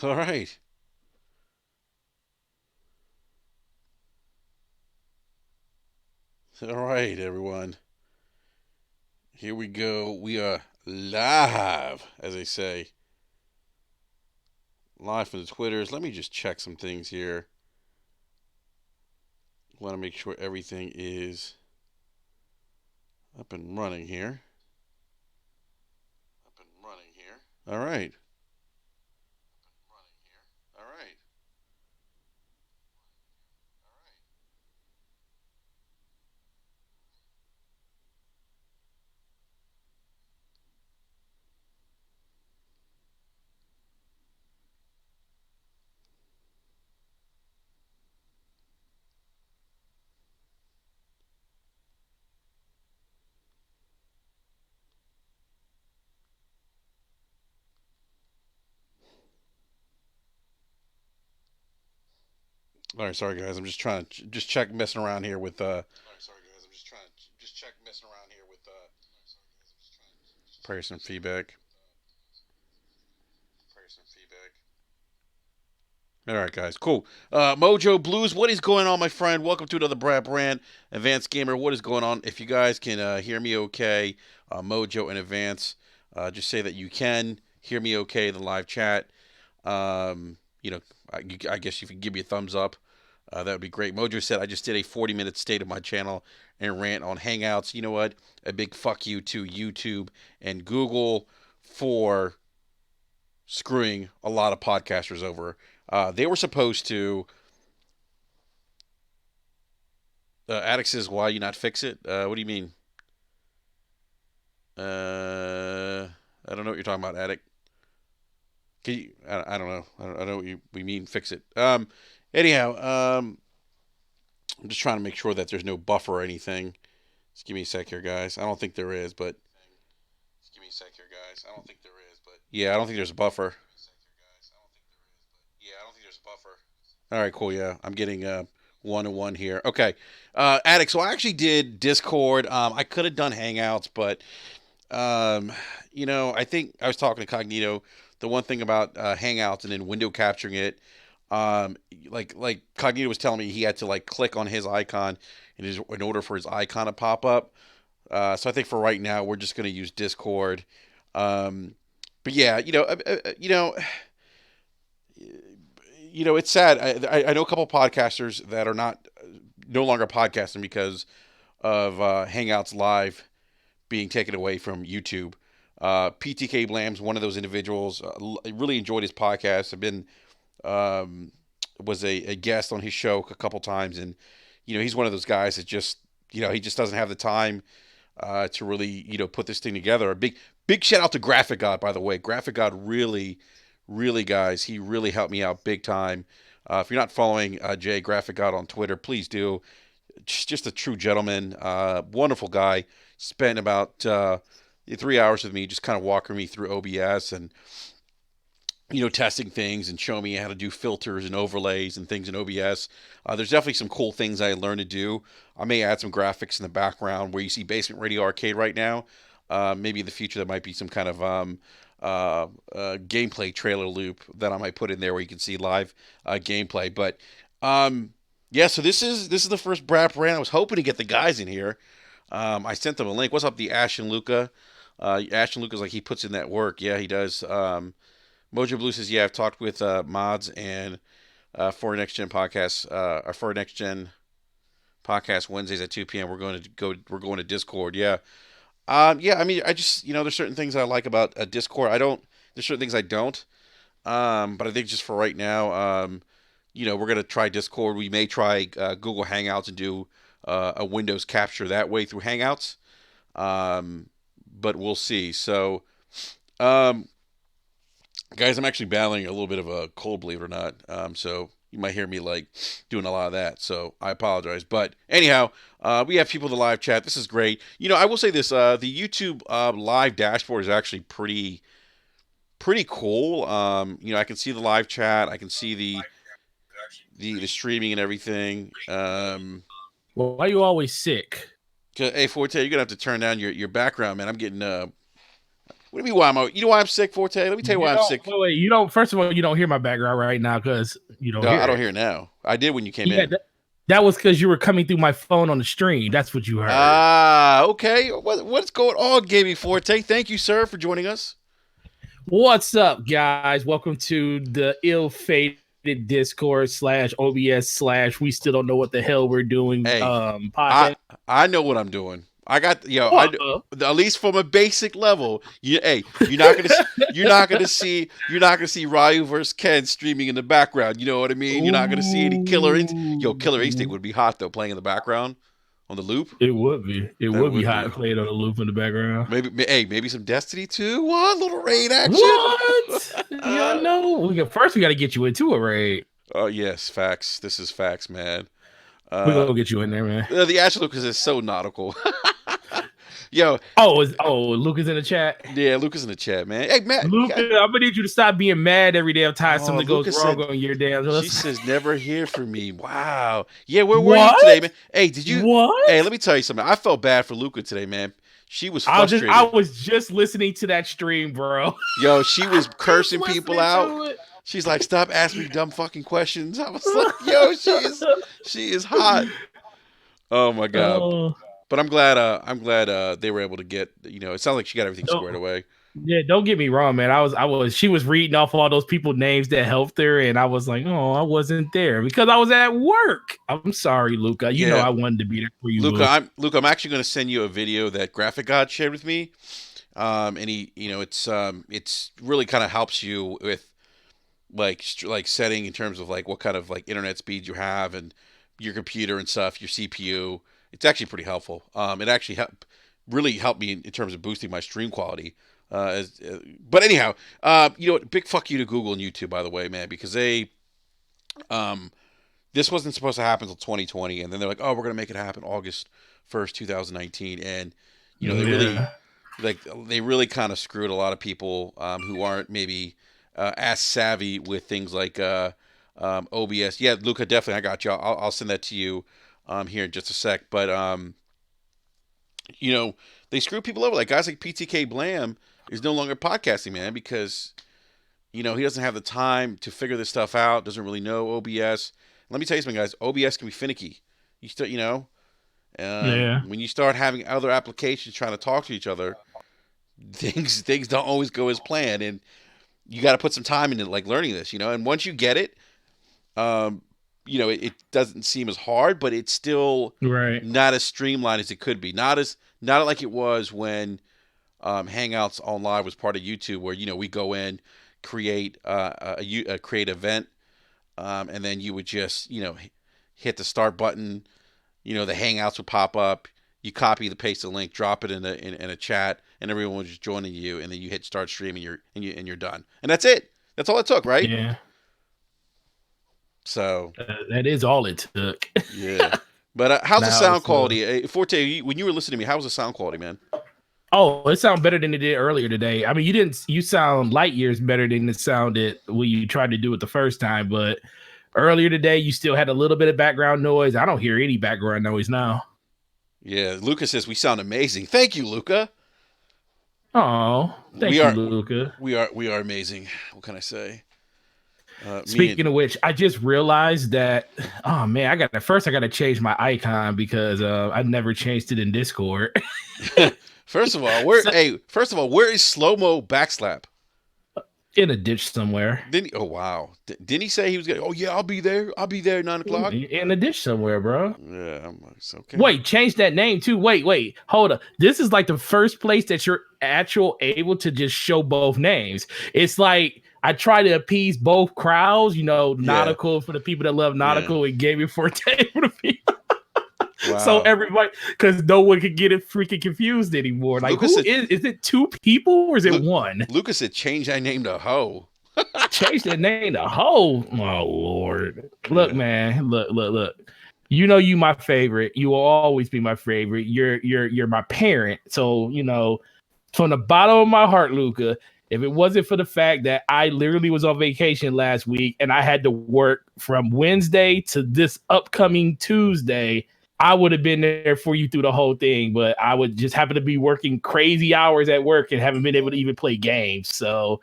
All right. All right, everyone. Here we go. We are live, as they say, live from the Twitters. Let me just check some things here. Want to make sure everything is up and running here. Up and running here. All right. All right. All right. Sorry, guys. I'm just trying to just check messing around here with sorry, guys. I'm just trying to just check messing around here with prayer some feedback. Prayer some feedback. All right, guys, cool. Mojo Blues, what is going on, my friend? Welcome to another Brad Brand Advanced Gamer. What is going on? If you guys can hear me okay, Mojo and Advance, just say that you can hear me okay in the live chat. You know, I guess if you can give me a thumbs up, that would be great. Mojo said I just did a 40-minute state of my channel and rant on Hangouts. You know what? A big fuck you to YouTube and Google for screwing a lot of podcasters over. They were supposed to. Addict says, "Why you not fix it?" What do you mean? I don't know what you're talking about, Addict. I don't know. I don't know what we mean. Fix it. Anyhow, I'm just trying to make sure that there's no buffer or anything. Just give me a sec here, guys. I don't think there is, but just give me a sec here, guys. I don't think there is, but yeah, I don't think there's a buffer. Yeah, I don't think there's a buffer. All right, cool. Yeah, I'm getting 1-1 here. Okay, Addict. So I actually did Discord. I could have done Hangouts, but um, I think I was talking to Cognito. The one thing about Hangouts and then window capturing it, um, like Cognito was telling me he had to like click on his icon in order for his icon to pop up. So I think for right now we're just going to use Discord. Um, but yeah, it's sad. I know a couple podcasters that are not no longer podcasting because of Hangouts Live being taken away from YouTube. PTK Blam's one of those individuals. I really enjoyed his podcast. I've been um, was a guest on his show a couple times, and he's one of those guys that just he just doesn't have the time to really put this thing together. A big shout out to Graphic God, by the way. Graphic God really, guys, he really helped me out big time. If you're not following Jay Graphic God on Twitter, please do. Just a true gentleman, wonderful guy. Spent about 3 hours with me, just kind of walking me through OBS and testing things and showing me how to do filters and overlays and things in OBS. There's definitely some cool things I learned to do. I may add some graphics in the background where you see Basement Radio Arcade right now. Maybe in the future there might be some kind of gameplay trailer loop that I might put in there where you can see live gameplay. But yeah, so this is the first Brap Brand. I was hoping to get the guys in here. I sent them a link. What's up, the Ash and Luca? Ash and Luca's like he puts in that work. Yeah, he does. Mojo Blue says, yeah, I've talked with mods and for next gen podcast, or for next gen podcast Wednesdays at 2 p.m. We're going to Discord. Yeah, yeah. I mean, I just there's certain things I like about Discord. I don't. There's certain things I don't. But I think just for right now, we're gonna try Discord. We may try Google Hangouts and do a Windows capture that way through Hangouts. Um, but we'll see. So, um, guys, I'm actually battling a little bit of a cold, believe it or not. So you might hear me like doing a lot of that. So I apologize. But anyhow, we have people in the live chat. This is great. I will say this: the YouTube live dashboard is actually pretty cool. I can see the live chat. I can see the streaming and everything. Well, why are you always sick? Hey, Forte, you're gonna have to turn down your background, man. I'm getting What do you mean why you know why I'm sick, Forte? Let me tell you You why I'm don't sick. wait, wait. You don't. First of all, you don't hear my background right now because you don't No, I hear don't it. hear it now. I did when you came Yeah, in. that was because you were coming through my phone on the stream. That's what you heard. Ah, okay. What's going on, Gaming Forte? Thank you, sir, for joining us. What's up, guys? Welcome to the ill-fated Discord slash OBS slash we still don't know what the hell we're doing Hey, I podcast. I know what I'm doing. I got I What? at least from a basic level. You're not gonna see Ryu versus Ken streaming in the background. You know what I mean? You're not gonna see any Killer Instinct Ooh. would be hot though, playing in the background on the loop. It would be. It That would be would hot be. playing on a loop in the background. Maybe some Destiny 2. What little raid action? What? Yeah, I know. We got to get you into a raid. Oh yes, facts. This is facts, man. We're Uh, gonna get you in there, man. the action Lucas is so nautical. Yo, Luke is in the chat. yeah, Lucas in the chat, man. Hey, Matt, Luke, I'm gonna need you to stop being mad every damn time oh, something goes Lucas wrong said on your damn. she says never hear from me. Wow. Yeah, where were you today, What? man? Hey, did you? Hey, What? let me tell you something. I felt bad for Luca today, man. She was I frustrated. was just listening to that stream, bro. Yo, she was Just cursing people listening out. to it. She's like, "Stop asking me dumb fucking questions." I was like, "Yo, she is hot." Oh my god. Oh, But I'm glad they were able to get. It sounds like she got everything don't, squared away. yeah, don't get me wrong, man. She was reading off all those people names that helped her, and I was like, oh, I wasn't there because I was at work. I'm sorry, Luca. You know Yeah, I wanted to be there for you, Luca, boo. I'm actually going to send you a video that Graphic God shared with me. And it's really kind of helps you with like setting in terms of like what kind of like internet speeds you have and your computer and stuff, your CPU. It's actually pretty helpful. It actually really helped me in terms of boosting my stream quality. But anyhow, big fuck you to Google and YouTube, by the way, man, because um, this wasn't supposed to happen until 2020, and then they're like, oh, we're gonna make it happen August 1st, 2019, and they really Yeah. they really kind of screwed a lot of people who aren't maybe as savvy with things like OBS. Yeah, Luca, definitely, I got you. I'll send that to you here in just a sec. But you know, they screw people over. Like guys like PTK Blam is no longer podcasting, man, because he doesn't have the time to figure this stuff out. Doesn't really know OBS. Let me tell you something, guys. OBS can be finicky. You still, Yeah. when you start having other applications trying to talk to each other, things don't always go as planned, and you got to put some time into like learning this, And once you get it, um, it doesn't seem as hard, but it's still Right. not as streamlined as it could be. Not like it was when Hangouts on Live was part of YouTube, where we go in, create a create event, and then you would just hit the start button. The Hangouts would pop up. You copy the paste the link, drop it in a chat, and everyone was just joining you, and then you hit start streaming, you're done, and that's it. That's all it took, right? Yeah. So That is all it took. yeah. But how's the Now sound it's quality, Forte? When you were listening to me, how was the sound quality, man? Oh, it sounds better than it did earlier today. I mean, you sound light years better than it sounded when you tried to do it the first time, but earlier today you still had a little bit of background noise. I don't hear any background noise now. Yeah, Luca says we sound amazing. Thank you, Luca. Oh, We thank you, are Luca. we are amazing. What can I say? Me Speaking of which, I just realized that oh man, I gotta change my icon because I never changed it in Discord. and first of all, So, where is slow mo backslap? in a ditch somewhere. Oh wow, didn't he say he was gonna? Oh yeah, I'll be there. I'll be there at 9 o'clock. In a ditch somewhere, bro. Yeah, it's okay. Wait, change that name too. Wait, hold up. This is like the first place that you're able to just show both names. It's like I try to appease both crowds, Yeah, nautical for the people that love yeah. nautical and gaming forte for the people. So Wow. everybody, because no one can get it freaking confused anymore. Like, Lucas said, is it two people or is it Lu- one? Lucas said change that name to Ho. Change that name to Ho. Oh Lord. Look, Yeah. man. Look. You my favorite. You will always be my favorite. You're my parent. So, from the bottom of my heart, Luca, if it wasn't for the fact that I literally was on vacation last week and I had to work from Wednesday to this upcoming Tuesday, I would have been there for you through the whole thing, but I would just happen to be working crazy hours at work and haven't been able to even play games. So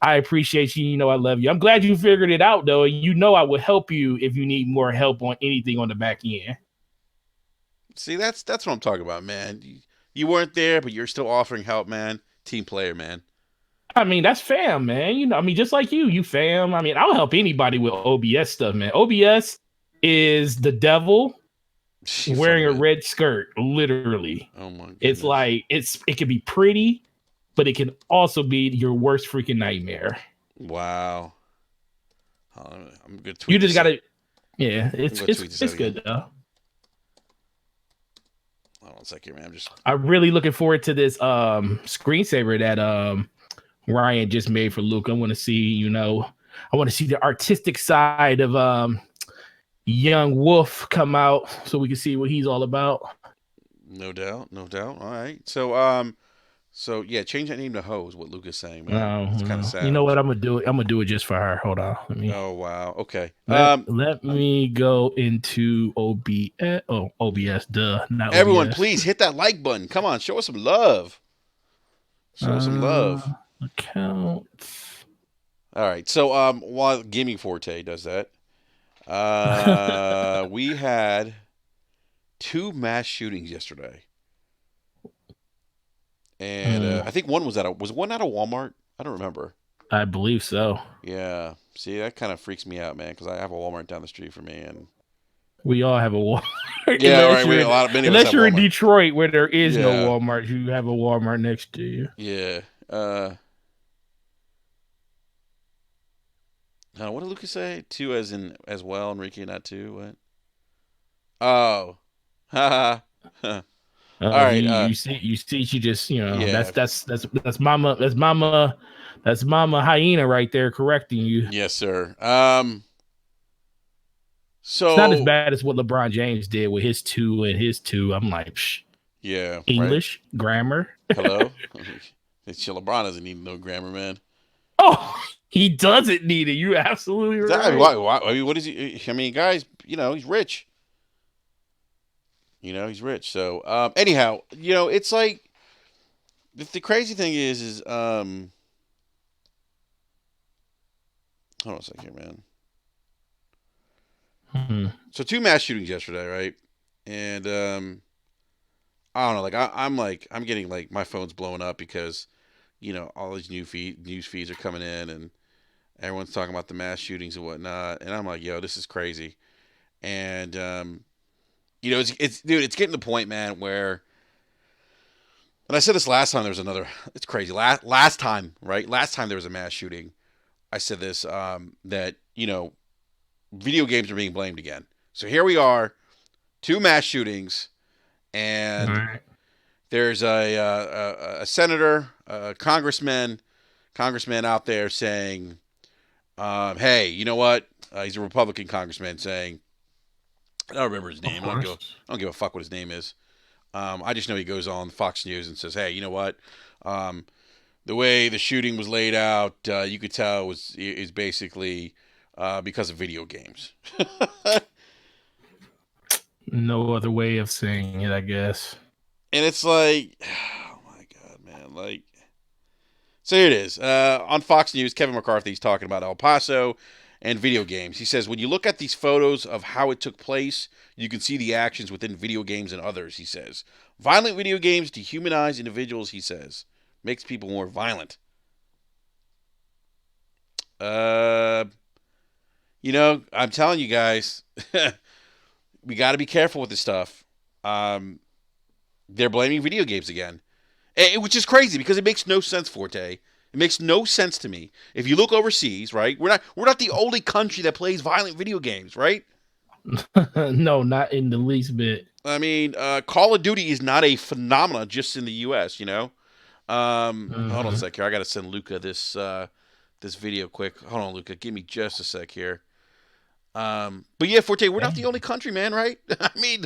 I appreciate you. You know, I love you. I'm glad you figured it out, though. And you know, I would help you if you need more help on anything on the back end. See, that's what I'm talking about, man. You weren't there, but you're still offering help, man. Team player, man. I mean, that's fam, man. You know, I mean, just like you fam. I mean, I'll help anybody with OBS stuff, man. OBS is the devil You funny, wearing a man. red skirt, literally. Oh my It's goodness. like it can be pretty, but it can also be your worst freaking nightmare. Wow. I'm gonna You tweet just this out. gotta, yeah, I'm gonna tweet this out it's again. good though. Hold on a second, man. I'm just. I'm really looking forward to this screensaver that Ryan just made for Luke. I want to see, you know, I want to see the artistic side of young Wolf come out so we can see what he's all about. No doubt, no doubt. All right. So yeah, change that name to Ho is what Luke is saying, man. No, It's kind of no. You know savage. what? I'm gonna do it. I'm gonna do it just for her. Hold on. Oh wow. Okay. Let me go into OBS. Oh, OBS. Duh, not Everyone, OBS. please hit that like button. Come on, show us some love. Show us some love. Accounts. All right. So while Gaming Forte does that, we had two mass shootings yesterday, and I think one was one at a Walmart. I don't remember. I believe so. Yeah. See, that kind of freaks me out, man, because I have a Walmart down the street from me, and We all have a Walmart. yeah, all right. Many of us Unless have you're in Walmart. Detroit where there is no Yeah. Walmart, you have a Walmart next to you. Yeah. What did Lucas say? Two as in as well, Enrique, not two. What? Oh. Ha ha. All right. You see, she just, you know, Yeah. that's mama hyena right there correcting you. Yes, sir. It's not as So bad as what LeBron James did with his two and his two. I'm like, psh, yeah, right. English grammar. Hello. It's LeBron doesn't need no grammar, man. Oh, he doesn't need it. You're absolutely Exactly. right. I mean, what is he? I mean, guys, he's rich. He's rich. So, anyhow, it's like the crazy thing is hold on a second, man. Hmm. So two mass shootings yesterday, right? And I don't know, I'm getting like my phone's blowing up because all these news feeds are coming in and everyone's talking about the mass shootings and whatnot, and I'm like, yo, this is crazy. And it's dude, it's getting to the point, man, where, and I said this last time there was another. It's crazy. Last time, right? Last time there was a mass shooting, I said this that video games are being blamed again. So here we are, two mass shootings, and Right. there's a senator, a congressman out there saying, "Hey, you know what?" He's a Republican congressman saying, "I don't remember his Of name. course. I don't give a fuck what his name is. I just know he goes on Fox News and says, "Hey, you know what? Um, the way the shooting was laid out, you could tell is basically because of video games." No other way of saying it, I guess. And it's like, oh my god, man! Like, so here it is on Fox News. Kevin McCarthy's talking about El Paso and video games. He says, when you look at these photos of how it took place, you can see the actions within video games and others. He says, violent video games dehumanize individuals. He says, makes people more violent. Uh, I'm telling you guys, we got to be careful with this stuff. They're blaming video games again, which is crazy because it makes no sense, Forte. It makes no sense to me. If you look overseas, right? We're not the only country that plays violent video games, right? No, not in the least bit. I mean, Call of Duty is not a phenomenon just in the U.S. Hold on a sec here. I got to send Luca this video quick. Hold on, Luca. Give me just a sec here. But yeah, Forte, we're not the only country, man, right? I mean,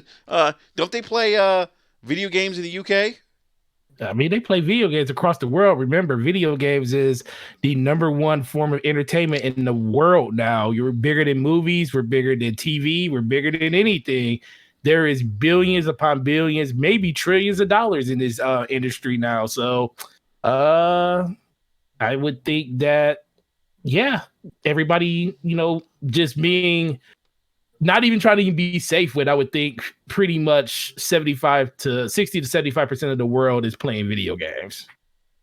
don't they play video games in the UK? I mean, they play video games across the world. Remember, video games is the number one form of entertainment in the world now. You're bigger than movies. We're bigger than TV. We're bigger than anything. there is billions upon billions, maybe trillions of dollars in this industry now. So I would think that, yeah, everybody, just being not even trying to be safe with, I would think pretty much 75 to 60 to 75% of the world is playing video games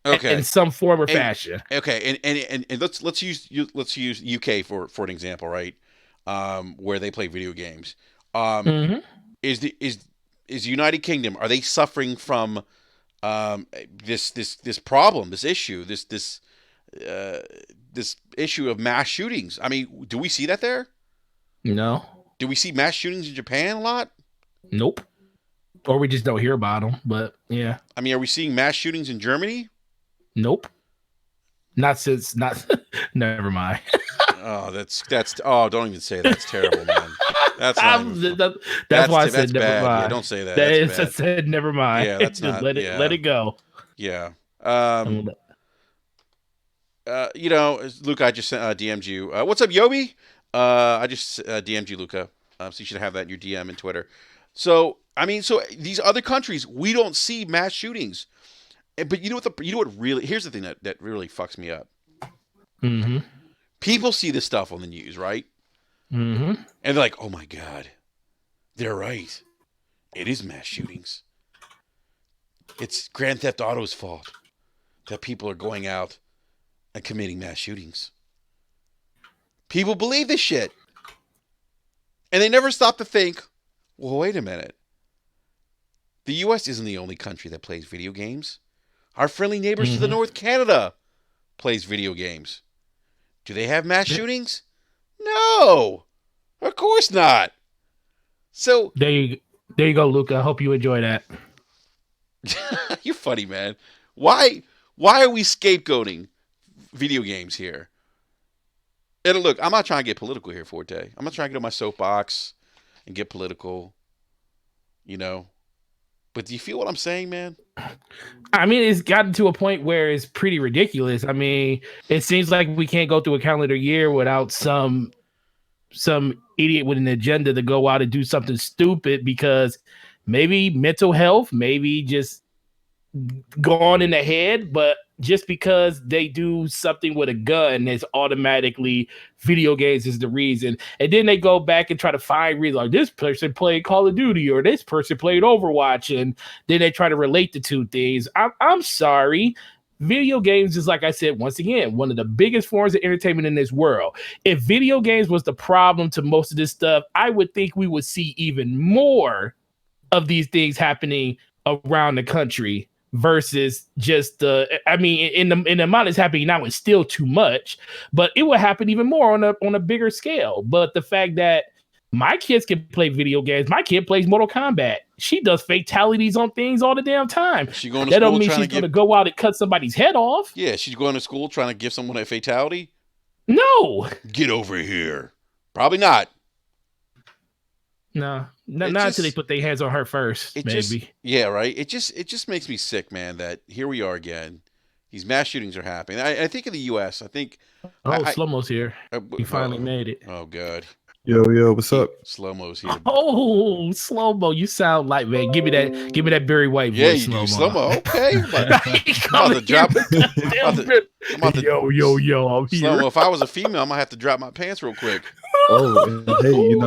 in Okay. some form or And fashion. okay, and let's use UK for an example, right? Where they play video games. Um, Mm-hmm. is the is United Kingdom, are they suffering from this problem, this issue, uh, this issue of mass shootings? I mean, do we see that there? No. Do we see mass shootings in Japan a lot? Nope. Or we just don't hear about them. But yeah. I mean, are we seeing mass shootings in Germany? Nope. Not since not. Never mind. Oh, that's oh, don't even say that. That's terrible, man. That's not even, That's why I said that's never bad. mind. Yeah, don't say that. That That's is, I bad. said never mind. Yeah, that's Just not. Yeah, let it go. yeah. Um, Luca, I just DM'd you. What's up, Yobi? I just DM'd you, Luca. So you should have that in your DM and Twitter. So I mean, so these other countries, we don't see mass shootings. But you know what really? Here's the thing that really fucks me up. mm-hmm. People see this stuff on the news, right? Mm-hmm. And they're like, "Oh my god, they're right. It is mass shootings. It's Grand Theft Auto's fault that people are going out and committing mass shootings." People believe this shit. And they never stop to think, well, wait a minute. The U.S. isn't the only country that plays video games. Our friendly neighbors to the north, Canada, plays video games. Do they have mass shootings? No. Of course not. So There you go, Luca. I hope you enjoy that. you're funny, man. Why are we scapegoating video games here? And look, I'm not trying to get political here, Forte. I'm not trying to get on my soapbox and get political, But do you feel what I'm saying, man? I mean, it's gotten to a point where it's pretty ridiculous. I mean, it seems like we can't go through a calendar year without some idiot with an agenda to go out and do something stupid because maybe mental health, maybe just gone in the head, but just because they do something with a gun, it's automatically video games is the reason. And then they go back and try to find reasons like this person played Call of Duty or this person played Overwatch, and then they try to relate the two things. I'm sorry. Video games is, like I said, once again, one of the biggest forms of entertainment in this world. If video games was the problem to most of this stuff, I would think we would see even more of these things happening around the country versus just in the amount it's happening now, it's still too much, but it will happen even more on a bigger scale. But the fact that my kids can play video games, my kid plays Mortal Kombat, she does fatalities on things all the damn time. She going to that school don't mean she's going to go out and cut somebody's head off. Yeah, she's going to school trying to give someone a fatality. No, get over here. Probably not. No, not until they put their hands on her first, maybe. Yeah, right. It just makes me sick, man, that here we are again. These mass shootings are happening. I think in the U.S., I think... Slow-mo's here. He finally made it. Oh, God. Yo, what's up? Slow-mo's here. Oh, Slow-mo. You sound like, man, give me that Barry White voice. Yeah, you do, Slow-mo. Okay. I'm about to drop... Yo, I'm here. Slow-mo, if I was a female, I'm going to have to drop my pants real quick. Oh, hey,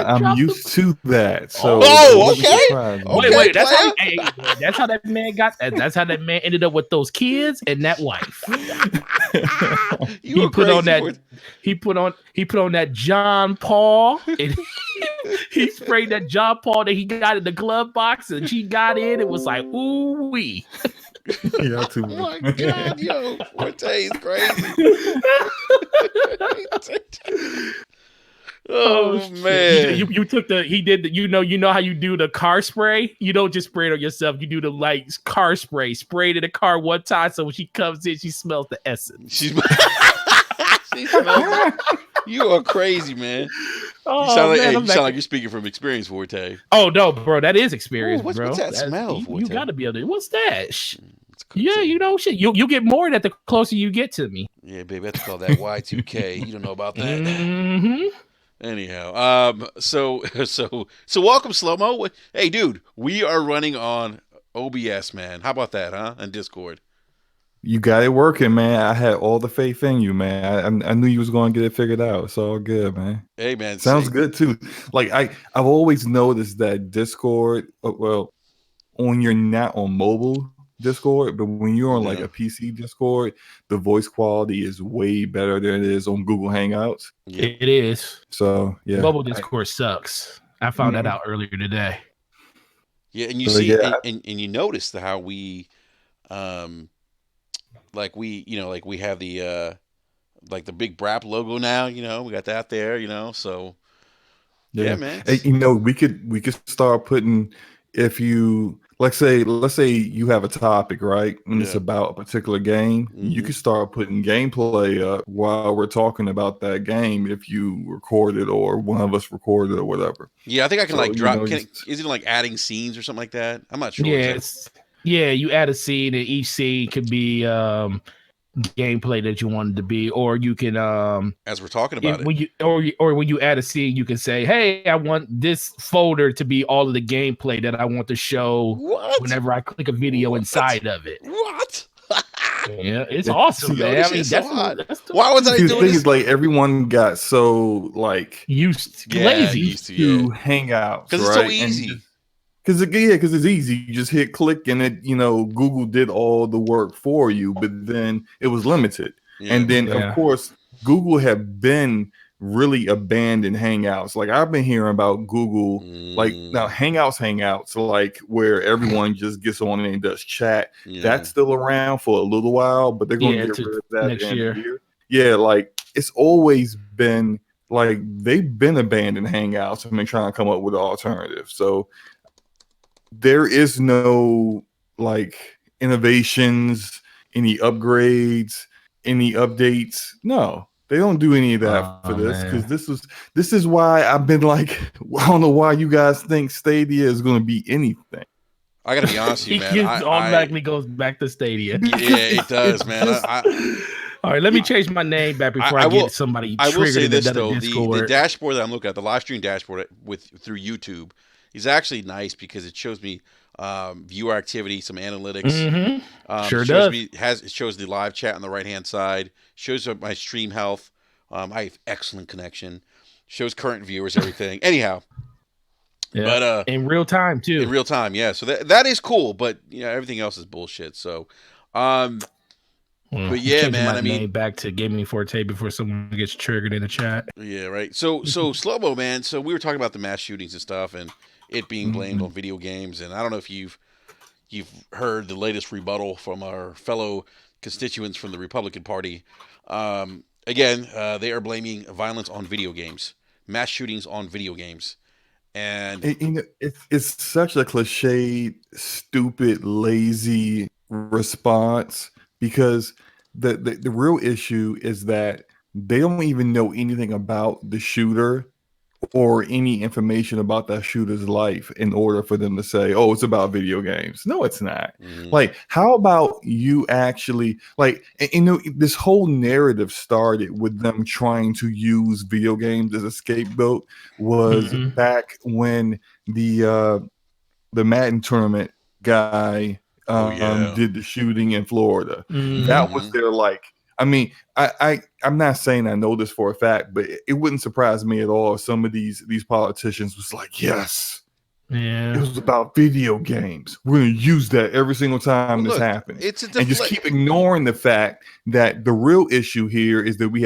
I'm used to that. So okay. Wait. That's how that man got. That's how that man ended up with those kids and that wife. He put on that John Paul. And he sprayed that John Paul that he got in the glove box, and she got in. It was like, ooh wee. Yeah, oh my God, yo, Forte is crazy. Oh man! You took you know how you do the car spray? You don't just spray it on yourself. You do the car spray. Sprayed in the car one time, so when she comes in, she smells the essence. She smells it. You are crazy, man. Oh, you sound like you're speaking from experience, Forte. Oh no, bro, that is experience, what's bro. What's that smell, Forte? You gotta be able to. What's that? Yeah, shit. You get more that the closer you get to me. Yeah, baby, that's called that Y2K. You don't know about that. Mm-hmm. Anyhow, so welcome, Slow Mo. Hey, dude, we are running on OBS, man. How about that, huh? And Discord. You got it working, man. I had all the faith in you, man. I knew you was going to get it figured out. It's all good, man. Hey, man. Sounds Say, good too. Like I've always noticed that Discord, well, when you're not on mobile Discord, but when you're on like yeah, a PC Discord, the voice quality is way better than it is on Google Hangouts. yep, It is. So yeah, Mobile Discord sucks. I found that mhm. out earlier today. yeah. And you So see, yeah, and you notice how um, like we have the like the big BRAP logo now. We got that there. So yeah, yeah. man. And, we could start putting, if you, let's say you have a topic, right? And it's Yeah. about a particular game, you Hmm. could start putting gameplay up while we're talking about that game if you record it or one of us recorded or whatever. Yeah, I think I can So, like drop. Is it like adding scenes or something like that? I'm not sure exactly. Yes. Yeah, you add a scene and each scene could be gameplay that you wanted to be, or you can As we're talking about it. or when you add a scene, you can say, "Hey, I want this folder to be all of the gameplay that I want to show What? whenever I click a video What? inside of it." What? Yeah, it's Yeah. awesome, See, Yo, man. this I mean, shit's so hot. that's the Why was I see, the doing thing this? is, like, everyone got so like used Yeah, lazy. used to. to Yeah, Hangouts, because it's so right? And easy. because it's easy. You just hit click and it, Google did all the work for you, but then it was limited. Yeah. And then of Yeah. course, Google have been really abandoned Hangouts. Like I've been hearing about Google, like now Mm, Hangouts, like where everyone just gets on and does chat. yeah. That's still around for a little while, but they're gonna Yeah, get to rid of that at the next end of the year. year. Yeah, like it's always been like they've been abandoned Hangouts and been trying to come up with an alternative. So there is no like innovations, any upgrades, any updates. No, they don't do any of that for Oh this because man. this is why I've been like, I don't know why you guys think Stadia is going to be anything. I gotta be honest with you, He man. just automatically goes back to Stadia. Because Yeah, it does, it's man. just All right, let me change my name back before I I get will. somebody I will triggered say in the this though: the Discord. dashboard that I'm looking at, the live stream dashboard through YouTube, is actually nice because it shows me viewer activity, some analytics. Mm-hmm. Sure Shows does. me it shows the live chat on the right hand side. Shows up my stream health. I have excellent connection. Shows current viewers, everything. Anyhow, Yeah. but In real time in too. real time, yeah. So that is cool, but everything else is bullshit. So, um, but I'm yeah, changing man. my I mean, name back to Gaming Forte before someone gets triggered in the chat. yeah, right. So slow mo, man. So we were talking about the mass shootings and stuff, and it being blamed on mhm. video games. And I don't know if you've heard the latest rebuttal from our fellow constituents from the Republican Party. Again, they are blaming violence on video games, mass shootings on video games, and It's such a cliched, stupid, lazy response because the real issue is that they don't even know anything about the shooter or any information about that shooter's life in order for them to say, oh, it's about video games. No, it's not. mm, Like, how about you actually, like, this whole narrative started with them trying to use video games as a scapegoat was Mm-hmm. back when the Madden tournament guy oh yeah, did the shooting in Florida. Mm-hmm. That was mm-hmm. their like. I mean, I'm not saying I know this for a fact, but it wouldn't surprise me at all if some of these politicians was like, yes, it Yeah. was about video games. We're gonna use that every single Well, time this look, happens, it's a and just keep ignoring the fact that the real issue here is that we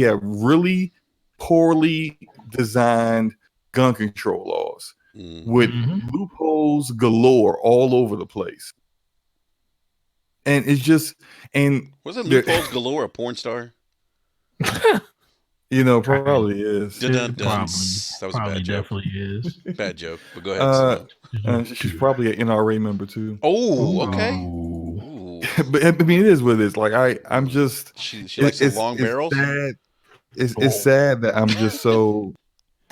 have really poorly designed gun control laws mm. with Mm-hmm. loopholes galore all over the place. And it's just, and Wasn't there, loopholes galore a porn star? probably is. Dun dun It dun. probably That was a probably bad joke. definitely is. Bad joke. But go ahead, Uh, Slomo. she's probably an NRA member too. Oh, okay. Ooh. Ooh, But I mean, it is what it is. Like I'm ooh. just, She likes the long it's barrels. sad. It's Oh. sad that I'm just so.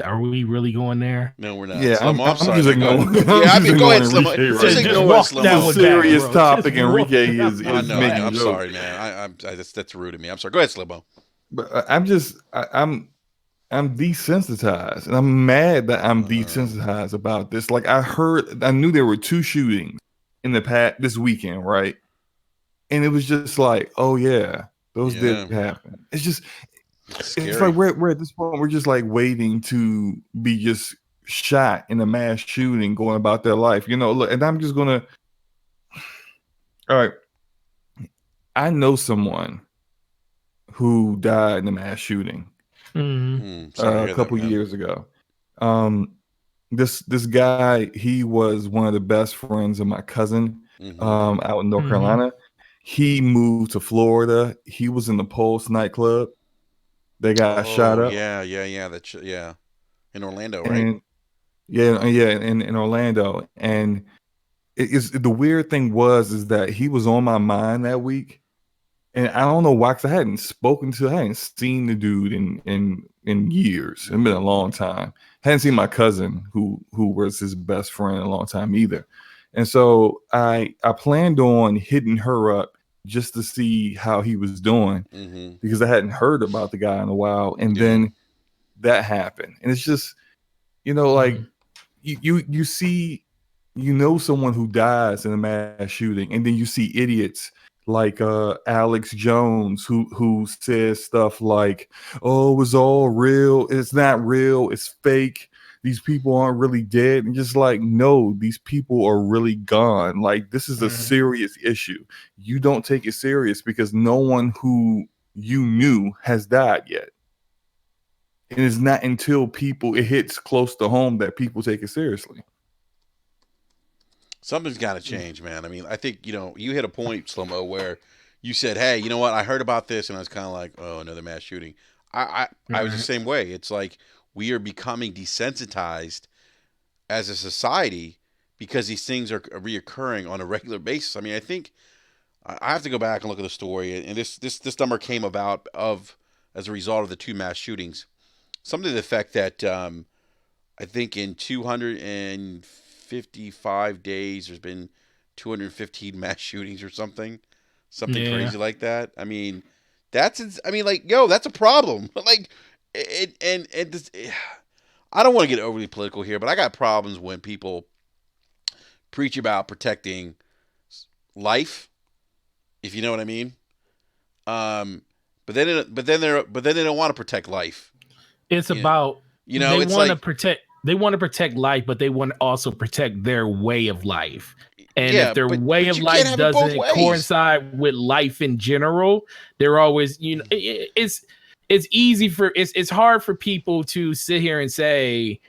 Are we really going there? No, we're not. Yeah, Slomo, I'm I'm sorry, just man. Go ignoring. ahead. I'm Yeah, I just mean, go ahead, ignoring Slomo. Enrique So Just right just now. ignore it, walk Slomo. that It's a one back, serious bro. topic. Just walk Enrique that is one I know. back. I'm making sorry, jokes. man. That's rude of me. I'm sorry. Go ahead, Slomo. But I'm just I'm I'm desensitized, and I'm mad that I'm Um, desensitized about this. Like I knew there were two shootings in the past this weekend, right? And it was just like, oh yeah, those yeah, did happen. it's It's like scary. we're at this point, we're just like waiting to be just shot in a mass shooting, going about their life, Look, and I'm just gonna, all right. I know someone who died in a mass shooting Sorry to a hear that, couple man. years ago. Um, this guy, he was one of the best friends of my cousin Mm-hmm. out in North Mm-hmm. Carolina. He moved to Florida. He was in the Pulse nightclub. They got shot Oh up, yeah, yeah, yeah. Yeah, in Orlando, right? and yeah, in Orlando. And the weird thing was is that he was on my mind that week. And I don't know why, because I hadn't seen the dude in years. It's been a Mm-hmm. long time. Hadn't seen my cousin who was his best friend in a long time either. And so I planned on hitting her up just to see how he was doing Mm-hmm. because I hadn't heard about the guy in a while. And Yeah. then that happened. And it's just, like you see, someone who dies in a mass shooting, and then you see idiots like Alex Jones who says stuff like, "Oh, it was all real. It's not real. It's fake. These people aren't really dead." And just like, no, these people are really gone. Like, this is a Mm-hmm. serious issue. You don't take it serious because no one who you knew has died yet. And it's not until it hits close to home that people take it seriously. Something's got to change, man. I mean, I think you hit a point, Slomo, where you said, "Hey, you know what? I heard about this," and I was kind of like, "Oh, another mass shooting." I was the Right. same way. It's like we are becoming desensitized as a society because these things are reoccurring on a regular basis. I mean, I think I have to go back and look at the story, and this number came about of as a result of the two mass shootings. Something to the effect that I think in 255 days, there's been 215 mass shootings or something Yeah. crazy like that. I mean, I mean, like, yo, that's a problem. Like, and this, I don't want to get overly political here, but I got problems when people preach about protecting life, if you know what I mean. Um, but then they don't want to protect life. It's You know, about it's like, they want to protect life, but they want to also protect their way of life. And if yeah, their way but of you can't life have it both doesn't ways. coincide with life in general, they're always, it's easy for it's hard for people to sit here and say,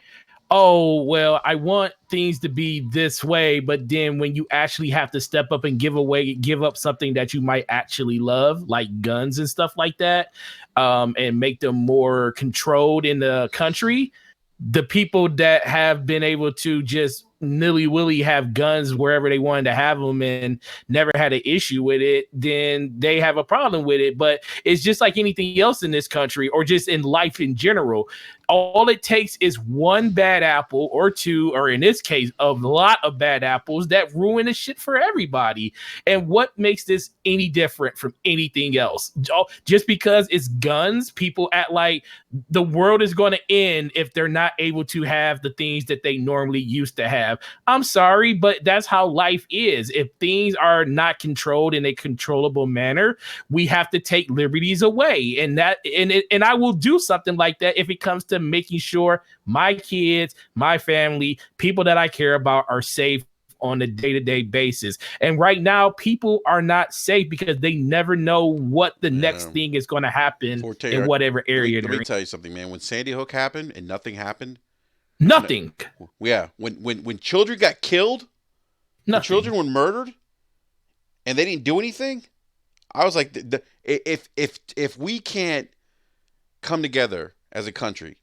oh, well, I want things to be this way, but then when you actually have to step up and give up something that you might actually love, like guns and stuff like that, and make them more controlled in the country, the people that have been able to just nilly willy have guns wherever they wanted to have them and never had an issue with it, then they have a problem with it. But it's just like anything else in this country or just in life in general. All it takes is one bad apple or two, or in this case, a lot of bad apples that ruin the shit for everybody. And what makes this any different from anything else? Just because it's guns, people act like the world is going to end if they're not able to have the things that they normally used to have. I'm sorry, but that's how life is. If things are not controlled in a controllable manner, we have to take liberties away. And I will do something like that if it comes to making sure my kids, my family, people that I care about are safe on a day-to-day basis. And right now, people are not safe because they never know what the next Um, thing is going to happen in Forte, whatever area let they're me in. tell you something, man. When Sandy Hook happened and nothing happened, you know, Nothing. yeah, when children got killed, when Nothing. children were murdered, and they didn't do anything, I was like, if we can't come together as a country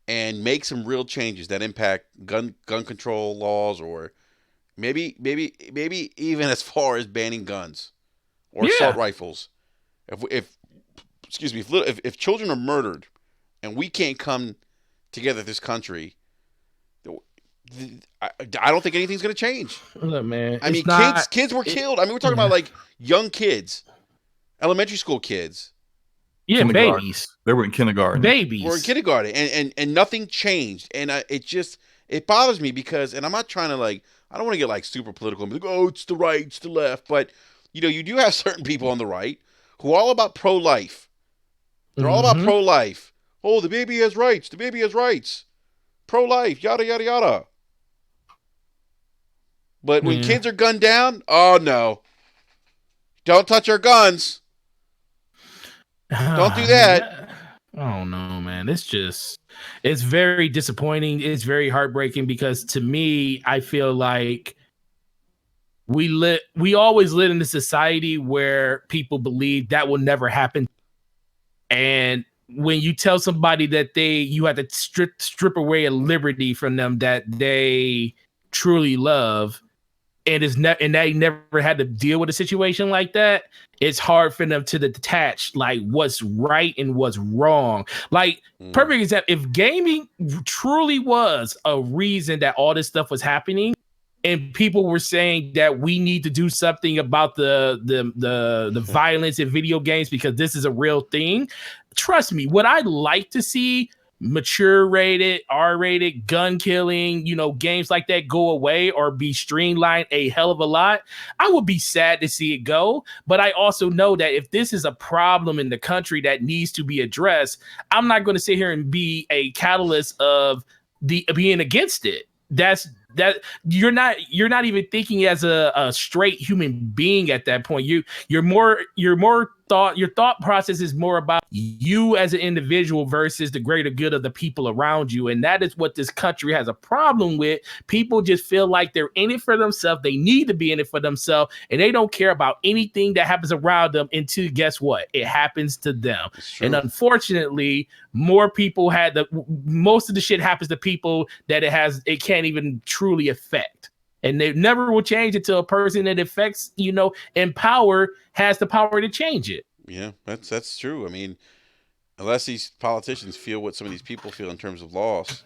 and make some real changes that impact gun control laws, or maybe even as far as banning guns or assault Yeah. rifles, if excuse me, if children are murdered and we can't come together, this country, I don't think anything's going to change. Look, man, I it's mean, not. kids were It, killed. I mean, we're talking about yeah. like young kids, elementary school kids. Yeah, kindergarten. babies. They were in kindergarten. We're in Babies. kindergarten, and nothing changed, and it bothers me because, and I'm not trying to like, I don't want to get like super political and be like, oh, it's the right, it's the left, but you do have certain people on the right who are all about pro life. They're all about Mm-hmm. pro life. Oh, the baby has rights. The baby has rights. Pro life. Yada yada yada. But when Yeah. kids are gunned down, oh no, don't touch our guns. Don't do Ah, man, that. I don't know, man. It's very disappointing. It's very heartbreaking because to me, I feel like we always live in a society where people believe that will never happen. And when you tell somebody that you have to strip away a liberty from them that they truly love, and they never had to deal with a situation like that, it's hard for them to detach like what's right and what's wrong. Like, Mm, perfect example, if gaming truly was a reason that all this stuff was happening, and people were saying that we need to do something about the violence in video games because this is a real thing. Trust me, what I'd like to see mature rated, R rated, gun killing, games like that go away or be streamlined a hell of a lot. I would be sad to see it go. But I also know that if this is a problem in the country that needs to be addressed, I'm not going to sit here and be a catalyst of the being against it. That you're not even thinking as a straight human being at that point. Your thought process is more about you as an individual versus the greater good of the people around you, and that is what this country has a problem with. People just feel like they're in it for themselves. They need to be in it for themselves, and they don't care about anything that happens around them until, guess what, it happens to them. it's And true. unfortunately, more people had most of the shit happens to people that it can't even truly affect. And they never will change until a person that affects, in power has the power to change it. Yeah, that's true. I mean, unless these politicians feel what some of these people feel in terms of loss,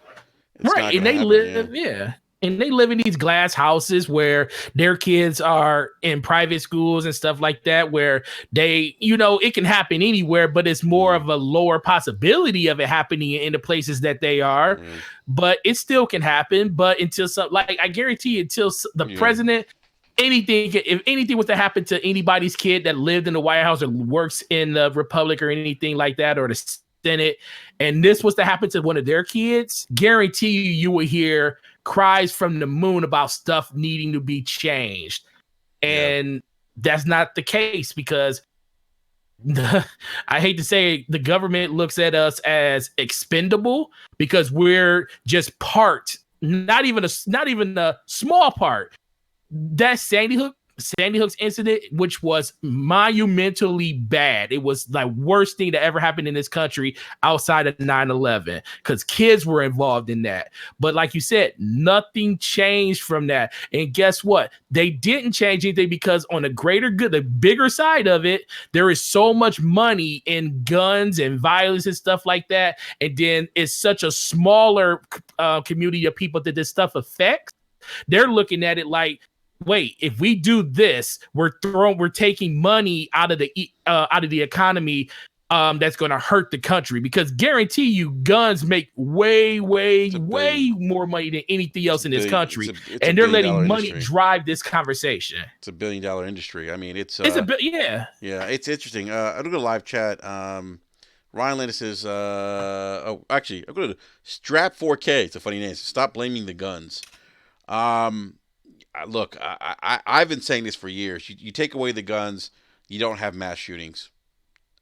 it's Right. not And going to they happen. Yeah. live, yeah. And they live in these glass houses where their kids are in private schools and stuff like that, where it can happen anywhere, but it's more Mm, of a lower possibility of it happening in the places that they are. yeah. But it still can happen. But until like I guarantee you, until the Yeah. president, if anything was to happen to anybody's kid that lived in the White House or works in the Republic or anything like that, or the Senate, and this was to happen to one of their kids, guarantee you will hear cries from the moon about stuff needing to be changed. Yeah. And that's not the case because I hate to say it, the government looks at us as expendable because we're just part, not even a small part. That Sandy Hook's incident, which was monumentally bad. It was the worst thing that ever happened in this country outside of 9/11 because kids were involved in that. But like you said, nothing changed from that. And guess what? They didn't change anything because on the greater good, the bigger side of it, there is so much money in guns and violence and stuff like that. And then it's such a smaller community of people that this stuff affects. They're looking at it like, wait, if we do this, we're taking money out of the economy, that's going to hurt the country because guarantee you guns make way, way, It's a billion. way more money than anything else in this country, It's a and they're billion letting dollar money industry. drive this conversation. It's $1 billion industry. I mean, It's a bit, yeah. yeah, it's interesting. I look at live chat. Ryan Landis says, actually, I'm going to Strap 4K. It's a funny name. Stop blaming the guns. Um, Look, I've been saying this for years. You take away the guns, you don't have mass shootings.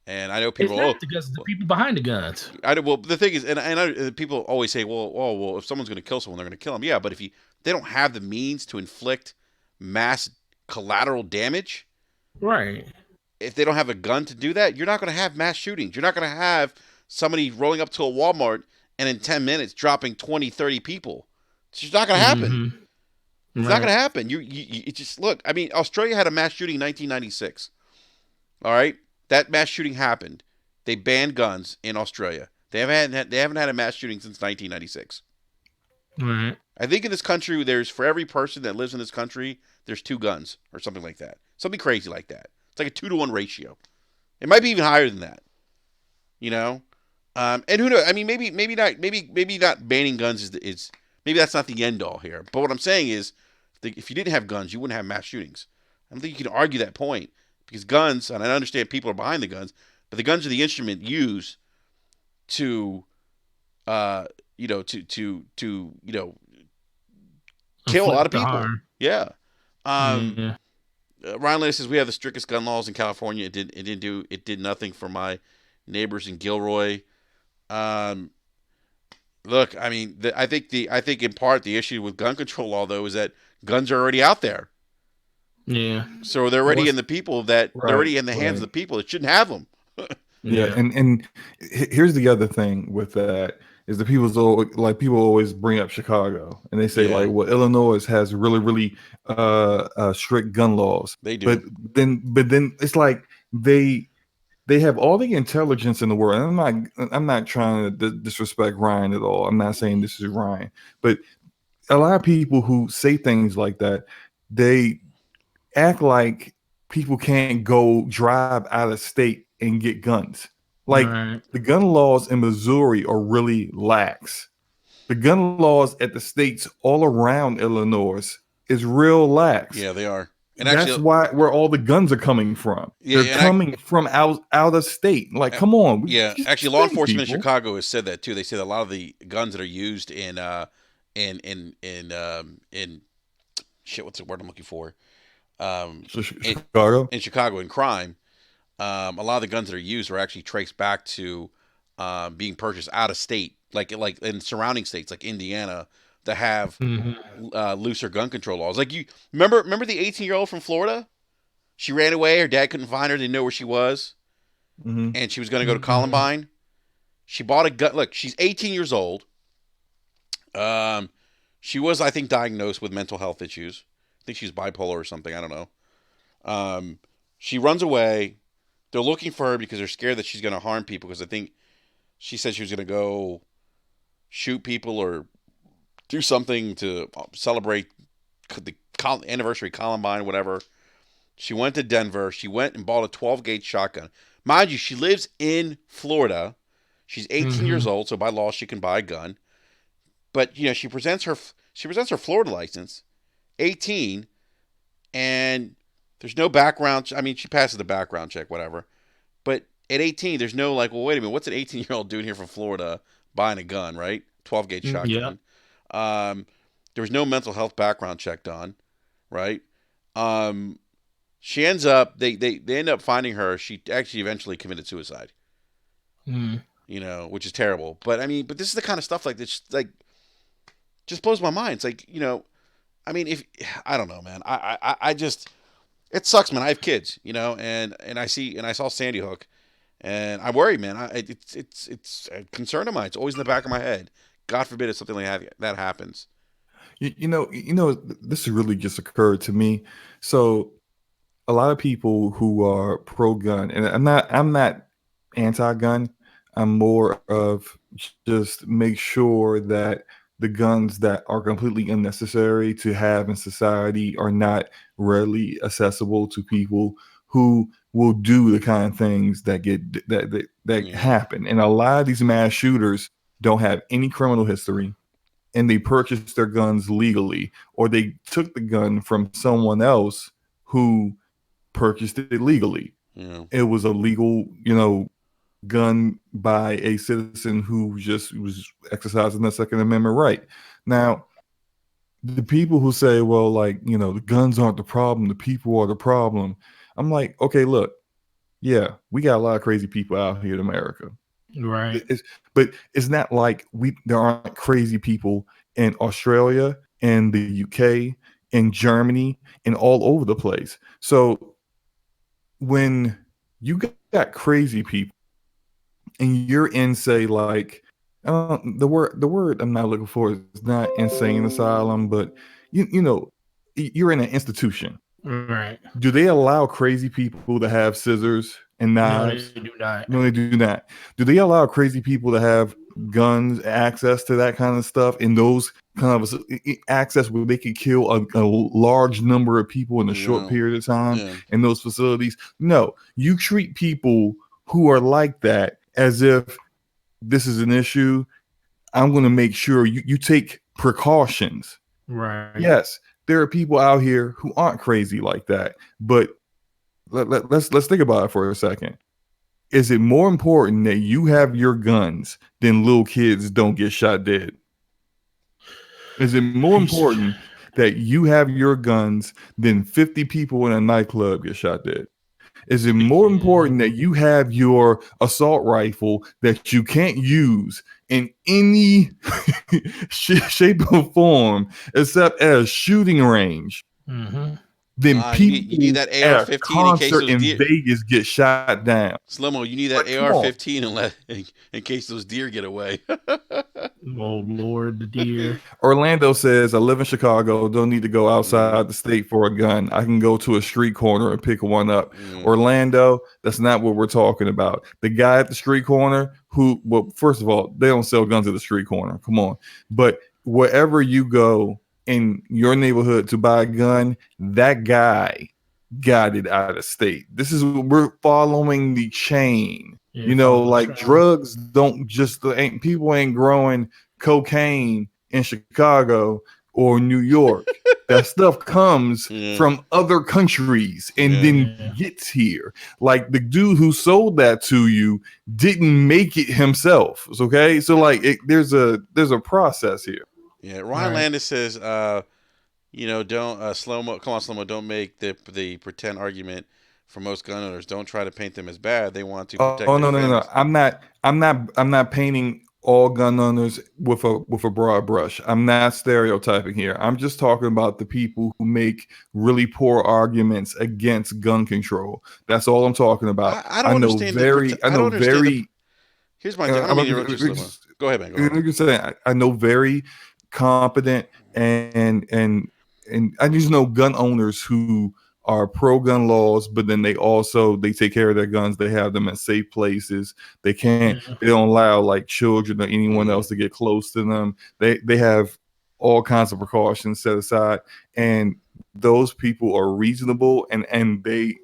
And I know It's people, not the guns, it's the people behind the guns. well, the thing is, people always say, well, if someone's going to kill someone, they're going to kill them. Yeah, but if they don't have the means to inflict mass collateral damage, Right. if they don't have a gun to do that, you're not going to have mass shootings. You're not going to have somebody rolling up to a Walmart and in 10 minutes dropping 20, 30 people. It's just not going to happen. Mm-hmm. It's not Right. going to happen. It just look. I mean, Australia had a mass shooting in 1996. All right, that mass shooting happened. They banned guns in Australia. They haven't had a mass shooting since 1996. Right. I think in this country, there's for every person that lives in this country, there's 2 guns or something like that. Something crazy like that. It's like a 2-to-1 ratio. It might be even higher than that. You know, and who knows? I mean, maybe not banning guns is maybe that's not the end all here. But what I'm saying is, if you didn't have guns, you wouldn't have mass shootings. I don't think you can argue that point because guns, and I understand people are behind the guns, but the guns are the instrument used to, uh, kill a lot of Inflict the people. harm. Yeah. Um, Yeah. Ryan Lynn says we have the strictest gun laws in California. It did nothing for my neighbors in Gilroy. Um, Look, I mean, I think in part the issue with gun control law though is that guns are already out there, Yeah. so they're already What's in the people that they're right, already in the hands of right. the people that shouldn't have them. Yeah, Yeah. and here's the other thing with that is the people always bring up Chicago and they say Yeah, like, well, Illinois has really strict gun laws, they but do. then it's like they they have all the intelligence in the world. And I'm not trying to disrespect Ryan at all. I'm not saying this is Ryan, but a lot of people who say things like that, they act like people can't go drive out of state and get guns. Like Right. the gun laws in Missouri are really lax. The gun laws at the states all around Illinois is real lax. Yeah, they are. And That's actually, why where all the guns are coming from. yeah, They're and I, coming from out of state. Like, come on, we yeah, actually, just law think, enforcement in people. Chicago has said that too. They said a lot of the guns that are used in shit. What's the word I'm looking for? In Chicago. Chicago in crime, a lot of the guns that are used are actually traced back to being purchased out of state, like in surrounding states like Indiana that have Hmm. looser gun control laws. Like you remember the 18-year-old from Florida? She ran away. Her dad couldn't find her. They didn't know where she was, Hmm. and she was going to go to Hmm. Columbine. She bought a gun. Look, she's 18 years old. Um, she was, I think, diagnosed with mental health issues. I think she's bipolar or something. I don't know. Um, she runs away. They're looking for her because they're scared that she's going to harm people. Because I think she said she was going to go shoot people or do something to celebrate the anniversary of Columbine, whatever. She went to Denver. She went and bought a 12 gauge shotgun. Mind you, she lives in Florida. She's 18 years Hmm. old, so by law she can buy a gun. But she presents her Florida license, 18, and there's no background. I mean, she passes the background check, whatever. But at 18, there's no like, well, wait a minute, what's an 18-year-old doing here from Florida buying a gun, right? 12 gauge Yeah. shotgun. Um, there was no mental health background check done, right? Um, she ends up they end up finding her. She actually eventually committed suicide, Mm. which is terrible. But I mean, but this is the kind of stuff like this, like just blows my mind. It's like I mean, if I don't know, man, I just it sucks, man. I have kids, and I saw Sandy Hook, and I worry, man. It's a concern of mine. It's always in the back of my head. God forbid if something like that happens. This really just occurred to me. So a lot of people who are pro-gun, and I'm not anti-gun. I'm more of just make sure that the guns that are completely unnecessary to have in society are not readily accessible to people who will do the kind of things that that Yeah, happen. And a lot of these mass shooters don't have any criminal history and they purchased their guns legally, or they took the gun from someone else who purchased it legally. yeah, It was a legal, gun by a citizen who just was exercising their Second Amendment right. Now, the people who say, well, like, the guns aren't the problem, the people are the problem. I'm like, okay, look, yeah, we got a lot of crazy people out here in America. Right. It's, but it's not like there aren't crazy people in Australia and the UK and Germany and all over the place. So when you got crazy people and you're in, say, like, the word I'm not looking for is not insane asylum, but you're in an institution. Right. Do they allow crazy people to have scissors and No, they knives? do not. No, they do not. Do they allow crazy people to have guns, access to that kind of stuff, in those kind of access where they could kill a large number of people in a short no, period of time yeah, in those facilities? No, you treat people who are like that as if this is an issue. I'm going to make sure you take precautions. Right. Yes, there are people out here who aren't crazy like that, but let's think about it for a second. Is it more important that you have your guns than little kids don't get shot dead? Is it more important that you have your guns than 50 people in a nightclub get shot dead? Is it more important that you have your assault rifle that you can't use in any shape or form except at a shooting range Mm-hmm. than You need people that at a AR-15 in case concert those in deer. Vegas get shot down? Slow-mo, you need that Like, come on. AR-15 in case those deer get away. Oh Lord, the deer. Orlando says, I live in Chicago, don't need to go outside the state for a gun. I can go to a street corner and pick one up. Mm. Orlando, that's not what we're talking about. The guy at the street corner who, well, first of all, they don't sell guns at the street corner. Come on. But wherever you go in your neighborhood to buy a gun, that guy got it out of state. This is, we're following the chain. Yeah, You know, follow the like trail. drugs don't just, ain't people ain't growing cocaine in Chicago or New York. That stuff comes Yeah. from other countries and Yeah. then gets here. Like the dude who sold that to you didn't make it himself. Okay, so like there's a process here. Yeah, Ryan Right. Landis says, don't slow-mo. Come on, slow-mo. Don't make the pretend argument for most gun owners. Don't try to paint them as bad. They want to protect Oh their no, no, no, no. families. I'm not painting all gun owners with a broad brush. I'm not stereotyping here. I'm just talking about the people who make really poor arguments against gun control. That's all I'm talking about. I don't understand I I don't know understand the. very Here's my thing. I don't mean to interrupt you, slow-mo. Go ahead, man. Go ahead. like I said, I know very competent and I just know gun owners who are pro gun laws, but then they take care of their guns. They have them in safe places. Yeah. They don't allow like children or anyone else to get close to them. They have all kinds of precautions set aside, and those people are reasonable and they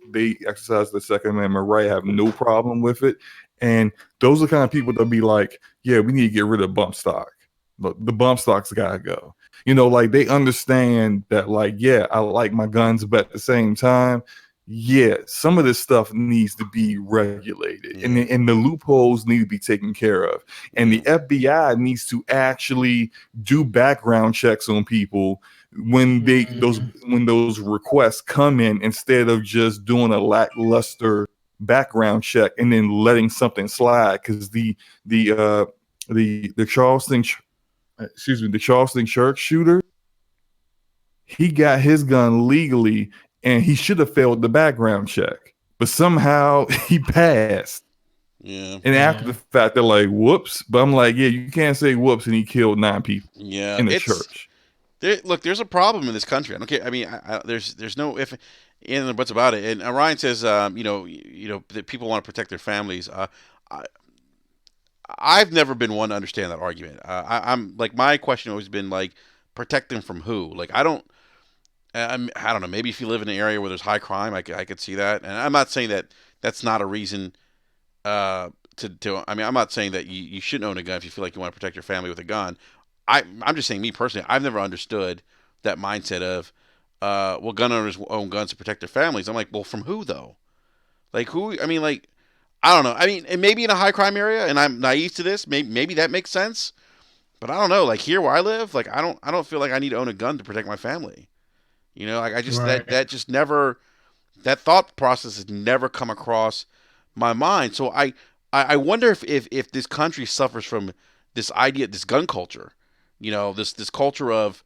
exercise the Second Amendment right. I have no problem with it. And those are the kind of people that'll be like, yeah, we need to get rid of bump stock. The bump stock's gotta go. You know, like they understand that, like, yeah, I like my guns, but at the same time, yeah, some of this stuff needs to be regulated, and the loopholes need to be taken care of, and the FBI needs to actually do background checks on people when those requests come in, instead of just doing a lackluster background check and then letting something slide, because the Charleston church shooter, he got his gun legally and he should have failed the background check, but somehow he passed. Yeah. And after the fact, they're like, whoops. But I'm like, yeah, you can't say whoops and he killed 9 people Yeah. in the church. Look, there's a problem in this country. I don't care. I mean, there's no if and buts about it. And Ryan says, that people want to protect their families. I, I've never been one to understand that argument. I'm like, my question always been like, protect them from who? Like, I don't know. Maybe if you live in an area where there's high crime, I could see that. And I'm not saying that that's not a reason. I mean, I'm not saying that you shouldn't own a gun if you feel like you want to protect your family with a gun. I'm just saying, me personally, I've never understood that mindset of, well, gun owners own guns to protect their families. I'm like, well, from who though? Like who? I mean, like, I don't know. I mean, and maybe in a high crime area, and I'm naive to this. Maybe that makes sense. But I don't know. Like here where I live, like I don't feel like I need to own a gun to protect my family. You know, like I just Right. that just never, that thought process has never come across my mind. So I wonder if this country suffers from this idea, this gun culture, this culture of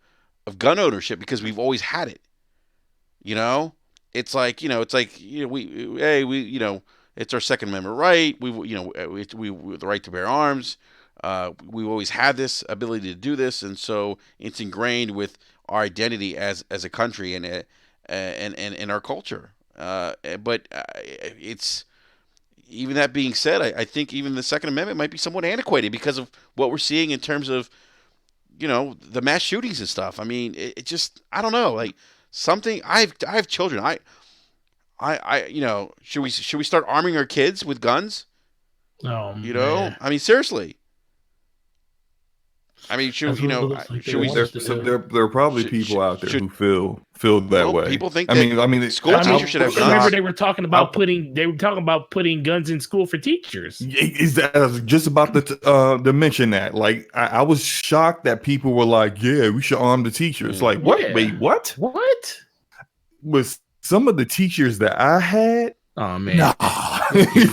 gun ownership, because we've always had it. You know, we it's our Second Amendment right. We the right to bear arms. We've always had this ability to do this, and so it's ingrained with our identity as a country and our culture. But it's even that being said, I think even the Second Amendment might be somewhat antiquated because of what we're seeing in terms of the mass shootings and stuff. I mean, it just, I don't know, like something. I have children. Should we start arming our kids with guns? Oh You know, man, I mean, seriously. I mean, that's what it looks like they should we? want us to So do. there are probably Should people out there should who feel that well, way. people think I that mean, I mean, school I teachers mean, should have remember guns. they were talking I, about putting guns in school for teachers. is that I was just about to mention that. Like, I was shocked that people were like, "Yeah, we should arm the teachers." Mm. Like, what? Yeah. Wait, what? What? Was some of the teachers that I had? Oh man, Nah.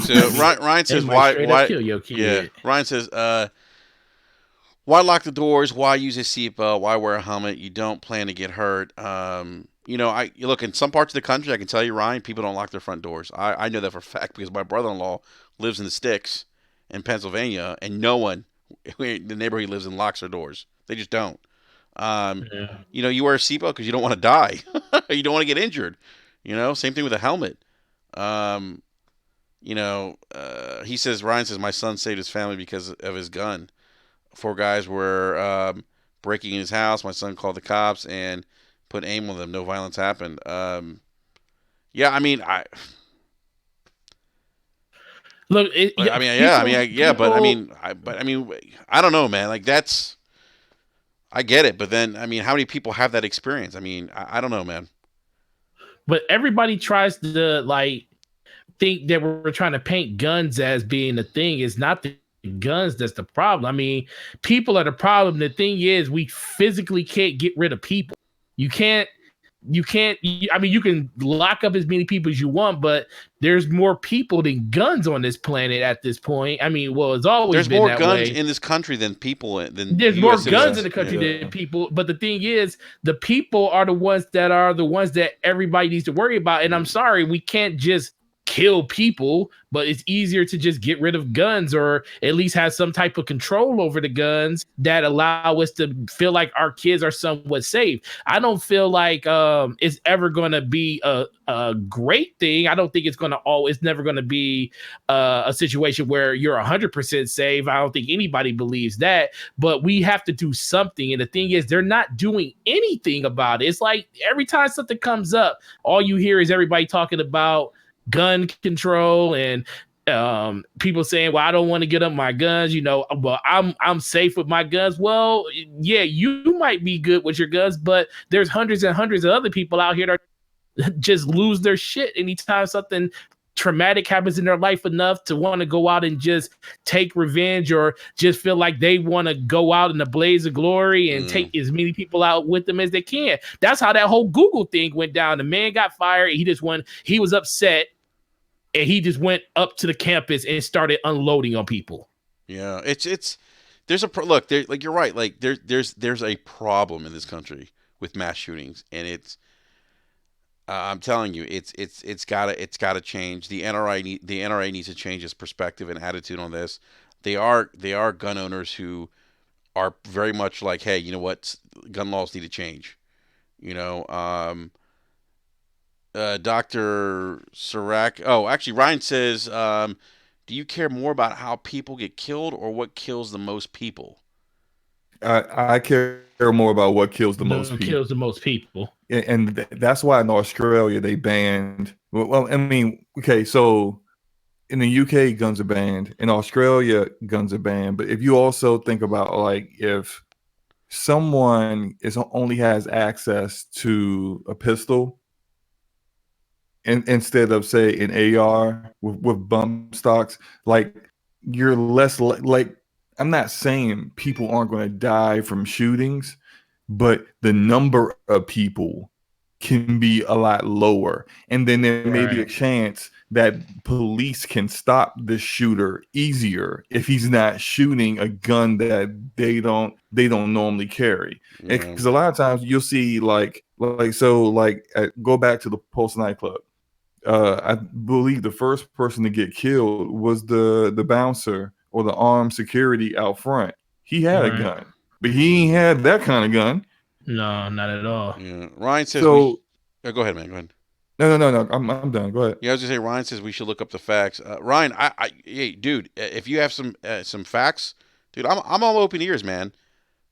So Ryan they says might straight up why kill your yeah. kid. Ryan says why lock the doors? Why use a seatbelt? Why wear a helmet? You don't plan to get hurt. You know, you look in some parts of the country. I can tell you, Ryan, people don't lock their front doors. I know that for a fact because my brother-in-law lives in the sticks in Pennsylvania, and no one in the neighborhood he lives in locks their doors. They just don't. Um, Yeah. you know, you wear a seatbelt because you don't want to die. You don't want to get injured. You know, same thing with a helmet. Um, he says Ryan says my son saved his family because of his gun. Four guys were breaking in his house. My son called the cops and put aim on them. No violence happened. Yeah, I mean, Look, I mean, yeah, I people, mean, yeah, people, but I mean, I don't know, man. Like that's, I get it, but then, I mean, how many people have that experience? I mean, I don't know, man. but everybody tries to like think that we're trying to paint guns as being the thing. It's not the guns that's the problem. I mean, people are the problem. The thing is, we physically can't get rid of people. You can't. I mean, you can lock up as many people as you want, but there's more people than guns on this planet at this point. I mean, well, it's always There's been more that guns way. in this country than people than There's more U.S. guns citizens. in the country Yeah. than people, but the thing is, the people are the ones that everybody needs to worry about. And I'm sorry, we can't just kill people, but it's easier to just get rid of guns or at least have some type of control over the guns that allow us to feel like our kids are somewhat safe. I don't feel like it's ever going to be a great thing. I don't think it's never going to be a situation where you're 100% safe. I don't think anybody believes that, but we have to do something. And the thing is, they're not doing anything about it. It's like every time something comes up, all you hear is everybody talking about gun control and people saying, well, I don't want to get up my guns, but I'm safe with my guns. Well, yeah, you might be good with your guns, but there's hundreds and hundreds of other people out here that just lose their shit anytime something traumatic happens in their life enough to want to go out and just take revenge or just feel like they want to go out in a blaze of glory and take as many people out with them as they can. That's how that whole Google thing went down. The man got fired. He was upset and he just went up to the campus and started unloading on people. Yeah, there's look there, like you're right, like there's a problem in this country with mass shootings, and I'm telling you, it's gotta change. The NRA needs to change its perspective and attitude on this. They are gun owners who are very much like, hey, you know what, gun laws need to change. You know, Dr. Sirac. Oh, actually, Ryan says, do you care more about how people get killed or what kills the most people? I care more about what kills the most people. Kills the most people. And that's why in Australia they banned. Well, I mean, okay, so in the UK guns are banned, in Australia guns are banned. But if you also think about like if someone only has access to a pistol instead of say an AR with bump stocks, like you're less like I'm not saying people aren't going to die from shootings, but the number of people can be a lot lower. And then there may be a chance that police can stop the shooter easier if he's not shooting a gun that they don't normally carry. Because a lot of times you'll see go back to the Pulse nightclub. I believe the first person to get killed was the bouncer or the armed security out front. He had a gun, but he ain't had that kind of gun. No, not at all. Yeah. Ryan says, So go ahead, man. Go ahead. no. I'm done. Go ahead. Yeah, I was gonna say Ryan says we should look up the facts. Ryan, hey, dude, if you have some facts, dude, I'm all open ears, man.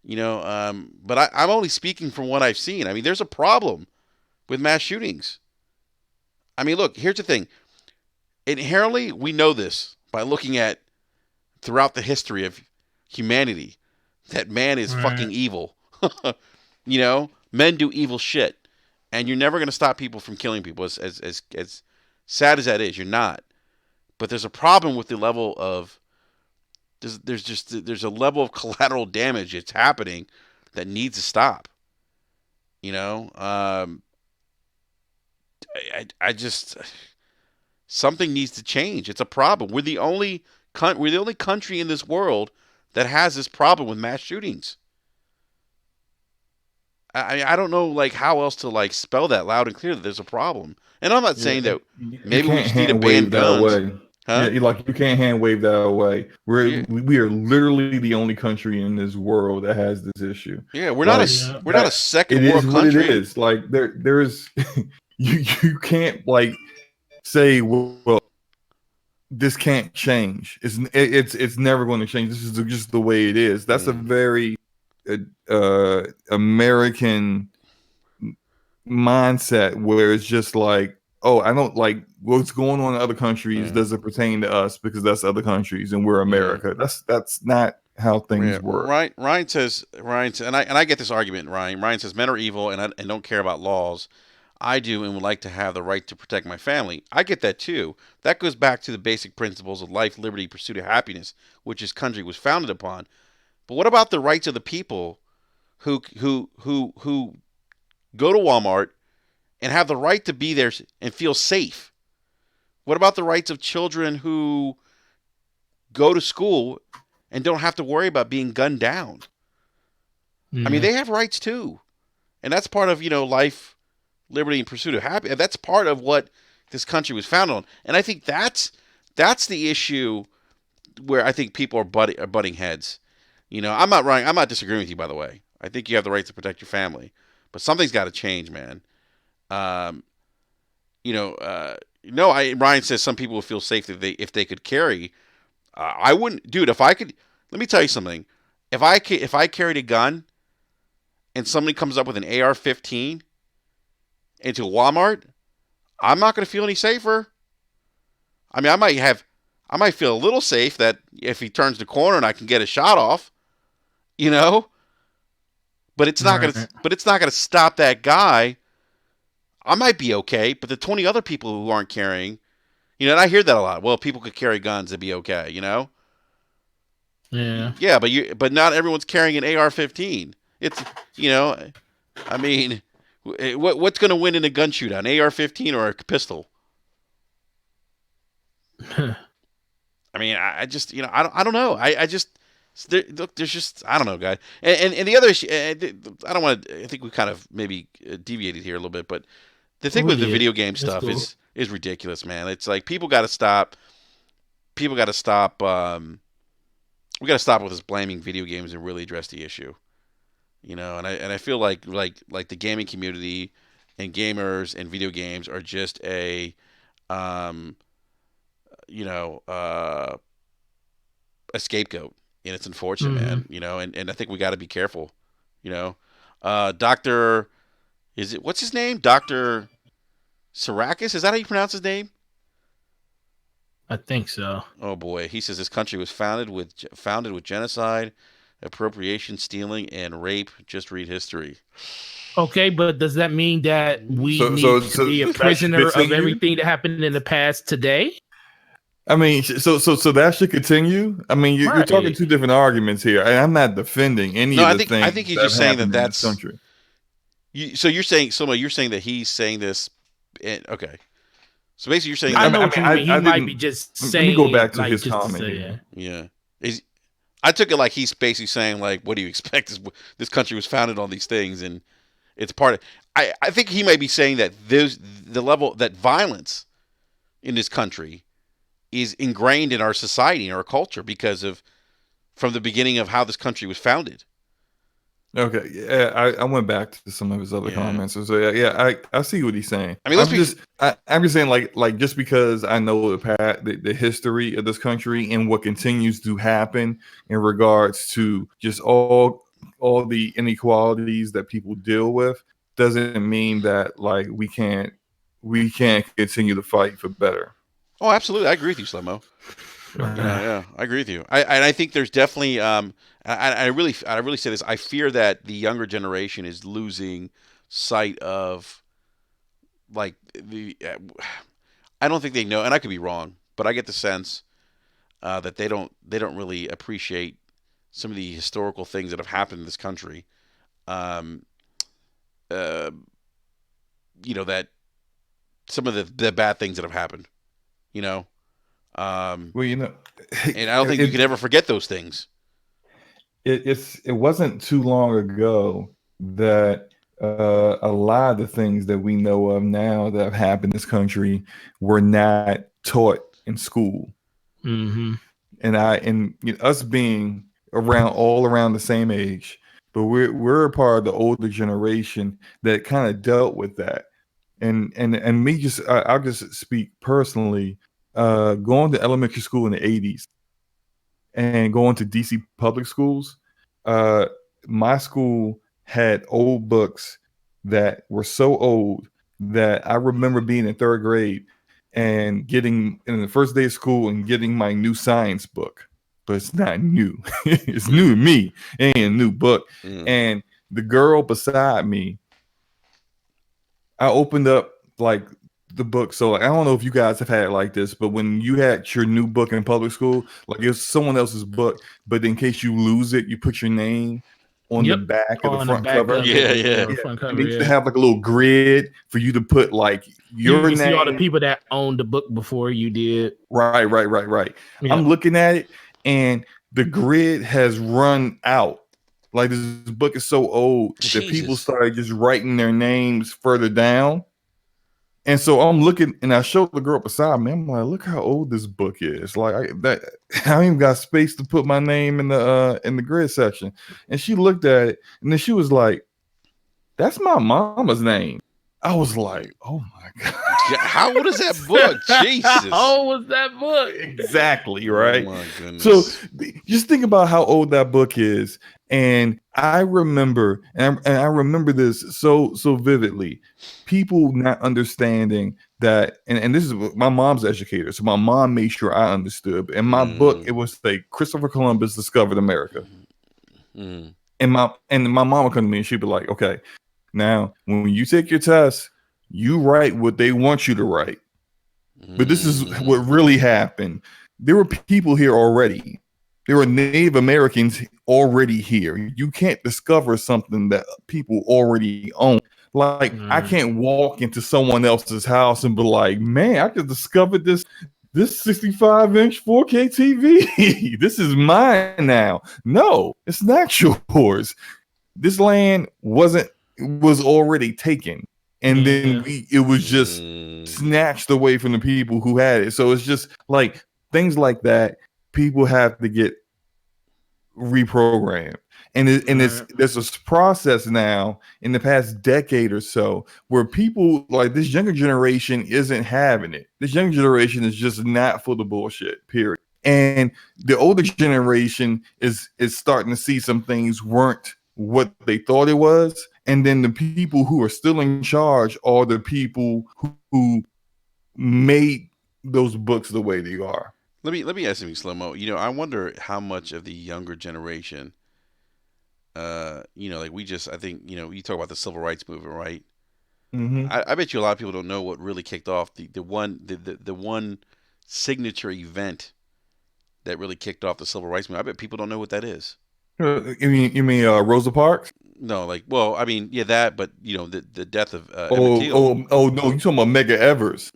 You know, but I'm only speaking from what I've seen. I mean, there's a problem with mass shootings. I mean, look, here's the thing. Inherently, we know this by looking at throughout the history of humanity that man is fucking Right. evil. Men do evil shit, and you're never gonna stop people from killing people. As sad as that is, you're not. But there's a problem with the level of there's a level of collateral damage that's happening that needs to stop. You know, I just something needs to change. It's a problem. We're the only country in this world that has this problem with mass shootings. I don't know like how else to like spell that loud and clear that there's a problem. And I'm not Yeah, saying that you maybe we can't just need to hand ban wave that guns, away. Yeah, huh? you can't hand wave that away. Yeah, We are literally the only country in this world that has this issue. yeah. Like Yeah. We're not a that, second it world is what it country. is. Like there's you can't like say well this can't change. It's never going to change. This is just the way it is. That's a Mm, very American mindset where it's just like, oh, I don't like what's going on in other countries yeah, doesn't pertain to us because that's other countries and we're yeah. America. That's not how Yeah, things work. Ryan says, and I get this argument. Ryan says men are evil and don't care about laws. I do and would like to have the right to protect my family. I get that too. That goes back to the basic principles of life, liberty, pursuit of happiness, which this country was founded upon. But what about the rights of the people who go to Walmart and have the right to be there and feel safe? What about the rights of children who go to school and don't have to worry about being gunned down? I mean, Yeah. they have rights too, and that's part of life, liberty, and pursuit of happiness. That's part of what this country was founded on, and I think that's the issue where I think people are butting heads. I'm not Ryan. I'm not disagreeing with you, by the way. I think you have the right to protect your family, but something's got to change, man. Um, no, Ryan says some people would feel safe if they could carry. I wouldn't, dude. If I could, let me tell you something. If I carried a gun and somebody comes up with an AR-15 into Walmart, I'm not going to feel any safer. I mean, I might feel a little safe that if he turns the corner and I can get a shot off, you know. But it's not gonna. Right. But it's not gonna stop that guy. I might be okay, but the 20 other people who aren't carrying, and I hear that a lot. Well, people could carry guns and be okay. Yeah. Yeah, but not everyone's carrying an AR-15. It's you know, I mean, what's going to win in a gun shootout, an AR-15 or a pistol? I mean, I just I don't know. I just look. There's just I don't know, guy. And the other issue, I don't want to. I think we kind of maybe deviated here a little bit, but the thing We with the did. video game That's stuff cool. is ridiculous, man. It's like people got to stop. People got to stop. We got to stop with this blaming video games and really address the issue. And I feel like the gaming community and gamers and video games are just um you know uh a scapegoat, and it's unfortunate, Hmm. man. And I think we got to be careful. You know, Doctor, what's his name? Doctor Sarakis, is that how you pronounce his name? I think so. Oh boy, he says this country was founded with genocide, appropriation, stealing, and rape. Just read history. Okay, but does that mean that we So need to be a that should prisoner of continue. everything that happened in the past today? I mean, so that should continue. I mean, you're talking Right. two different arguments here, and I'm not defending any No, of I the think I things think he's that have just saying that happened in this that's country. so you're saying that he's saying this. Okay, so basically you're saying I I that. mean, know what you mean. He I might be didn't. just Let me go saying back it, to like his just to comment say, here. yeah. Yeah. I took it like he's basically saying like, what do you expect? This country was founded on these things, and it's part of. I think he might be saying that the level that violence in this country is ingrained in our society and our culture because of from the beginning of how this country was founded. Okay, yeah, I went back to some of his other Yeah. comments. So yeah, I see what he's saying. I mean, let's be. I'm just saying like just because I know the history of this country and what continues to happen in regards to just all the inequalities that people deal with doesn't mean that like we can't continue to fight for better. Oh, absolutely. I agree with you, Slomo. Yeah, I agree with you. I think there's definitely I really say this. I fear that the younger generation is losing sight of like the. I don't think they know, and I could be wrong, but I get the sense that they don't really appreciate some of the historical things that have happened in this country. Um, uh, that some of the bad things that have happened. You know, um, Well, and I don't think you can ever forget those things. it wasn't too long ago that a lot of the things that we know of now that have happened in this country were not taught in school. Mm-hmm. And us being around all around the same age, but we're a part of the older generation that kind of dealt with that. And me just I'll just speak personally. Going to elementary school in the '80s and going to DC public schools, uh, my school had old books that were so old that I remember being in third grade and getting in the first day of school and getting my new science book. But it's not new. It's new to me. It ain't a new book. Mm. And the girl beside me, I opened up like the book. So like, I don't know if you guys have had it like this, but when you had your new book in public school, like it's someone else's book, but in case you lose it, you put your name on the Yep. back of the On the front back cover. of it, Yeah, yeah. yeah, Yeah. front And cover, they used to yeah. have like a little grid for you to put like You your can see all the name. people that owned the book before you did. Right. Yeah. I'm looking at it and the grid has run out. Like this book is so old that people Jesus. started just writing their names further down. And so I'm looking, and I showed the girl beside me. I'm like, "Look how old this book is! Like, I ain't even got space to put my name in the grid section." And she looked at it, and then she was like, "That's my mama's name." I was like, "Oh my god!" How old is that book? Jesus. How old was that book? Exactly, Oh right? my So goodness. just think about how old that book is. And I remember, and I remember this so vividly. People not understanding that, and this is my mom's educator, so my mom made sure I understood. In my book, it Mm. was like Christopher Columbus discovered America, Mm. and my mom would come to me and she'd be like, "Okay, now when you take your test, you write what they want you to write." But this is what Mm. really happened. There were people here already. There were Native Americans already here. You can't discover something that people already own. Like I Mm. can't walk into someone else's house and be like, "Man, I just discovered this 65-inch 4K TV. This is mine now." No, it's not yours. This land was already taken, and then Yeah. it was just Mm. snatched away from the people who had it. So it's just like things like that. People have to get reprogrammed, and it's Right. there's this process now in the past decade or so where people like this younger generation isn't having it. This younger generation is just not for the bullshit. Period. And the older generation is starting to see some things weren't what they thought it was, and then the people who are still in charge are the people who made those books the way they are. Let me ask you, slow mo. I wonder how much of the younger generation, like I think, you talk about the civil rights movement, right? Mm-hmm. I bet you a lot of people don't know what really kicked off the one signature event that really kicked off the civil rights movement. I bet people don't know what that is. You mean Rosa Parks? No, like, well, I mean, yeah, that, but the death of Emmett Oh, Till. oh no! You talking about Mega Evers?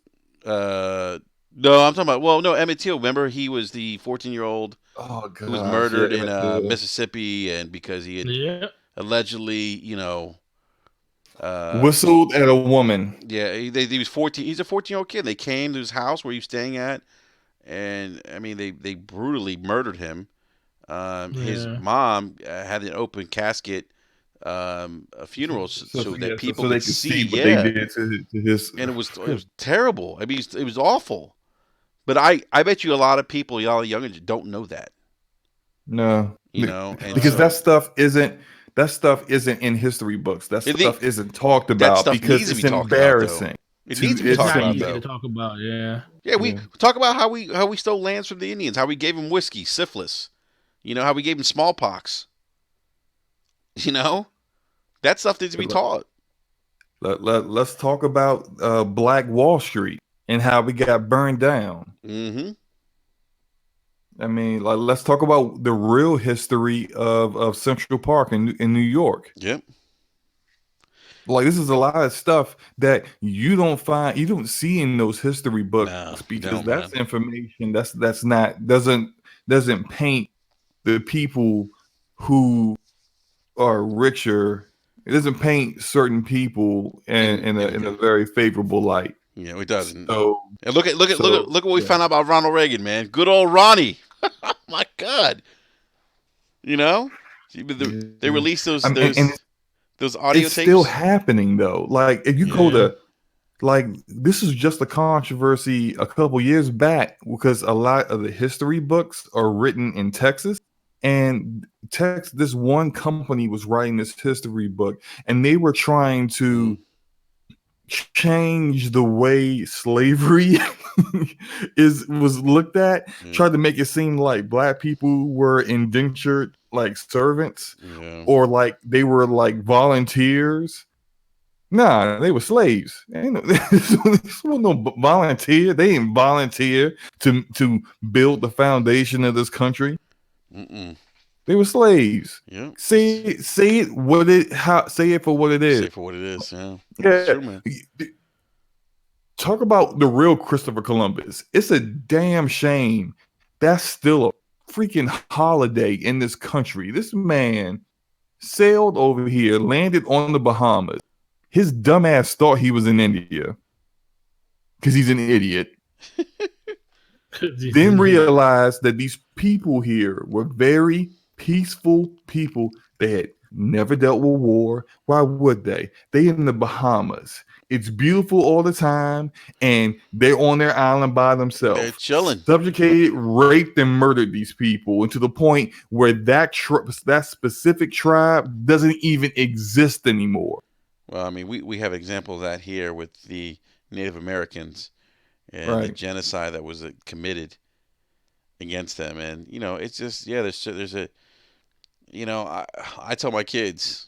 Uh, no, I'm talking about. Well, no, Emmett Till. Remember, he was the 14-year-old Oh who was gosh, yeah, murdered in Emmett Till. Mississippi, and because he had Yeah. allegedly, uh, Whistled at a woman. yeah, he was 14. He's a 14-year-old kid. They came to his house where he was staying at, and I mean, they brutally murdered him. His Yeah. mom had an open casket, a funeral, so that people So they could could see. see what they Yeah, did to his. and it was terrible. I mean, it was awful. But I bet you a lot of people, y'all younger, don't know that. No, And because Right. that stuff isn't in history books. That and they, stuff isn't talked that about stuff because needs to it's be talked about, though. embarrassing. It to needs to be It's talked not about, easy though. to talk about. Yeah. Yeah, we Yeah. talk about how we stole lands from the Indians, how we gave them whiskey, syphilis, how we gave them smallpox. You know, that stuff needs to be taught. Let's talk about Black Wall Street and how we got burned down. Mm-hmm. I mean, like, let's talk about the real history of Central Park in New York. Yep. Like, this is a lot of stuff that you don't see in those history books No, you because don't, that's man. information that's not doesn't paint the people who are richer. It doesn't paint certain people in a very favorable light. It doesn't. So And look what we yeah. found out about Ronald Reagan, man. Good old Ronnie. My God. You know, they Yeah. released those I mean, and those audio it's still tapes. happening though. Like if you go Yeah. to like this is just a controversy a couple years back because a lot of the history books are written in Texas. And this one company was writing this history book, and they were trying to change the way slavery was looked at, tried to make it seem like black people were indentured like servants Yeah. or like they were like volunteers. Nah, they were slaves. This was no volunteer. They didn't volunteer to build the foundation of this country. Mm-mm. They were slaves. Yeah. Say it say it for what it is. Say for what it is. Yeah. Yeah. It's true, man. Talk about the real Christopher Columbus. It's a damn shame that's still a freaking holiday in this country. This man sailed over here, landed on the Bahamas. His dumbass thought he was in India because he's an idiot. Then realized that these people here were very peaceful people. They had never dealt with war. Why would they? They in the Bahamas. It's beautiful all the time, and they're on their island by themselves. They're chilling. Subjugated, raped, and murdered these people, and to the point where that specific tribe doesn't even exist anymore. Well, I mean, we have an example of that here with the Native Americans and the genocide that was committed against them. And it's just there's a I tell my kids,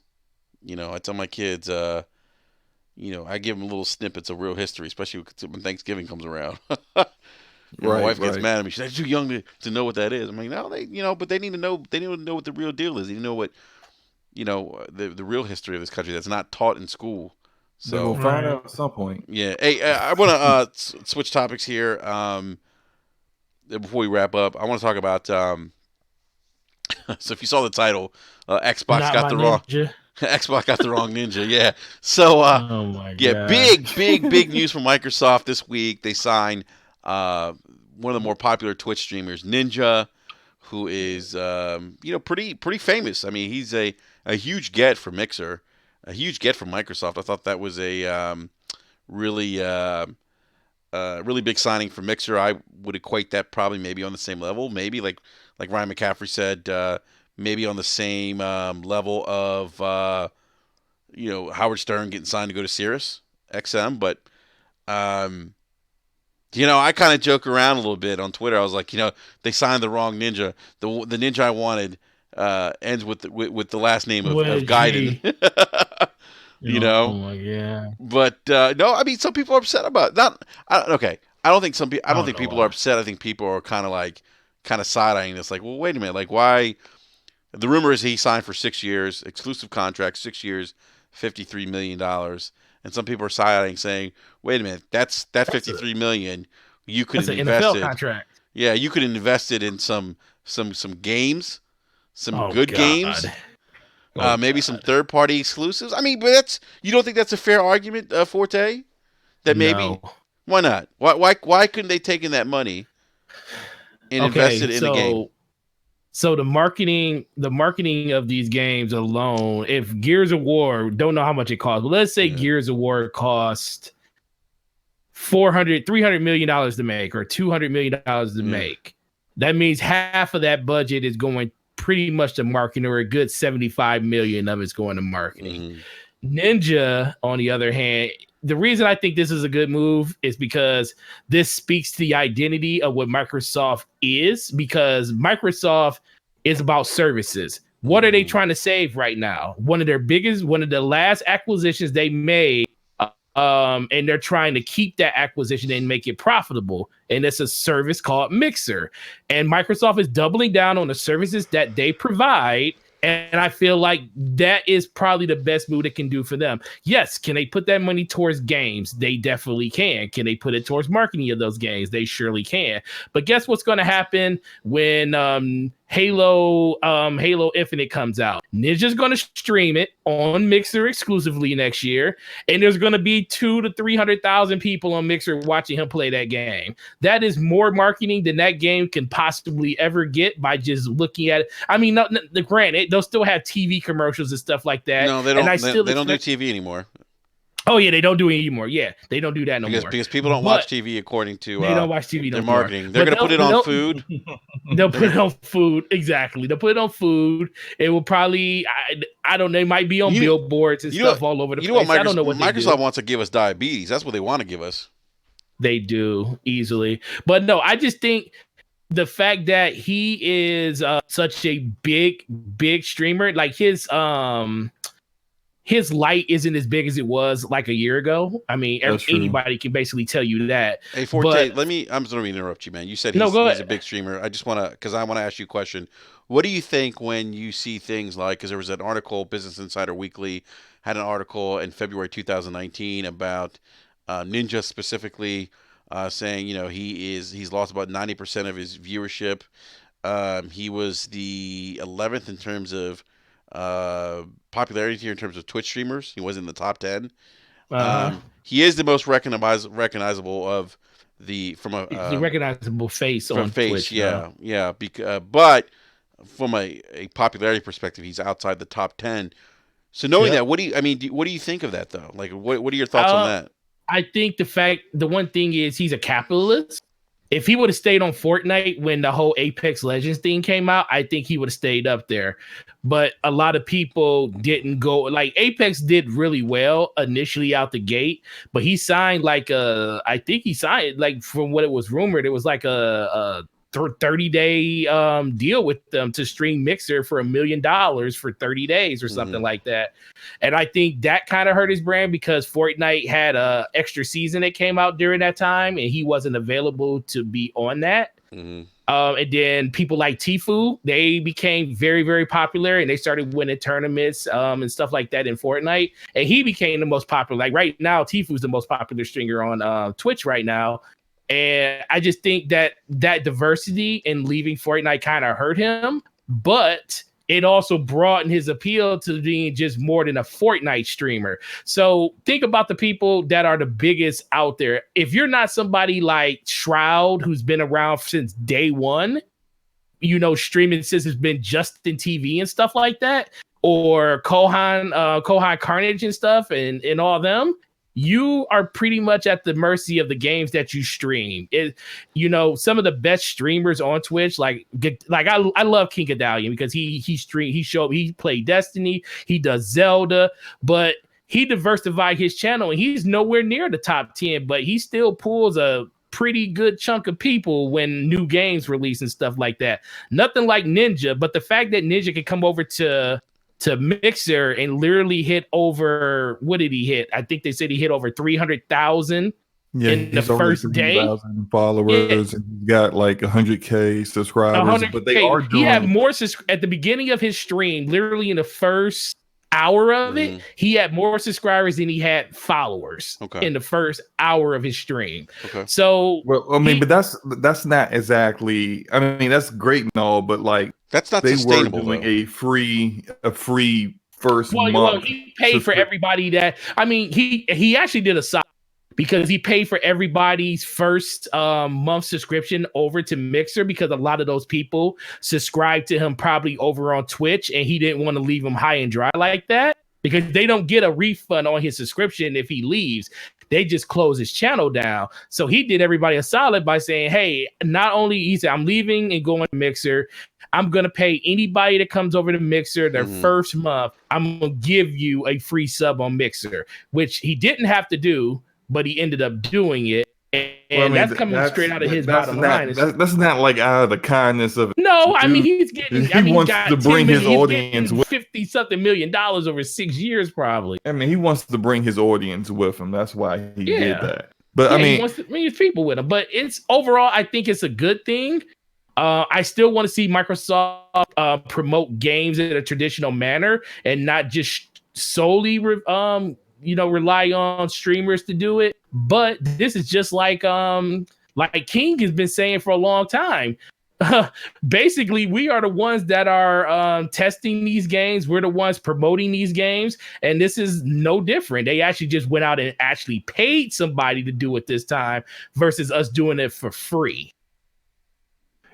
I give them little snippets of real history, especially when Thanksgiving comes around. My wife gets mad at me. She's like, "Too young to know what that is." I'm like, "No, but they need to know. They need to know what the real deal is. They need to know what, the real history of this country that's not taught in school." So we'll find out at some point. Yeah. Hey, I want to switch topics here. Before we wrap up, I want to talk about. So if you saw the title, Xbox Not got my the wrong. ninja. Xbox got the wrong ninja. Yeah. So Oh my yeah, God. big news from Microsoft this week. They signed one of the more popular Twitch streamers, Ninja, who is pretty famous. I mean, he's a huge get for Mixer, a huge get from Microsoft. I thought that was a really big signing for Mixer. I would equate that probably maybe on the same level, maybe like Ryan McCaffrey said, maybe on the same level of Howard Stern getting signed to go to Sirius XM. But I kind of joke around a little bit on Twitter. I was like, they signed the wrong ninja. The ninja I wanted ends with the last name of Gaiden. Oh my God. But no, I mean, some people are upset about it. Okay, I don't think I don't think people why. are upset. I think people are kind of side-eyeing this. Like, well, wait a minute. Like, why? The rumor is he signed for 6 years, exclusive contract, 6 years, $53 million. And some people are side-eyeing saying, wait a minute, that's $53 million. You could That's an invest NFL contract. Yeah, you could invest it in some games, some good God. games. Maybe some third-party exclusives. I mean, but you don't think that's a fair argument, Forte? That maybe No. Why not? Why couldn't they take in that money and invest it in the game? So the marketing of these games alone, if Gears of War, don't know how much it costs, but let's say Gears of War cost $300 million to make or $200 million to make. That means half of that budget is going pretty much to marketing, or a good $75 million of it's going to marketing. Ninja, on the other hand, the reason I think this is a good move is because this speaks to the identity of what Microsoft is, because Microsoft is about services. What are they trying to save right now? One of the last acquisitions they made, and they're trying to keep that acquisition and make it profitable. And it's a service called Mixer. And Microsoft is doubling down on the services that they provide. And I feel like that is probably the best move it can do for them. Yes, can they put that money towards games? They definitely can. Can they put it towards marketing of those games? They surely can. But guess what's going to happen when Halo Infinite comes out? Ninja's going to stream it on Mixer exclusively next year, and there's going to be 200,000 to 300,000 people on Mixer watching him play that game. That is more marketing than that game can possibly ever get by just looking at it. I mean, granted, they'll still have TV commercials and stuff like that. No, they don't. And they don't do TV anymore. Oh yeah, they don't do it anymore. Yeah, they don't do that no more. Because people don't watch TV according to they don't watch TV no their more. marketing. They're going to put it on food. They'll put it on food. Exactly. They'll put it on food. It will probably, I don't know, it might be on billboards and stuff all over the place. What I don't know what Microsoft wants to give us diabetes. That's what they want to give us. They do easily. But no, I just think the fact that he is such a big streamer, like his light isn't as big as it was like a year ago. I mean, anybody can basically tell you that. Hey, Forte, I'm sorry to interrupt you, man. You said he's a big streamer. I just want to, because I want to ask you a question. What do you think when you see things like, because there was an article, Business Insider Weekly had an article in February 2019 about Ninja specifically, saying, he's lost about 90% of his viewership. He was the 11th in terms of popularity here in terms of Twitch streamers. He was in the top 10. He is the most recognizable of the the recognizable face on Twitch. Yeah. But from a popularity perspective, he's outside the top 10. So knowing that, what do you think of that though? Like, what are your thoughts on that? I think the one thing is he's a capitalist. If he would have stayed on Fortnite when the whole Apex Legends thing came out, I think he would have stayed up there. But a lot of people didn't go. Like Apex did really well initially out the gate, but he signed I think he signed, like, from what it was rumored, it was like a 30-day deal with them to stream Mixer for $1 million for 30 days or something like that. And I think that kind of hurt his brand because Fortnite had a extra season that came out during that time and he wasn't available to be on that. And then people like Tfue, they became very, very popular and they started winning tournaments and stuff like that in Fortnite. And he became the most popular. Like right now, Tfue's the most popular streamer on Twitch right now. And I just think that diversity in leaving Fortnite kind of hurt him, but it also broadened his appeal to being just more than a Fortnite streamer. So think about the people that are the biggest out there. If you're not somebody like Shroud, who's been around since day one, streaming since it's been Justin TV and stuff like that, or Kohan Carnage and stuff and all them, you are pretty much at the mercy of the games that you stream. Some of the best streamers on Twitch, like I love King Adalian because he played Destiny, he does Zelda, but he diversified his channel and he's nowhere near the top 10, but he still pulls a pretty good chunk of people when new games release and stuff like that. Nothing like Ninja, but the fact that Ninja can come over to Mixer and literally hit over, what did he hit? I think they said he hit over 300,000 in the first day. Followers, and he's got like 100K subscribers. 100K. But they are doing. He had more at the beginning of his stream. Literally in the first hour of it, he had more subscribers than he had followers in the first hour of his stream. So, but that's not exactly. I mean, that's great and all, but like. That's not sustainable. They were doing a free first month. Well, he paid for everybody that. I mean, he actually did a side because he paid for everybody's first month subscription over to Mixer because a lot of those people subscribed to him probably over on Twitch, and he didn't want to leave them high and dry like that because they don't get a refund on his subscription if he leaves. They just closed his channel down. So he did everybody a solid by saying, hey, not only he said, I'm leaving and going to Mixer. I'm going to pay anybody that comes over to Mixer their first month. I'm going to give you a free sub on Mixer, which he didn't have to do, but he ended up doing it. And that's coming straight out of his bottom line. That's not like out of the kindness of it. No, I mean, he's getting, he wants to bring his audience with $50-something million over 6 years, probably. I mean, he wants to bring his audience with him. That's why he did that. But I mean, he wants to bring his people with him. But it's overall, I think it's a good thing. I still want to see Microsoft promote games in a traditional manner and not just solely rely on streamers to do it. But this is just like King has been saying for a long time. Basically, we are the ones that are testing these games. We're the ones promoting these games, and this is no different. They actually just went out and actually paid somebody to do it this time versus us doing it for free.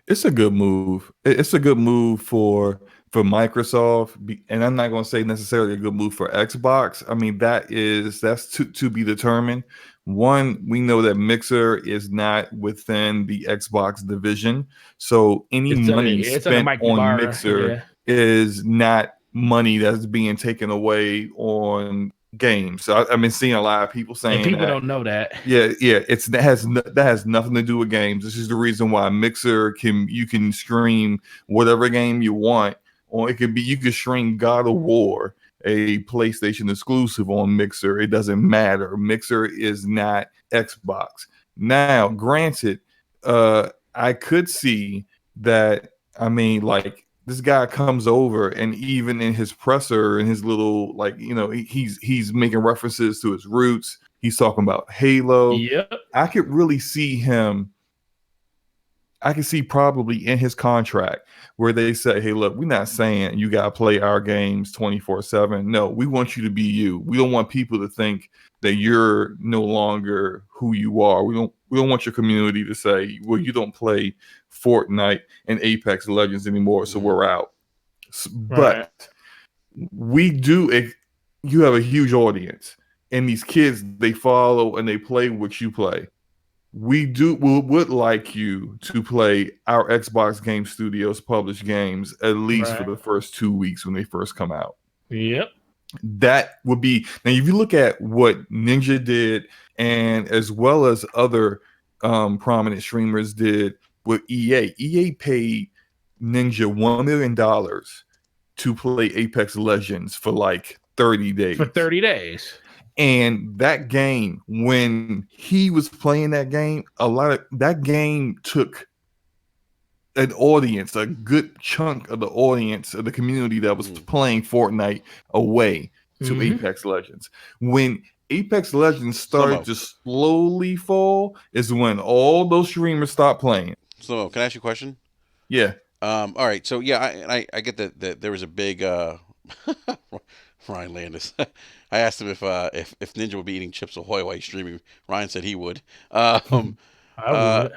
It's a good move. It's a good move for Microsoft, and I'm not going to say necessarily a good move for Xbox. I mean, that's to be determined. One, we know that Mixer is not within the Xbox division, so any money spent on Mixer is not money that's being taken away on games. So I've been seeing a lot of people saying and people don't know that. Yeah, that has nothing to do with games. This is the reason why Mixer you can stream whatever game you want, or it could be you could stream God of War, a PlayStation exclusive, on Mixer. It doesn't matter. Mixer is not Xbox. Now, granted, I could see that. I mean, like, this guy comes over, and even in his presser and his little, like, he's making references to his roots. He's talking about Halo. Yep. I could really see him. I can see probably in his contract where they say, hey, look, we're not saying you got to play our games 24/7. No, we want you to be you. We don't want people to think that you're no longer who you are. We don't want your community to say, well, you don't play Fortnite and Apex Legends anymore, so we're out. But we do. You have a huge audience, and these kids, they follow and they play what you play. We would like you to play our Xbox Game Studios published games at least for the first 2 weeks when they first come out. Yep. That would be, now if you look at what Ninja did, and as well as other prominent streamers did with EA paid Ninja $1 million to play Apex Legends for like 30 days. For 30 days. And that game, when he was playing that game, that game took an audience, a good chunk of the audience of the community that was playing Fortnite away to Apex Legends. When Apex Legends started to slowly fall is when all those streamers stopped playing. So, can I ask you a question? Yeah. All right. So, yeah, I get that there was a big Ryan Landis. I asked him if Ninja would be eating Chips Ahoy while he's streaming. Ryan said he would. I would.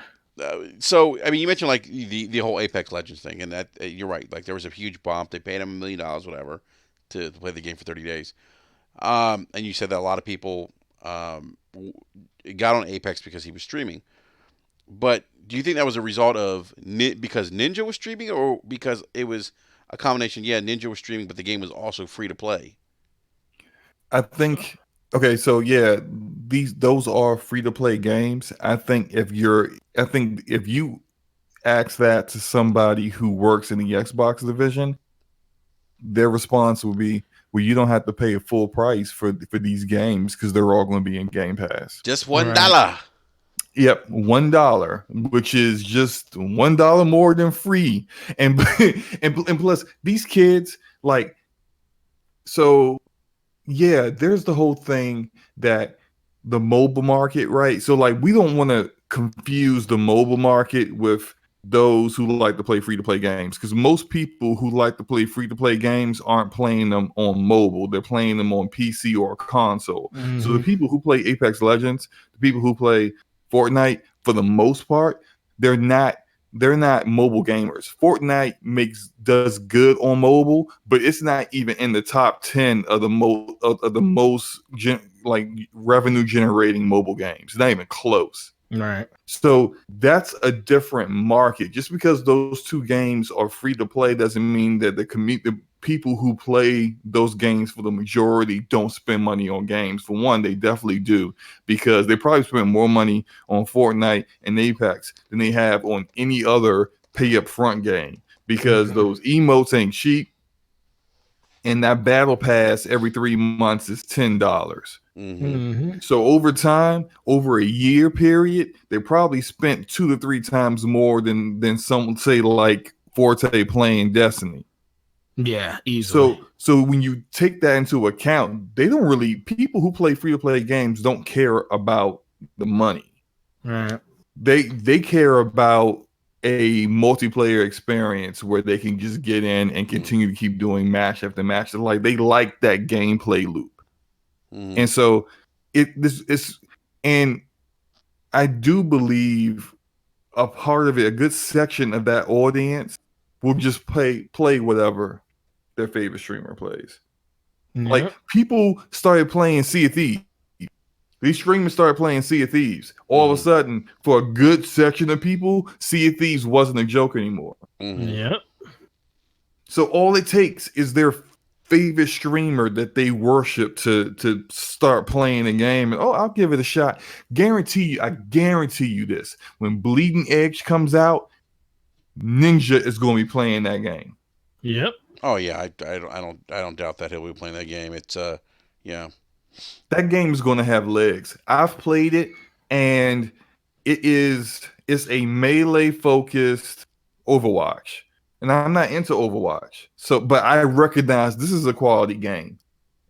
So, I mean, you mentioned like the whole Apex Legends thing, and that you're right. Like, there was a huge bump. They paid him $1 million, whatever, to play the game for 30 days. And you said that a lot of people got on Apex because he was streaming. But do you think that was a result of because Ninja was streaming, or because it was a combination? Yeah, Ninja was streaming, but the game was also free to play. I think. Okay, so yeah, those are free to play games. I think if you ask that to somebody who works in the Xbox division, their response will be, well, you don't have to pay a full price for these games because they're all going to be in Game Pass. Just $1. Yep, $1, which is just $1 more than free. And plus, these kids, like, so yeah, there's the whole thing that the mobile market, right? So like, we don't want to confuse the mobile market with those who like to play free-to-play games, because most people who like to play free-to-play games aren't playing them on mobile. They're playing them on PC or console. So the people who play Apex Legends, the people who play Fortnite, for the most part, they're not they're not mobile gamers. Fortnite does good on mobile, but it's not even in the top 10 of the most like revenue generating mobile games. It's not even close. Right. So that's a different market. Just because those two games are free to play doesn't mean that the people who play those games for the majority don't spend money on games. For one, they definitely do, because they probably spend more money on Fortnite and Apex than they have on any other pay up front game, because those emotes ain't cheap, and that battle pass every 3 months is $10. So over time, over a year period, they probably spent 2 to 3 times more than some, say, like Forte playing Destiny. Yeah, easily. So when you take that into account, people who play free to play games don't care about the money. Right. They care about a multiplayer experience where they can just get in and continue to keep doing match after match. They like that gameplay loop. And so and I do believe a part of it, a good section of that audience will just play whatever their favorite streamer plays. Yep. Like, people started playing Sea of Thieves. These streamers started playing Sea of Thieves. All of a sudden, for a good section of people, Sea of Thieves wasn't a joke anymore. Yep. So all it takes is their favorite streamer that they worship to start playing a game, and I'll give it a shot. I guarantee you this: when Bleeding Edge comes out, Ninja is going to be playing that game. Yep. Oh yeah, I don't doubt that he'll be playing that game. It's yeah. That game is going to have legs. I've played it, and it's a melee focused Overwatch. And I'm not into Overwatch. But I recognize this is a quality game.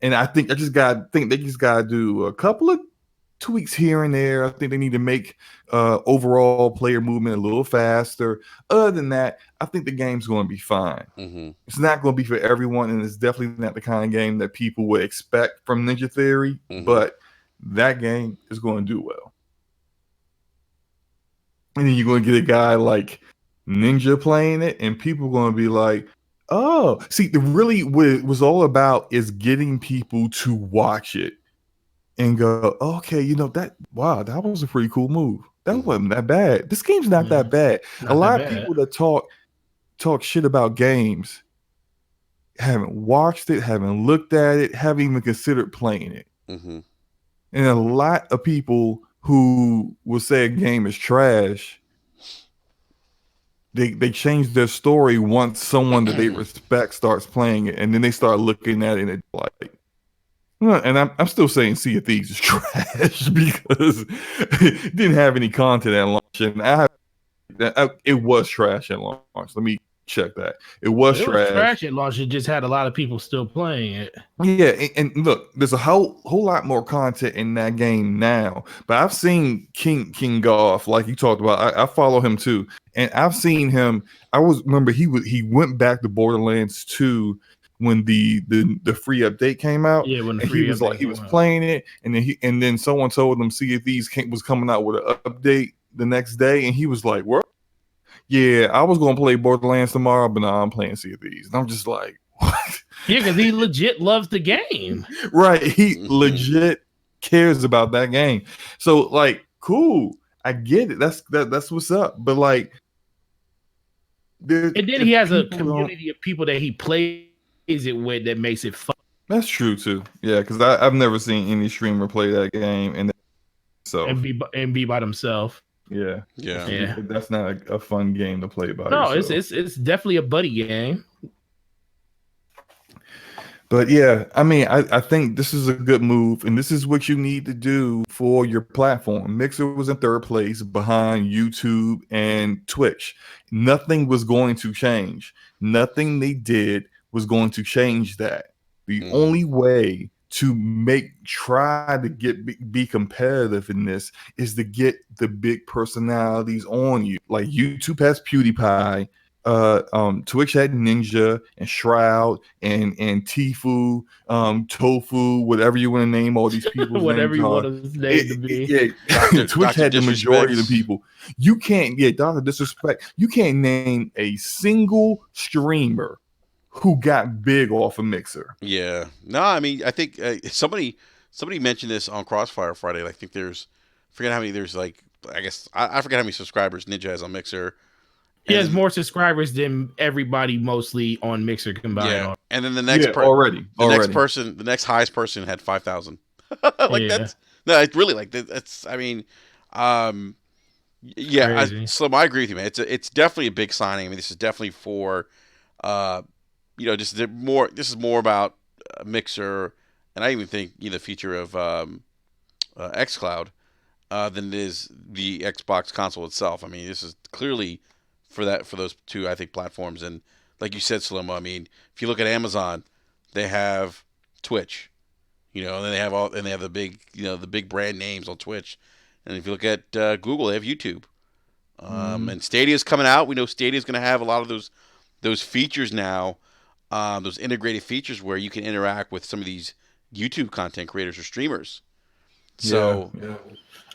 And I think they just gotta do a couple of tweaks here and there. I think they need to make overall player movement a little faster. Other than that, I think the game's going to be fine. It's not going to be for everyone, and it's definitely not the kind of game that people would expect from Ninja Theory, but that game is going to do well. And then you're going to get a guy like Ninja playing it, and people are going to be like, oh, see, what it was all about is getting people to watch it and go, okay, that was a pretty cool move. That wasn't that bad. This game's not that bad. A lot of people that talk shit about games haven't watched it, haven't looked at it, haven't even considered playing it. And a lot of people who will say a game is trash, they change their story once someone that they respect starts playing it, and then they start looking at it and it's like, and I'm still saying Sea of Thieves is trash because it didn't have any content at launch, and it was trash at launch. Let me check that. It was trash at launch. It just had a lot of people still playing it. Yeah, and look, there's a whole lot more content in that game now. But I've seen King Golf, like you talked about. I follow him too, and I've seen him. Remember he went back to Borderlands 2 when the free update came out. Yeah, when and he was playing it, and then someone told him Sea of Thieves was coming out with an update the next day, and he was like, "What? Yeah, I was gonna play Borderlands tomorrow, but now I'm playing Sea of Thieves." And I'm just like, what? Yeah, because he legit loves the game. Right. He legit cares about that game. So, like, cool. I get it. That's what's up. But like, and then he has a community of people that he plays it with that makes it fun. That's true too. Yeah, because I've never seen any streamer play that game and be by themselves. Yeah. Yeah. That's not a fun game to play by. No, yourself. It's definitely a buddy game. But yeah, I mean, I think this is a good move, and this is what you need to do for your platform. Mixer was in third place behind YouTube and Twitch. Nothing was going to change. Nothing they did was going to change that. The only way to try to be competitive in this is to get the big personalities on you. Like YouTube has PewDiePie, Twitch had Ninja and Shroud and Tifu, Tofu, whatever you want to name all these people's Whatever names you are. want his name to be. Yeah, Twitch had the majority of the Disrespects. people. You can't, Dr. Disrespect. You can't name a single streamer who got big off a Mixer. Yeah. No, I mean, I think somebody mentioned this on Crossfire Friday. I think forget how many there's like. I guess I forget how many subscribers Ninja has on Mixer. He And has then, more subscribers than everybody mostly on Mixer combined. yeah, and then Already. the next highest person had 5,000. Like Yeah. no, it's really like that's. I mean, um, yeah, Crazy. Slim, I agree with you, man. It's definitely a big signing. I mean, this is definitely for, uh, just more. This is more about Mixer, and I even think the future of XCloud than it is the Xbox console itself. I mean, this is clearly for those two, I think, platforms. And like you said, Salomo, I mean, if you look at Amazon, they have Twitch, and then they have the big the big brand names on Twitch. And if you look at Google, they have YouTube. And Stadia's coming out. We know Stadia's going to have a lot of those features now, those integrated features where you can interact with some of these YouTube content creators or streamers. So yeah.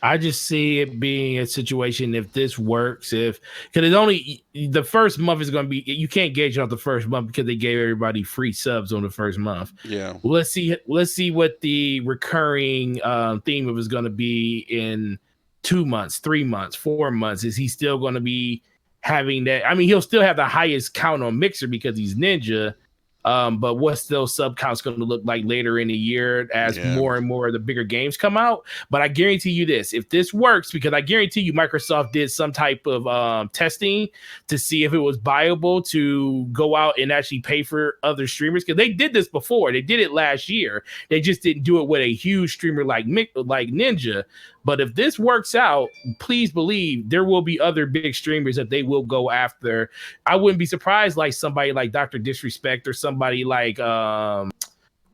I just see it being a situation if this works, because it's only the first month is going to be, you can't gauge it off the first month because they gave everybody free subs on the first month. yeah, Let's see what the recurring theme of is going to be in 2 months, 3 months, 4 months. Is he still going to be having that? I mean, he'll still have the highest count on Mixer because he's Ninja. But what's those sub counts going to look like later in the year as more and more of the bigger games come out? But I guarantee you this, if this works, because I guarantee you Microsoft did some type of testing to see if it was viable to go out and actually pay for other streamers, because they did this before. They did it last year. They just didn't do it with a huge streamer like Ninja. But if this works out, please believe there will be other big streamers that they will go after. I wouldn't be surprised like somebody like Dr. Disrespect or somebody like I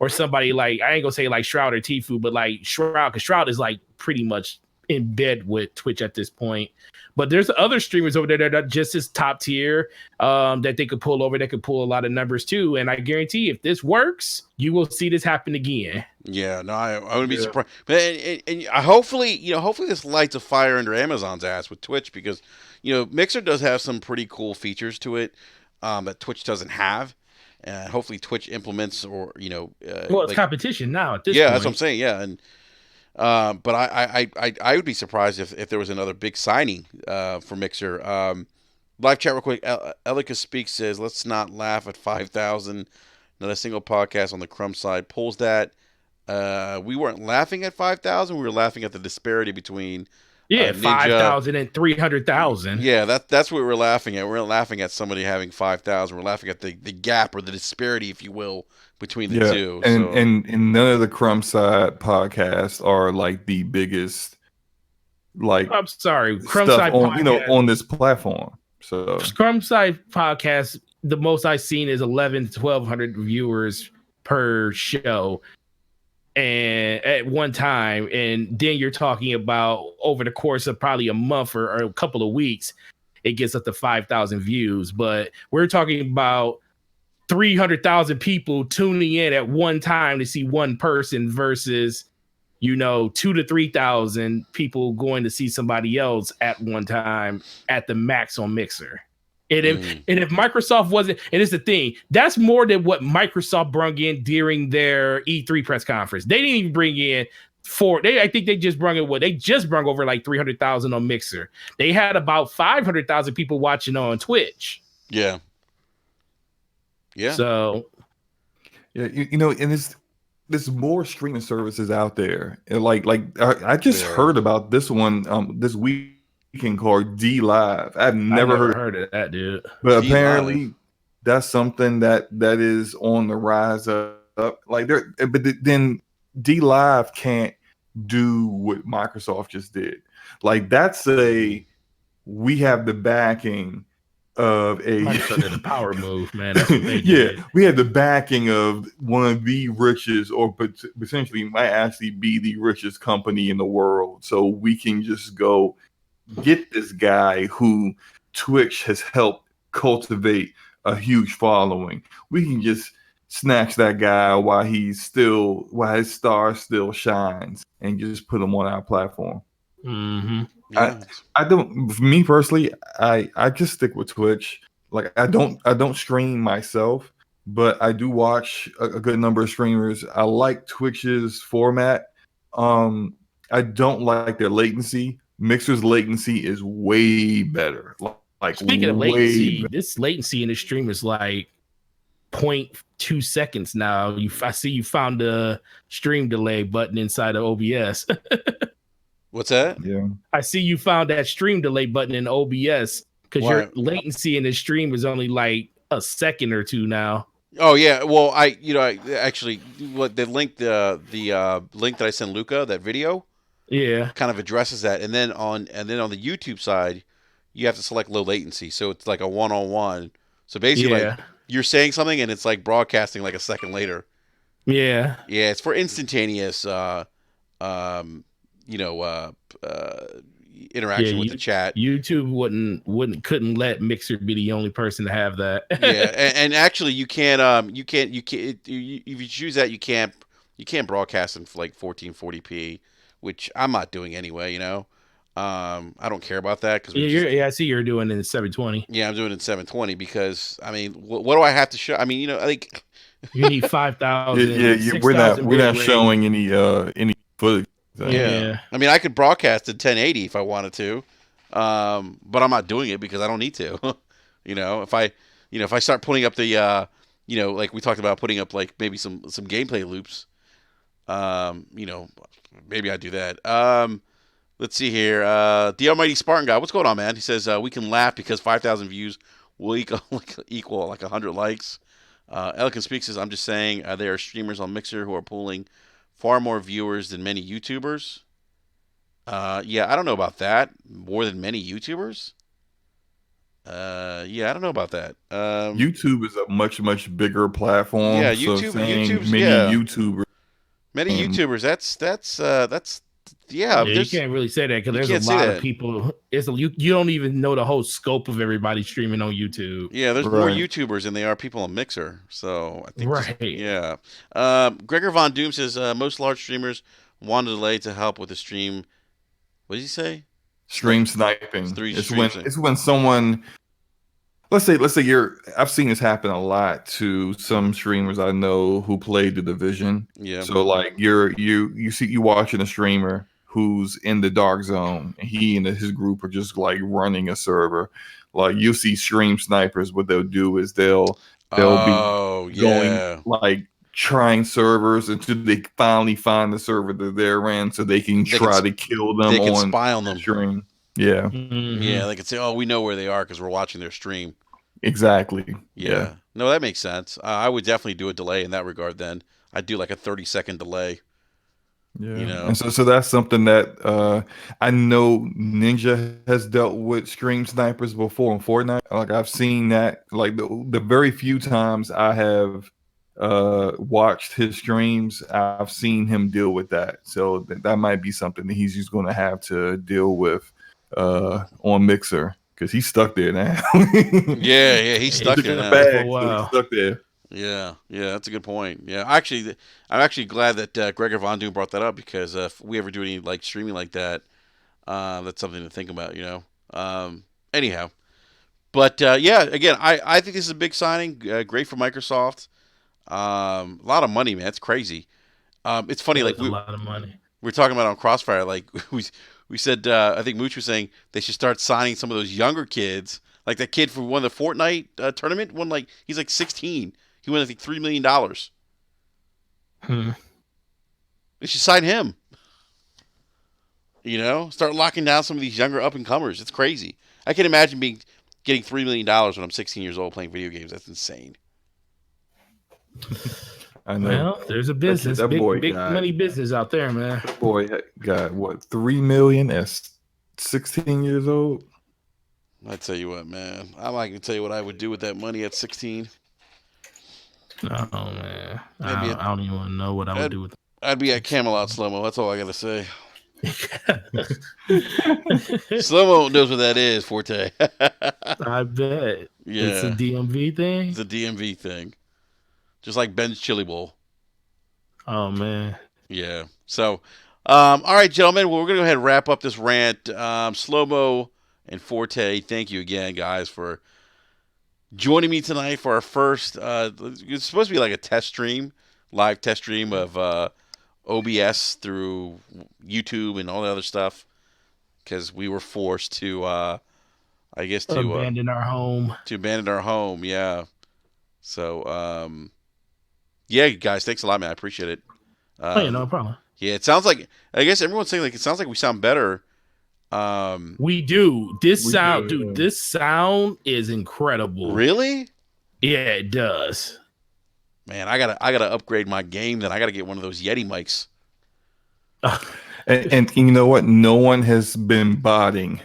ain't gonna say like Shroud or Tfue, but like Shroud, because Shroud is like pretty much in bed with Twitch at this point. But there's other streamers over there that are just as top tier that they could pull over, that could pull a lot of numbers too. And I guarantee if this works, you will see this happen again. Yeah, no, I wouldn't be surprised. But and hopefully this lights a fire under Amazon's ass with Twitch, because Mixer does have some pretty cool features to it that Twitch doesn't have, and hopefully Twitch implements or well, it's competition now at this yeah, point. that's what I'm saying. Yeah, and but I would be surprised if there was another big signing for Mixer. Live chat real quick. Elika Speaks says, "Let's not laugh at 5,000. Not a single podcast on the Crumb side pulls that. We weren't laughing at 5,000. We were laughing at the disparity between 5,000 and 300,000. Yeah, that's what we're laughing at. We're not laughing at somebody having 5,000. We're laughing at the gap or the disparity, if you will, between the two. And none of the Crumb side podcasts are like the biggest. Like, I'm sorry, Crumb stuff side on podcast, on this platform. So Crumb side podcast, the most I've seen is 1,100 to 1,200 viewers per show, and at one time. And then you're talking about over the course of probably a month or a couple of weeks, it gets up to 5,000 views. But we're talking about 300,000 people tuning in at one time to see one person versus 2,000 to 3,000 people going to see somebody else at one time at the max on Mixer. And if Microsoft wasn't, and it's the thing, that's more than what Microsoft brought in during their E3 press conference. They didn't even bring in I think they just brought in they just brought over like 300,000 on Mixer. They had about 500,000 people watching on Twitch. Yeah. So, and there's more streaming services out there. And like I just heard about this one this weekend called D Live. I've never heard of that, dude. But apparently that's something that is on the rise up. Like but then D Live can't do what Microsoft just did. Like we have the backing of the power move, man. That's what they did. We had the backing of one of the richest, or potentially might actually be the richest company in the world. So we can just go get this guy who Twitch has helped cultivate a huge following. We can just snatch that guy while his star still shines and just put him on our platform. Mm-hmm. I Yeah. I don't for me personally, I just stick with Twitch. Like I don't stream myself, but I do watch a good number of streamers. I like Twitch's format. I don't like their latency. Mixer's latency is way better. Like Speaking of way latency, better. this latency in the stream is like 0.2 seconds now. I see you found the stream delay button inside of OBS. What's that? Yeah. I see you found that stream delay button in OBS because your Why? latency in the stream is only like a second or two now. Oh yeah. Well, I actually what the link that I sent Luca, that video, Yeah, kind of addresses that, and then on the YouTube side, you have to select low latency, so it's like a one-on-one. So basically, like yeah, you're saying something, and it's like broadcasting like a second later. yeah, Yeah, it's for instantaneous, um, you know, yeah. interaction with the chat. YouTube couldn't let Mixer be the only person to have that. Yeah, and actually, if you choose that, you can't broadcast in like 1440p, which I'm not doing anyway. I don't care about that because we just Yeah, I see you're doing it in 720. yeah, I'm doing it in 720 because I mean, what do I have to show? I mean, like You need Yeah, 5,000, we're 6,000 not bit rate. showing any footage. Yeah. I mean, I could broadcast at 1080 if I wanted to, but I'm not doing it because I don't need to. If I start putting up the, like we talked about putting up like maybe some gameplay loops, you know, maybe I do that. Let's see here. The Almighty Spartan guy, what's going on, man? He says we can laugh because 5,000 views will equal like 100 likes. Elegant Speaks says, I'm just saying there are streamers on Mixer who are pulling far more viewers than many YouTubers. Yeah, I don't know about that. More than many YouTubers? Yeah, I don't know about that. YouTube is a much bigger Yeah, platform, so saying YouTube's many yeah, YouTubers. many um, YouTubers. That's yeah. Yeah, you can't really say that because You there's can't a say lot of that. people. You don't even know the whole scope of everybody streaming on YouTube. Yeah, there's more Right. YouTubers than there are people on Mixer. So I think Right. yeah. Gregor Von Doom says most large streamers want a delay to help with the stream. What did he say? Stream sniping. Three It's when streams. someone, let's say I've seen this happen a lot to some streamers I know who play the division. Yeah. So like you watching a streamer who's in the dark zone, and he and his group are just like running a server. Like you see stream snipers, what they'll do is they'll be Oh going yeah. like trying servers until they finally find the server that they're in, so they can try to kill them They can on spy on them. stream. Yeah, Mhm. Yeah, they can say, "Oh, we know where they are because we're watching their stream." exactly. Yeah. No, that makes sense. I would definitely do a delay in that regard. Then I'd do like a 30-second delay. Yeah. You know. And so that's something that I know Ninja has dealt with stream snipers before in Fortnite. Like I've seen that. Like the very few times I have watched his streams, I've seen him deal with that. So that might be something that he's just going to have to deal with on Mixer because he's stuck there now. Yeah, he's stuck He's there in the now. bag, For a so while. he's stuck there. Yeah, that's a good point. Yeah, actually, I'm actually glad that Gregor Von Doom brought that up because if we ever do any like streaming like that, that's something to think about. Anyhow, but yeah, again, I think this is a big signing. Great for Microsoft. A lot of money, man. It's crazy. It's funny, like That's a lot of money. we're talking about on Crossfire. Like we said, I think Mooch was saying they should start signing some of those younger kids. Like that kid who won the Fortnite tournament, he's like 16. He won I think $3 million. They should sign him. Start locking down some of these younger up and comers. It's crazy. I can imagine getting $3 million when I'm 16 years old playing video games. That's insane. I know. Well, there's a business, that boy big got- money business out there, man. Boy got what 3 million at 16 years old. I tell you what, man. I'm not gonna tell you what I would do with that money at 16. Oh man, That'd be I don't even want to know what I would do with. I'd be at Camelot slow mo. That's all I gotta say. Slow mo knows what that is, Forte. I bet it's a Yeah, DMV it's thing. a DMV thing, just like Ben's Chili Bowl. Oh man, Yeah. So, all right, gentlemen. Well, we're gonna go ahead and wrap up this rant. Slow mo and Forte, thank you again, guys, for joining me tonight for our first. It's supposed to be like a test stream, live test stream of OBS through YouTube and all the other stuff because we were forced to, I guess, abandon our home. to abandon our home. Yeah. So, yeah, guys, thanks a lot, man. I appreciate it. Oh yeah, Uh, no problem. yeah, it sounds like I guess everyone's saying like it sounds like we sound better. Um, We do this We sound, do. dude. This sound is incredible. really, Yeah, it does. man, I gotta upgrade my game. Then I gotta get one of those Yeti mics. And you know what? No one has been botting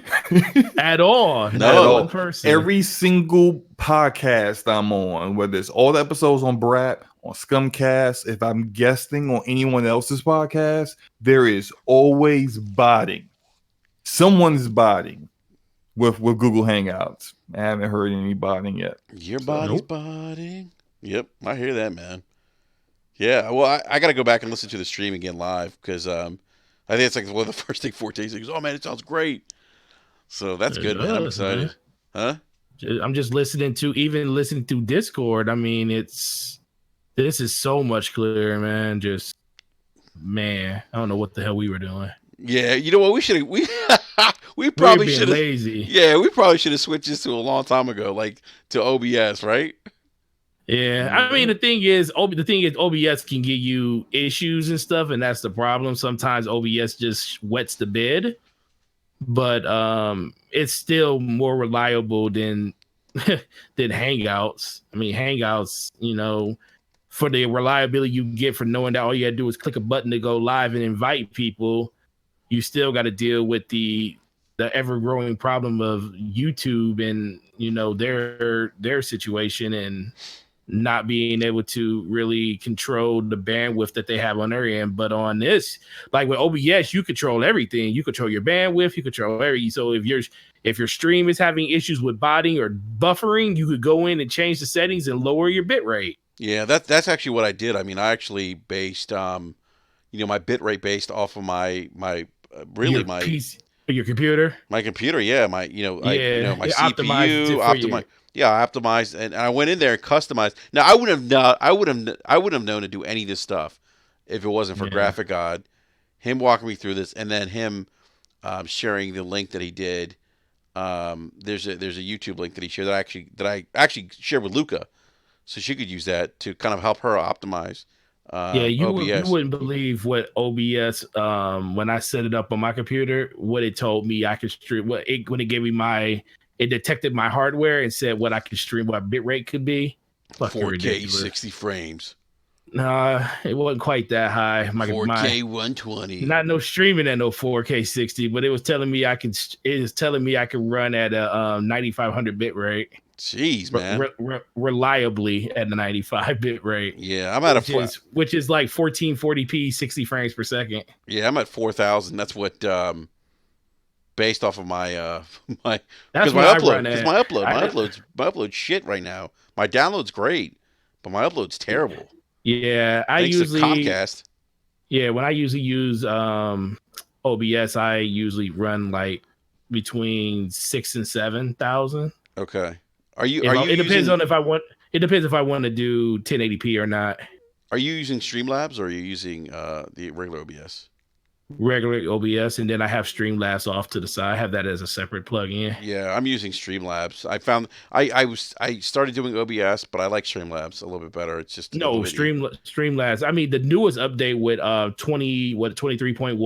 At all, No. not at one all. person. Every single podcast I'm on, whether it's all the episodes on Brat, on Scumcast, if I'm guesting on anyone else's podcast, there is always botting. Someone's botting with Google Hangouts. I haven't heard any botting yet. Your So- body's Nope. body. Yep, I hear that, man. Yeah, well, I got to go back and listen to the stream again live because I think it's like one of the first thing Forte says. Oh man, it sounds great. So that's It good, man. I'm does, excited. Huh? I'm just listening to Discord. I mean, this is so much clearer, man. Just man, I don't know what the hell we were doing. Yeah, you know what? We we We probably were being should have. lazy. Yeah, we probably should have switched this to a long time ago, like to OBS, right? Yeah, I mean the thing is OBS can give you issues and stuff, and that's the problem. Sometimes OBS just wets the bed, but it's still more reliable than than Hangouts. I mean Hangouts, you know, for the reliability you get for knowing that all you gotta do is click a button to go live and invite people, you still got to deal with the ever growing problem of YouTube and you know their situation and not being able to really control the bandwidth that they have on their end. But on this, like with OBS, you control everything. You control your bandwidth, you control everything. So if your stream is having issues with botting or buffering, you could go in and change the settings and lower your bit rate. Yeah, that's actually what I did. I mean, I actually based my bit rate based off of my really Your my PC, your computer. my computer. Yeah, my Yeah, my it optimizes CPU it for you. I optimized and I went in there and customized. Now I wouldn't have known to do any of this stuff if it wasn't for Yeah. Graphic God, him walking me through this, and then him sharing the link that he did. There's a YouTube link that he shared that I actually shared with Luca, so she could use that to kind of help her optimize Yeah, you OBS. wouldn't believe what OBS when I set it up on my computer, what it told me I could stream. When it gave me it detected my hardware and said what I could stream, what bit rate could be. Fucking 4K ridiculous. 60 frames, Nah, it wasn't quite that high. 4K 120. Not no streaming at no 4K 60, but it was telling me I could. It was telling me I could run at a 9500 bit rate. Jeez, man. Reliably at the 95 bit rate. Yeah, I'm at which is like 1440p 60 frames per second. Yeah, I'm at 4,000. That's what based off of my my That's because my what I upload run because at. my upload's shit right now. My download's great, but my upload's terrible. Yeah, Thanks to Comcast. Yeah, when I usually use OBS, I usually run like between 6,000 and 7,000. Okay. Are you It depends using, on if I want. It depends if I want to do 1080p or not. Are you using Streamlabs or are you using the regular OBS? Regular OBS, and then I have Streamlabs off to the side. I have that as a separate plugin. Yeah, I'm using Streamlabs. I found I started doing OBS, but I like Streamlabs a little bit better. It's just a No, little bit Streamlabs. I mean, the newest update with 23.1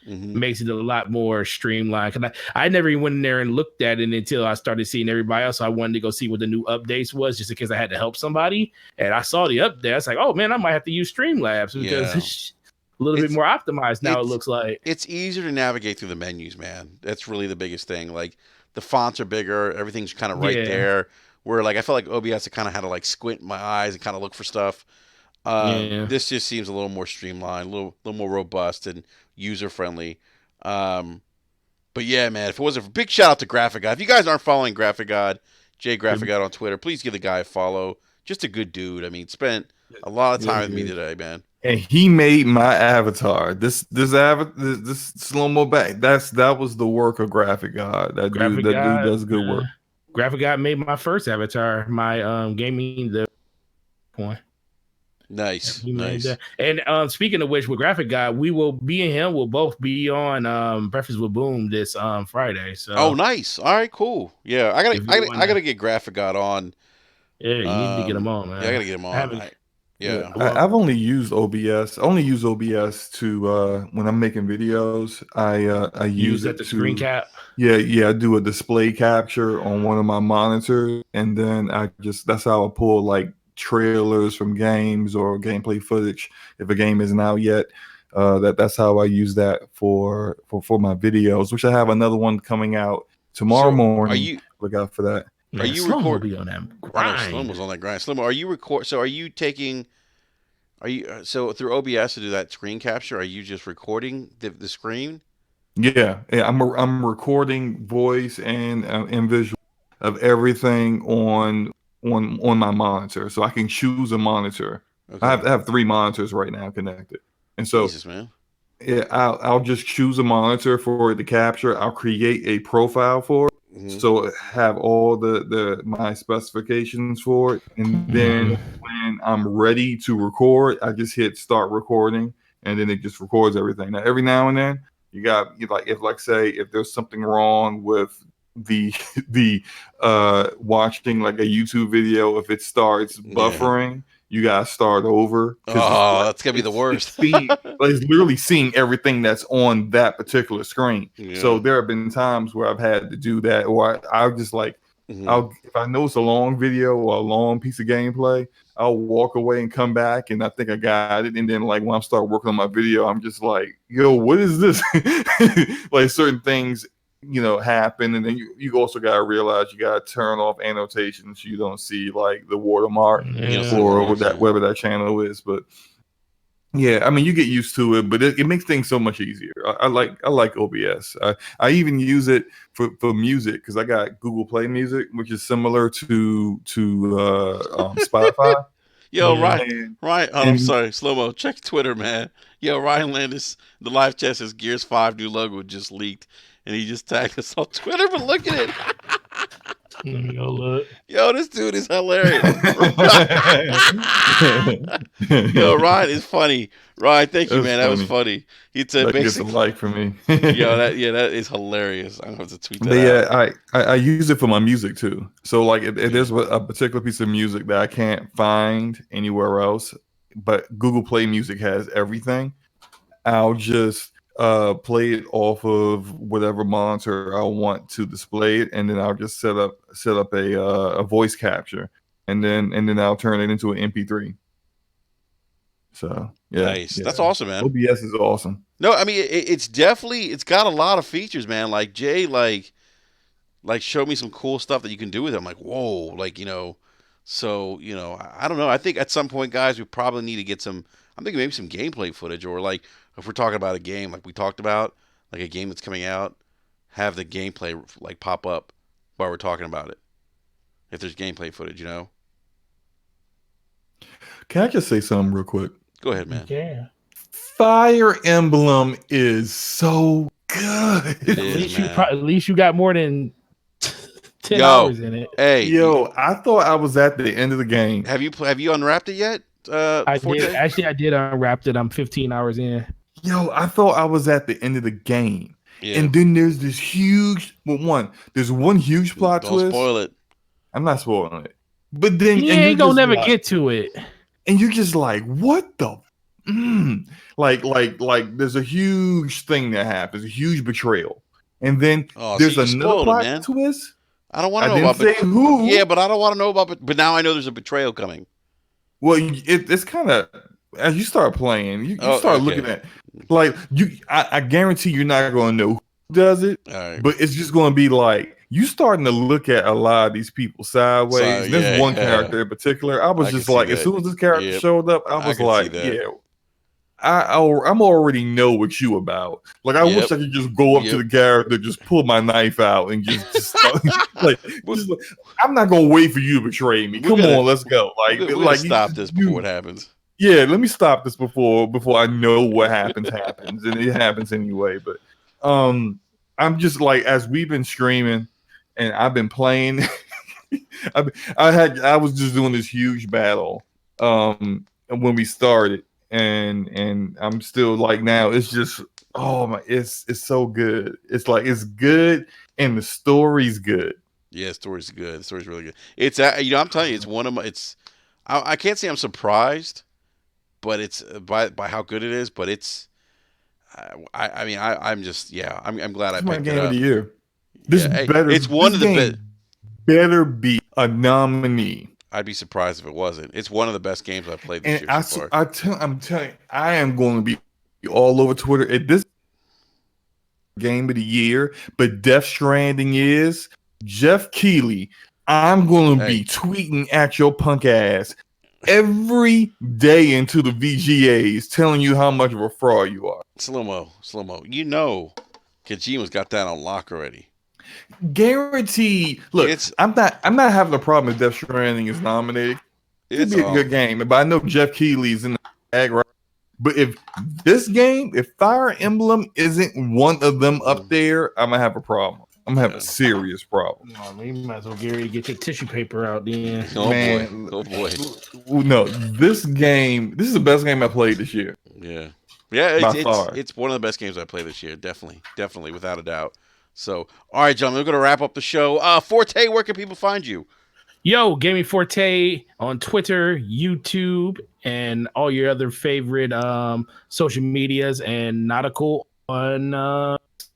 Mm-hmm. makes it a lot more streamlined. Cause I never even went in there and looked at it until I started seeing everybody else. So I wanted to go see what the new updates was, just in case I had to help somebody. And I saw the update. I was like, oh man, I might have to use Streamlabs because it's a little bit more optimized now. It looks like it's easier to navigate through the menus, man. That's really the biggest thing. Like the fonts are bigger, everything's kind of right there. Where like I felt like OBS, I kind of had to like squint my eyes and kind of look for stuff. This just seems a little more streamlined, a little more robust and user friendly. But yeah, man, if it wasn't for big shout out to Graphic God. If you guys aren't following Graphic God, Jay Graphic God on Twitter, please give the guy a follow. Just a good dude. I mean, spent a lot of Yeah, time with he me is. today, man. And he made my avatar. This slow mo back. That was the work of Graphic God. Graphic That dude God, does good work. Graphic God made my first avatar, my gaming the one. Nice, He made nice. that. And speaking of which, with Graphic God, me and him will both be on Breakfast with Boom this Friday. Oh, So nice. All right, cool. Yeah, I gotta, if I you gotta, I wanna, gotta get Graphic God on. yeah, you need to get him on, Yeah, I man. gotta get him I on. haven't. Yeah, Yeah. Well, I've only used OBS. I only use OBS to when I'm making videos. I use use that it the screen to cap. yeah, I do a display capture on one of my monitors, and then that's how I pull like trailers from games or gameplay footage if a game isn't out yet. That's how I use that for my videos, which I have another one coming out tomorrow So morning. Look out for that. are Man, you Slow will record? be on that I know Slim was grind. on that grind. Slim, are you record? So are you taking? Are you so through OBS to do that screen capture? Are you just recording the screen? Yeah. I'm recording voice and visual of everything on my monitor, so I can choose a monitor. Okay. I have three monitors right now connected, and so Jesus, man. yeah, I'll just choose a monitor for it to capture. I'll create a profile for it, Hmm. so it have all the my specifications for it, and then Mhm. when I'm ready to record, I just hit start recording, and then it just records everything. Now, every now and then, like say if there's something wrong with the the watching like a YouTube video, if it starts Yeah. buffering, you gotta start over because Oh, that's gonna be the it's worst. seeing like it's literally seeing everything that's on that particular screen. So Yeah. there have been times where I've had to do that, or I'll just like Hmm. I'll if I know it's a long video or a long piece of gameplay, I'll walk away and come back and I think I got it. And then like when I start working on my video, I'm just like, yo, what is this? Like certain things, happen. And then you also gotta realize you gotta turn off annotations so you don't see like the watermark You don't see Yeah. the or watermarks. Yeah. whatever that channel is. But yeah, I mean, you get used to it, but it makes things so much easier. I like OBS. I even use it for music because I got Google Play Music, which is similar to Spotify. Yo, Yeah. Ryan. Oh, I'm And sorry, slow mo. Check Twitter, man. Yo, Ryan Landis, the live chat says Gears 5 new logo just leaked, and he just tagged us on Twitter. But look at it. Let me go look. Yo, this dude is hilarious. Yo, Ryan is funny. Ryan, thank you, that's man. That was funny. funny. He said That gets a basically, like for me. yo, that is hilarious. I'm gonna have to tweet But that out. yeah, I use it for my music too. So like if Yeah. there's a particular piece of music that I can't find anywhere else, but Google Play Music has everything, I'll just play it off of whatever monitor I want to display it, and then I'll just set up a voice capture, and then I'll turn it into an MP3. So Nice. That's yeah, awesome, man. OBS is awesome. No, I mean it's got a lot of features, man. Like Jay, like show me some cool stuff that you can do with it. I'm like, whoa, like So I don't know. I think at some point, guys, we probably need to get some. I'm thinking maybe some gameplay footage, or like if we're talking about a game, like we talked about, like a game that's coming out, have the gameplay like pop up while we're talking about it. If there's gameplay footage. Can I just say something real quick? Go ahead, man. Yeah. Fire Emblem is so good. It At is, least man. at least you got more than 10 Yo, hours in it. hey, Yo, I thought I was at the end of the game. have you unwrapped it yet, I did Forte? actually I did unwrap it. I'm 15 hours in. Yo, I thought I was at the end of the game. Yeah. And then there's this there's one huge plot Don't twist. spoil it. I'm not spoiling it. But then You and you're ain't gonna just never like, get to it. and you're just like, what the like there's a huge thing that happens, a huge betrayal. And then Oh, see, there's you another spoiled it, plot man. twist. I don't want I to know didn't about say it. who. Yeah, but I don't want to know about it. But now I know there's a betrayal coming. Well, it's kind of as you start playing, you Oh, start looking okay. at like I guarantee you're not going to know who does it, All right. but it's just going to be like you starting to look at a lot of these people sideways. So, There's one yeah. character in particular. I was I can just see like, as that. soon as this character Yep. showed up, I I was can see like, that. yeah, I'm already know what you about. Like I wish I could just go up to the character, just pull my knife out, and just like, I'm not gonna wait for you to betray me. Come on, let's go. Like, we're gonna stop this before it happens. Yeah, let me stop this before I know what happens, and it happens anyway. But I'm just like, as we've been streaming and I've been playing, I was just doing this huge battle when we started, and I'm still like, now it's just, oh my, it's so good. It's like, it's good and the story's good. Yeah, the story's good. The story's really good. It's I'm telling you, it's one of my. I can't say I'm surprised, but it's by how good it is. But it's I'm just I'm glad I picked it up. My game of the year. This better. It's one of the best. Better be a nominee. I'd be surprised if it wasn't. It's one of the best games I've played this year so far. I'm telling you, I am going to be all over Twitter at this game of the year. But Death Stranding is Jeff Keighley. I'm going to be tweeting at your punk ass every day into the VGAs, telling you how much of a fraud you are. Slow-mo. You know, Kojima's got that on lock already. Guaranteed. Look, I'm not having a problem if Death Stranding is nominated. It'd be a good game, but I know Jeff Keighley's in the bag, right? But if Fire Emblem isn't one of them up there, I'm gonna have a problem. I'm gonna have a serious problem. No, you might as well, Gary, get your tissue paper out then. Oh boy. No, this is the best game I played this year. Yeah, it's one of the best games I played this year. Definitely, without a doubt. So, all right, gentlemen, we're going to wrap up the show. Forte, where can people find you? Yo, Gaming Forte on Twitter, YouTube, and all your other favorite social medias, and Nautical on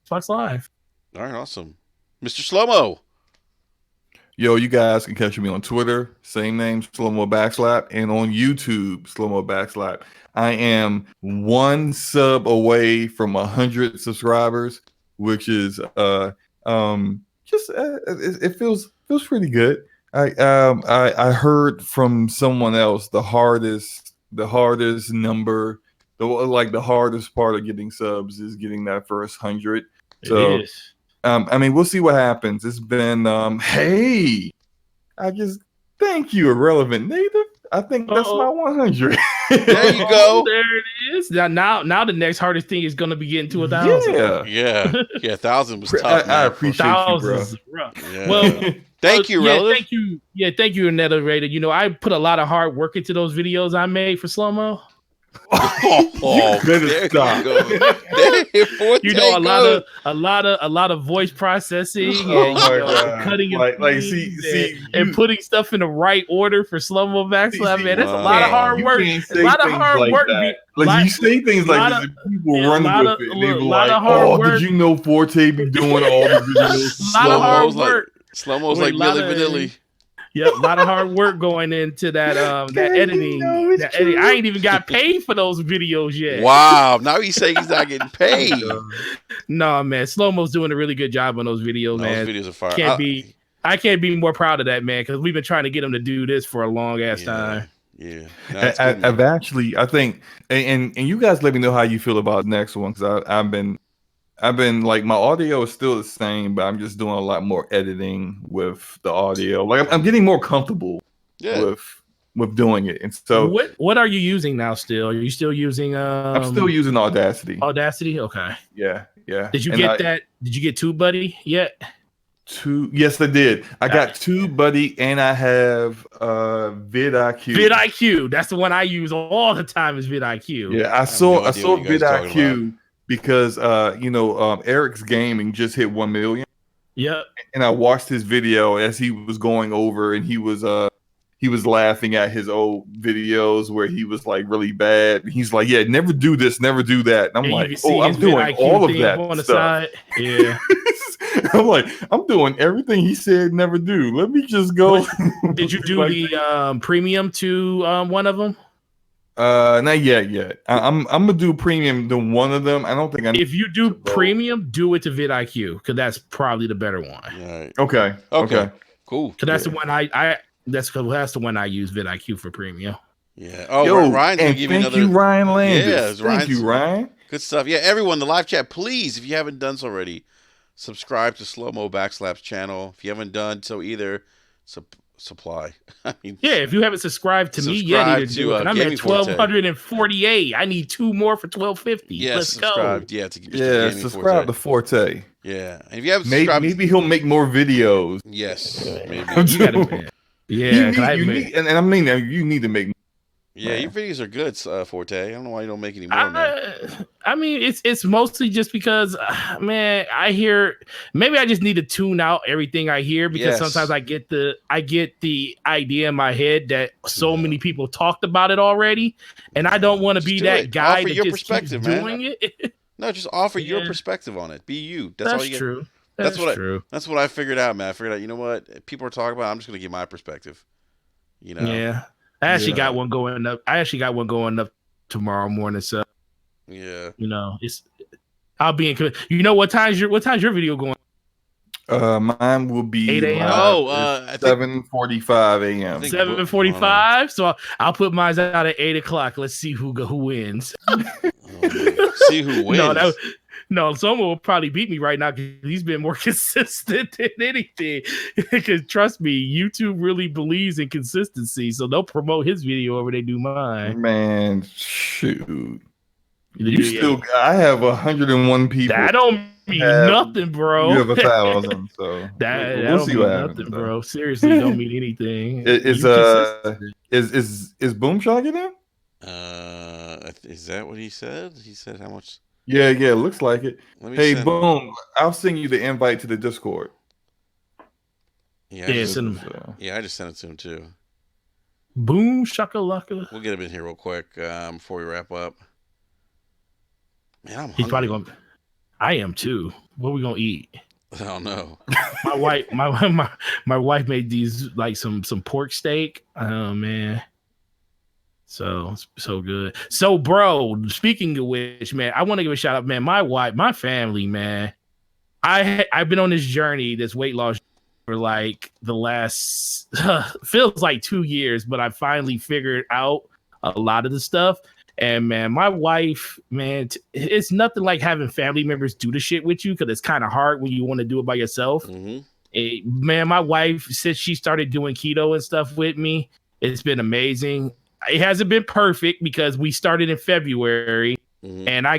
Xbox Live. All right, awesome. Mr. Slow-mo. Yo, you guys can catch me on Twitter, same name, Slow-mo Backslap, and on YouTube, Slow-mo Backslap. I am 1 sub away from 100 subscribers, which is it feels pretty good. I heard from someone else the hardest number, the hardest part of getting subs is getting that first 100. So it is. I mean, we'll see what happens. It's been hey, I just thank you, Irrelevant Native. I think that's my 100. There you go. There it is. Now the next hardest thing is going to be getting to 1,000. Yeah. 1,000 was tough. I appreciate you, bro. Yeah. Well, thank you, Relative. Thank you. Yeah, thank you, Neterated. You know, I put a lot of hard work into those videos I made for Slow-mo. You better stop. You know, a lot of voice processing and cutting and putting stuff in the right order for Slow-mo Backslap. Man, that's a lot of hard work. A lot of hard work. You say things like this, people run with it. And they be like, "Oh, did you know Forte be doing all the videos?" A lot of hard work. Slow-mo's like Milli Vanilli. Yep, a lot of hard work going into that that editing. I ain't even got paid for those videos yet. Wow, now he's saying he's not getting paid. No, man, Slow-mo's doing a really good job on those videos, man. Those videos are fire. I can't be more proud of that, man, because we've been trying to get him to do this for a long ass time. Yeah, I've actually, I think, and you guys let me know how you feel about the next one, because I've been like, my audio is still the same, but I'm just doing a lot more editing with the audio. Like I'm getting more comfortable with doing it. And so, what are you using now? Still, are you still using? I'm still using Audacity. Audacity, okay. Yeah. Did you get that? Did you get TubeBuddy yet? Yes, I did. I got TubeBuddy, and I have vidIQ. vidIQ, that's the one I use all the time. Is vidIQ? Yeah, I saw vidIQ. Because Eric's Gaming just hit 1 million. Yep. And I watched his video as he was going over, and he was laughing at his old videos where he was like really bad. He's like, "Yeah, never do this, never do that." And I'm like, "Oh, I'm doing all of that on the side." Yeah. I'm like, I'm doing everything he said never do. Let me just go. Did you do the premium to one of them? Not yet. I'm gonna do premium to one of them. I don't think if you do premium, do it to vidIQ, because that's probably the better one. Right. Okay. Cool. So that's the one that's the one I use vidIQ for premium. Yeah. Oh, Yo, Ryan's gonna and give you thank you, another. Ryan Yeah, Landis. it's Thank Ryan's you, Ryan. good stuff. Yeah, everyone, the live chat, please, if you haven't done so already, subscribe to Slow Mo Backslaps channel. If you haven't done so either, supply. I mean, Yeah, if you haven't subscribed to me yet, subscribe either do to it. I'm Gaming at Forte. 1248. I need 2 more for 1250. Yes, Let's go. subscribe. Yeah, to Mr. Yeah, Gaming subscribe Forte. to Forte. Yeah, and if you haven't Maybe, subscribed, maybe he'll make more videos. yes, maybe. You gotta, You yeah, because need, you need, and I mean, you need to make. Yeah, your Man. videos are good, Forte. I don't know why you don't make any more, man. I mean, it's mostly just because, man, I hear maybe I just need to tune out everything I hear because sometimes Yes. I get the idea in my head that so Yeah. many people talked about it already, and I don't want to Just be do that it. guy Offer that your just keeps perspective, man. doing it. No, just offer your Yeah, perspective on it. Be you. That's all that's you get. true. That's That's what I. true. That's what I figured out, man. I figured out. You know what? If people are talking about, I'm just gonna give my perspective. You know. Yeah, I actually got Yeah. one going up. I actually got one going up tomorrow morning. So Yeah. it's I'll be in. You know what's your video going? Mine will 8 be a.m. live Oh, at I think. 7:45 I a.m. think. Hold on. 7:45. So I'll put mine out at 8 o'clock. Let's see who wins. Oh, man. See who No, wins. no, someone will probably beat me right now because he's been more consistent than anything. Because trust me, YouTube really believes in consistency, so they'll promote his video over they do mine. Man, shoot. Yeah. I have 101 people. That don't mean nothing, bro. You have 1,000, so that we'll see don't what mean happens. nothing, So. bro. Seriously, don't mean anything. Is You consistent. is Boom Shot in there? Is that what he said? He said how much? Yeah, it looks like it. Let me Hey, send. Boom, I'll send you the invite to the Discord. Yeah, Yeah, send him. I just sent it to him too. Boom shakalaka. We'll get him in here real quick before we wrap up. Man, I'm He's probably hungry. going. I am too. What are we gonna eat? I don't know. My wife, my wife made these like some pork steak. Oh man, so good. So, bro, speaking of which, man, I want to give a shout out, man. My wife, my family, man. I've been on this journey, this weight loss for like the last feels like 2 years, but I finally figured out a lot of the stuff. And man, my wife, man, it's nothing like having family members do the shit with you because it's kind of hard when you want to do it by yourself. Man, my wife, since she started doing keto and stuff with me, it's been amazing. It hasn't been perfect because we started in February and I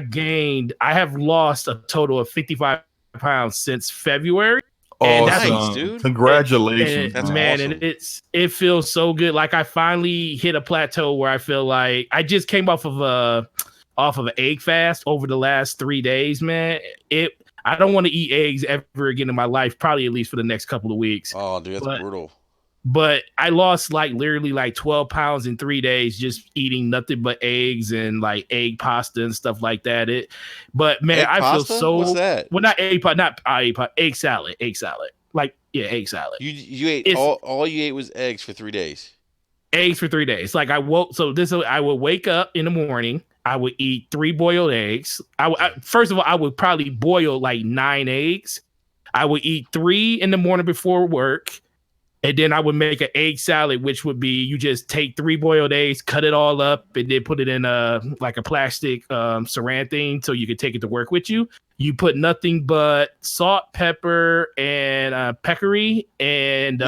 have lost a total of 55 pounds since February. Oh, nice, dude! Congratulations, That's man! awesome. And it feels so good. Like I finally hit a plateau where I feel like I just came off of an egg fast over the last 3 days, man. I don't want to eat eggs ever again in my life, probably at least for the next couple of weeks. Oh, dude, that's brutal. But I lost like literally like 12 pounds in 3 days just eating nothing but eggs and like egg pasta and stuff like that. But man, Egg I pasta? feel so. What's that? Well, not egg pasta, egg salad. Egg salad. Like, yeah, egg salad. You ate all you ate was eggs for 3 days. Eggs for 3 days. Like I would wake up in the morning. I would eat 3 boiled eggs. First of all, I would probably boil like 9 eggs. I would eat 3 in the morning before work. And then I would make an egg salad, which would be you just take 3 boiled eggs, cut it all up, and then put it in a plastic saran thing so you could take it to work with you. You put nothing but salt, pepper, and peccary and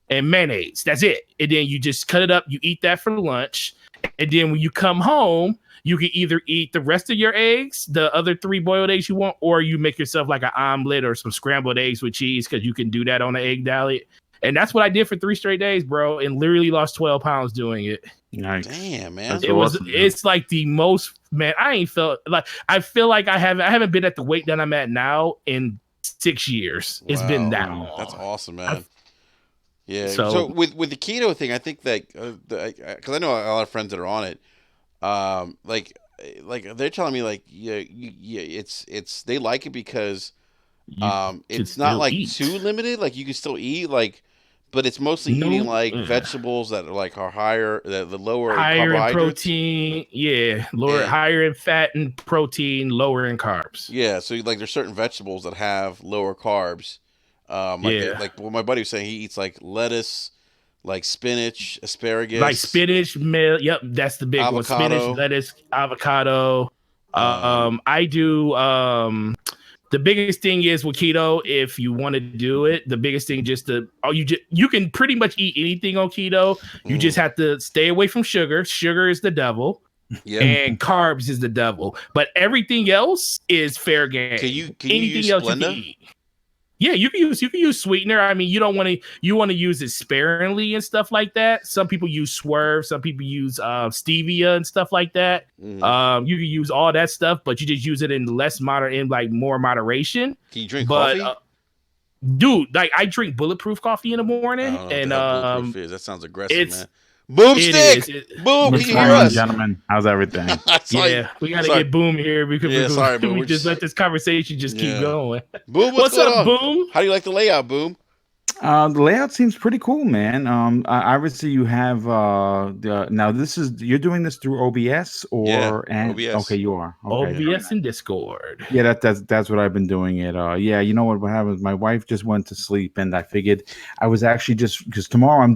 mayonnaise. That's it. And then you just cut it up. You eat that for lunch. And then when you come home, you can either eat the rest of your eggs, the other 3 boiled eggs you want, or you make yourself like an omelet or some scrambled eggs with cheese because you can do that on an egg salad. And that's what I did for 3 straight days, bro, and literally lost 12 pounds doing it. Nice. Damn, man. It's like the most, man, I feel like I haven't been at the weight that I'm at now in 6 years. It's been that long. That's awesome, man. Yeah. So with the keto thing, I think that because I know a lot of friends that are on it, like they're telling me like it's they like it because it's not like too limited. Like you can still eat but it's mostly eating like vegetables that are higher, the lower higher in carbohydrates. protein, higher in fat and protein, lower in carbs. Yeah, so like there's certain vegetables that have lower carbs. Like what my buddy was saying, he eats like lettuce, like spinach, Like asparagus, spinach, yep, that's the big one. Spinach, avocado. lettuce, avocado. Um, I do the biggest thing is with keto, if you want to do it, the biggest thing just to you can pretty much eat anything on keto. You just mm, have to stay away from sugar. Sugar is the devil, yep. and carbs is the devil. But everything else is fair game. Can you use Anything else you can Splenda? eat. Yeah, you can use sweetener. I mean, you want to use it sparingly and stuff like that. Some people use Swerve, some people use stevia and stuff like that. Hmm. You can use all that stuff, but you just use it in like more moderation. Can you drink But coffee? dude, like I drink bulletproof coffee in the I morning, don't know what the and hell bulletproof is. That sounds aggressive, it's man. Boomstick! it is. Boom! Can What's you going hear on, us? gentlemen? How's everything? Sorry. Yeah, we got to Sorry. get Boom here because Yeah, sorry, but we we're just just let this conversation just keep yeah. going. Boom, what's What's going up, on? Boom? How do you like the layout, Boom? The layout seems pretty cool, man. Obviously you have now this is you're doing this through OBS Yeah, and okay, OBS. you are. Okay, very OBS nice. and Discord. Yeah, that's what I've been doing it. Yeah, you know what happened? My wife just went to sleep, and I figured I was actually just because tomorrow I'm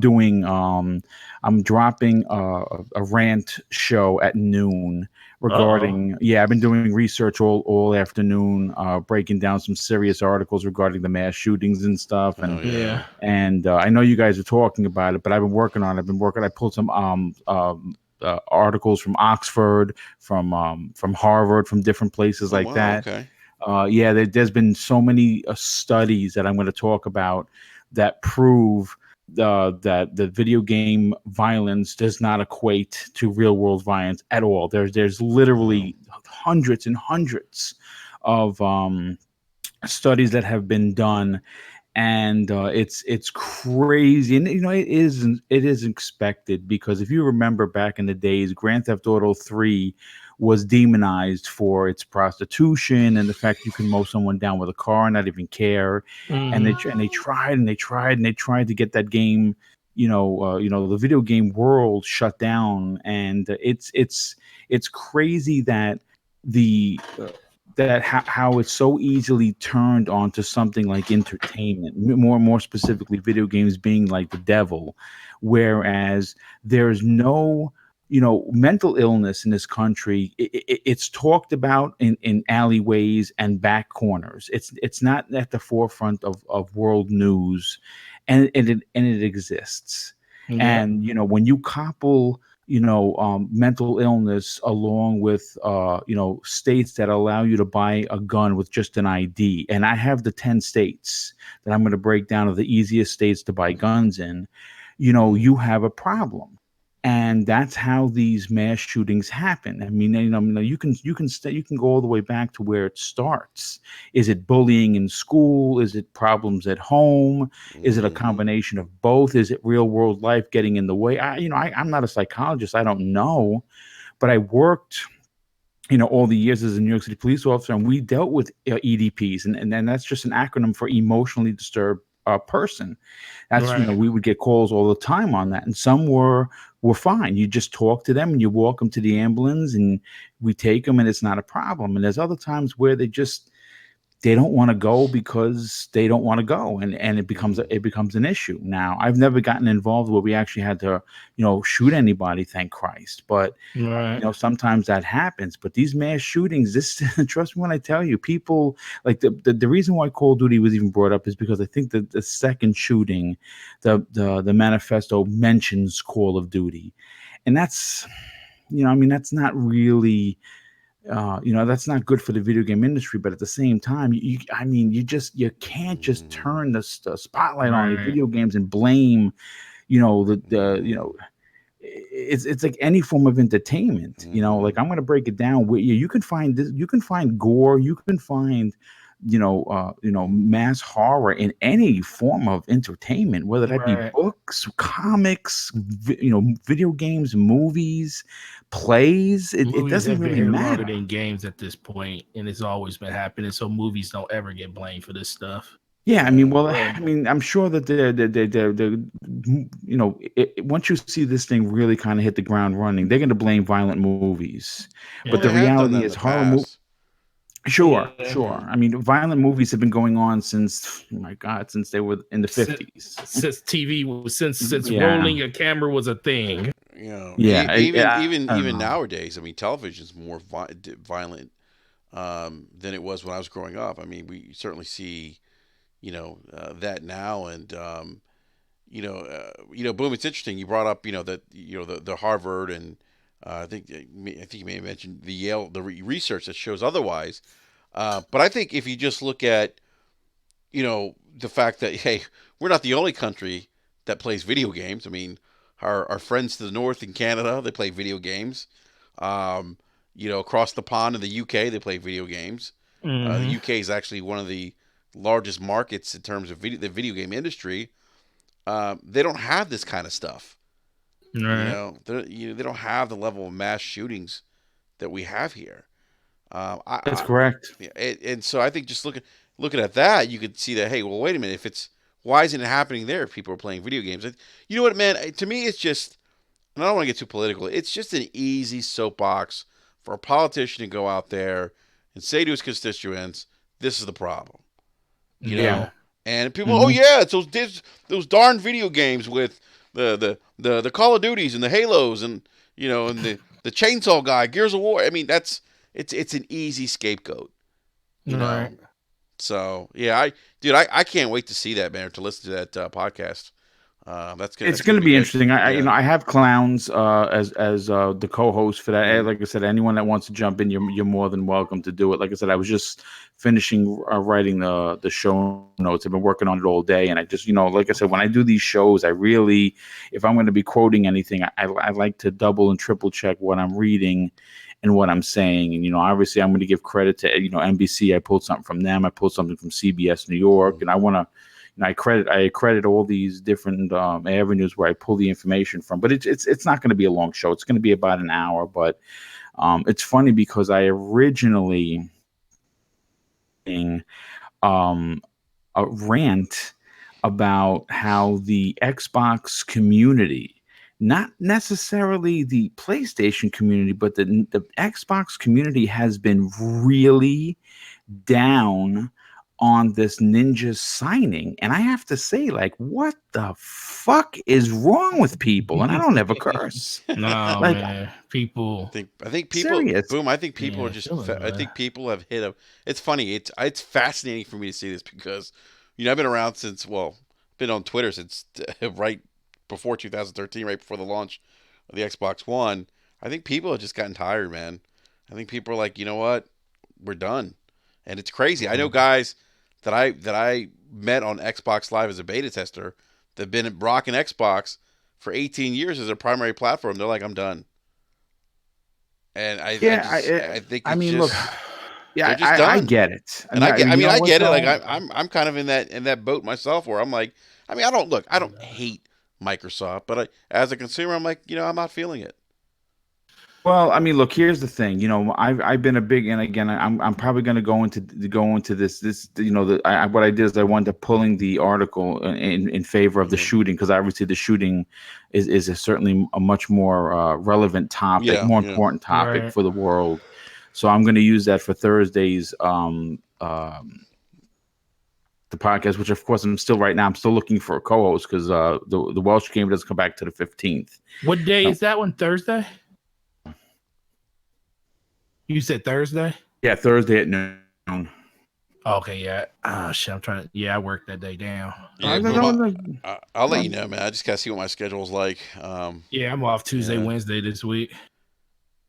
dropping a rant show at noon Uh-oh. regarding. Yeah, I've been doing research all afternoon, breaking down some serious articles regarding the mass shootings and stuff, Oh Yeah. yeah. and I know you guys are talking about it, but I've been working on it. I've been working. I pulled some articles from Oxford, from Harvard, from different places Oh like wow, that. okay. Yeah, there's been so many studies that I'm going to talk about that prove that the video game violence does not equate to real world violence at all. There's Wow. literally hundreds and hundreds of studies that have been done, and it's crazy, and it is expected because if you remember back in the days, Grand Theft Auto 3 was demonized for its prostitution and the fact you can mow someone down with a car and not even care, and Hmm. they tried and they tried and they tried to get that game, the video game world shut down, and it's crazy that the that how it's so easily turned onto something like entertainment, more specifically video games being like the devil, whereas there's no mental illness in this country. It's talked about in alleyways and back corners. It's not at the forefront of world news, and it exists. Yeah. And when you couple mental illness along with states that allow you to buy a gun with just an ID, and I have the 10 states that I'm going to break down of the easiest states to buy guns in. Mm, You have a problem, and that's how these mass shootings happen. I mean, you can go all the way back to where it starts. Is it bullying in school? Is it problems at home? Is it a mm-hmm. combination of both? Is it real world life getting in the way? I'm not a psychologist. I don't know, but I worked, all the years as a New York City police officer, and we dealt with EDPs, and then that's just an acronym for emotionally disturbed person. That's Right. we would get calls all the time on that, and some were fine. You just talk to them and you walk them to the ambulance, and we take them, and it's not a problem. And there's other times where they don't want to go because they don't want to go, and Mm-hmm. it becomes an issue. Now, I've never gotten involved where we actually had to shoot anybody, thank Christ, but Right. sometimes that happens. But these mass shootings, this trust me when I tell you, people like the reason why Call of Duty was even brought up is because I think that the second shooting, the manifesto mentions Call of Duty, and that's I mean, that's not really that's not good for the video game industry. But at the same time, I mean, you can't just Mm-hmm. turn the spotlight on the Right. video games and blame the Mm-hmm. it's like any form of entertainment. Mm-hmm. Like, I'm going to break it down with you. You can find this, you can find gore, you can find mass horror in any form of entertainment, whether that be Right. books, comics, video games, movies, plays. It Movies doesn't have been really here longer matter. than games at this point, and it's always been happening. So movies don't ever get blamed for this stuff. Yeah, I mean, Yeah. well, Well, I mean, I'm sure that once you see this thing really kind of hit the ground running, they're going to blame violent movies. Well, But yeah. the they have done that reality in is, the past. Sure, sure. Mhm. I mean, violent movies have been going on since, oh my God, since they were in the Since, 50s. since TV was since Yeah, rolling a camera was a thing. You know, yeah. I don't even know. nowadays, I mean, television's more violent than it was when I was growing up. I mean, we certainly see, that now, and boom. It's interesting. You brought up, that the Harvard and I think you may have mentioned the Yale, the research that shows otherwise. But I think if you just look at, the fact that, hey, we're not the only country that plays video games. I mean, our friends to the north in Canada, they play video games. Um, across the pond in the UK, they play video games. The Hmm. UK is actually one of the largest markets in terms of the video game industry. They don't have this kind of stuff. Right. They don't have the level of mass shootings that we have here. That's correct. Yeah, and so I think just looking at that, you could see that, hey, well, wait a minute, if it's why isn't it happening there if people are playing video games? You know what, man? To me, it's just, and I don't want to get too political. It's just an easy soapbox for a politician to go out there and say to his constituents, "This is the problem," you Yeah. know. And people, oh Hmm. yeah, it's those darn video games with the Call of Duties and the Halos and and the Chainsaw Guy, Gears of War. I mean, it's an easy scapegoat, you Right. know. So yeah, I can't wait to see that, man, or to listen to that podcast. It's That's going gonna to be be good. interesting. Yeah. I have clowns as the co-host for that. Mm-hmm. Like I said, anyone that wants to jump in, you're more than welcome to do it. Like I said, I was just finishing writing the show notes. I've been working on it all day, and I just like I said, when I do these shows, I really, if I'm going to be quoting anything, I like to double and triple check what I'm reading and what I'm saying. And obviously, I'm going to give credit to NBC. I pulled something from them. I pulled something from CBS New York, and I want to. And I credit all these different avenues where I pull the information from. But it's not going to be a long show. It's going to be about an hour. But it's funny because I originally um, a rant about how the Xbox community, not necessarily the PlayStation community, but the Xbox community has been really down on this Ninja signing. And I have to say, like, what the fuck is wrong with people? And I don't ever curse. No, Like, man. People. I think people, serious. boom. I think people are Yeah, just. feelings, I man. think people have hit a. It's funny. It's fascinating for me to see this because, I've been around since, been on Twitter since right before 2013, right before the launch of the Xbox One. I think people have just gotten tired, man. I think people are like, you know what, we're done, and it's crazy. I know guys that I met on Xbox Live as a beta tester that've been rocking Xbox for 18 years as their primary platform. They're like, I'm done. And Yeah, I think I it's mean, look, just they're yeah, just I done. get it. And I You mean know I what get it. Like though? I'm kind of in that boat myself where I'm like, I mean, I don't hate Microsoft, but as a consumer I'm like, I'm not feeling it. Well, I mean, look. Here's the thing. I've been a big, and again, I'm probably going to go into this. What I did is I wound up pulling the article in favor of the Hmm. shooting because obviously the shooting certainly a much more relevant topic, Yeah, more yeah. important topic Right. for the world. So I'm going to use that for Thursday's the podcast, which of course I'm still right now. I'm still looking for a co-host because the Welsh game doesn't come back to the 15th. What day So, is that one? Thursday? You said Thursday? yeah, Thursday at noon. Okay, yeah. Oh shit, I'm trying to. Yeah, I worked that day down. Yeah, No, boom. no, no, I'll let no. you know, man. I just gotta see what my schedule's like. Yeah, I'm off Tuesday, Yeah. Wednesday this week.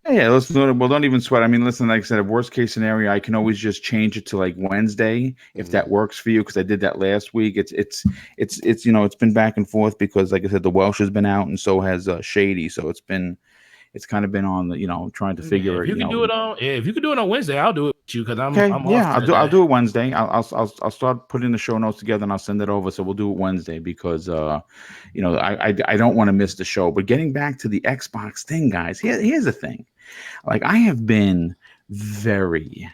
Yeah, let's do it. Well, don't even sweat. I mean, listen, like I said, a worst case scenario, I can always just change it to like Wednesday if Hmm. that works for you. Because I did that last week. It's been back and forth because, like I said, the Welsh has been out and so has Shady. So it's kind of been on the trying to Yeah, figure if you can do it on, if you can do it on Wednesday, I'll do it with you because Okay, I'm off yeah, that I'll day. do it Wednesday. I'll start putting the show notes together and I'll send it over. So we'll do it Wednesday because I don't want to miss the show. But getting back to the Xbox thing, guys, here's the thing. Like I have been very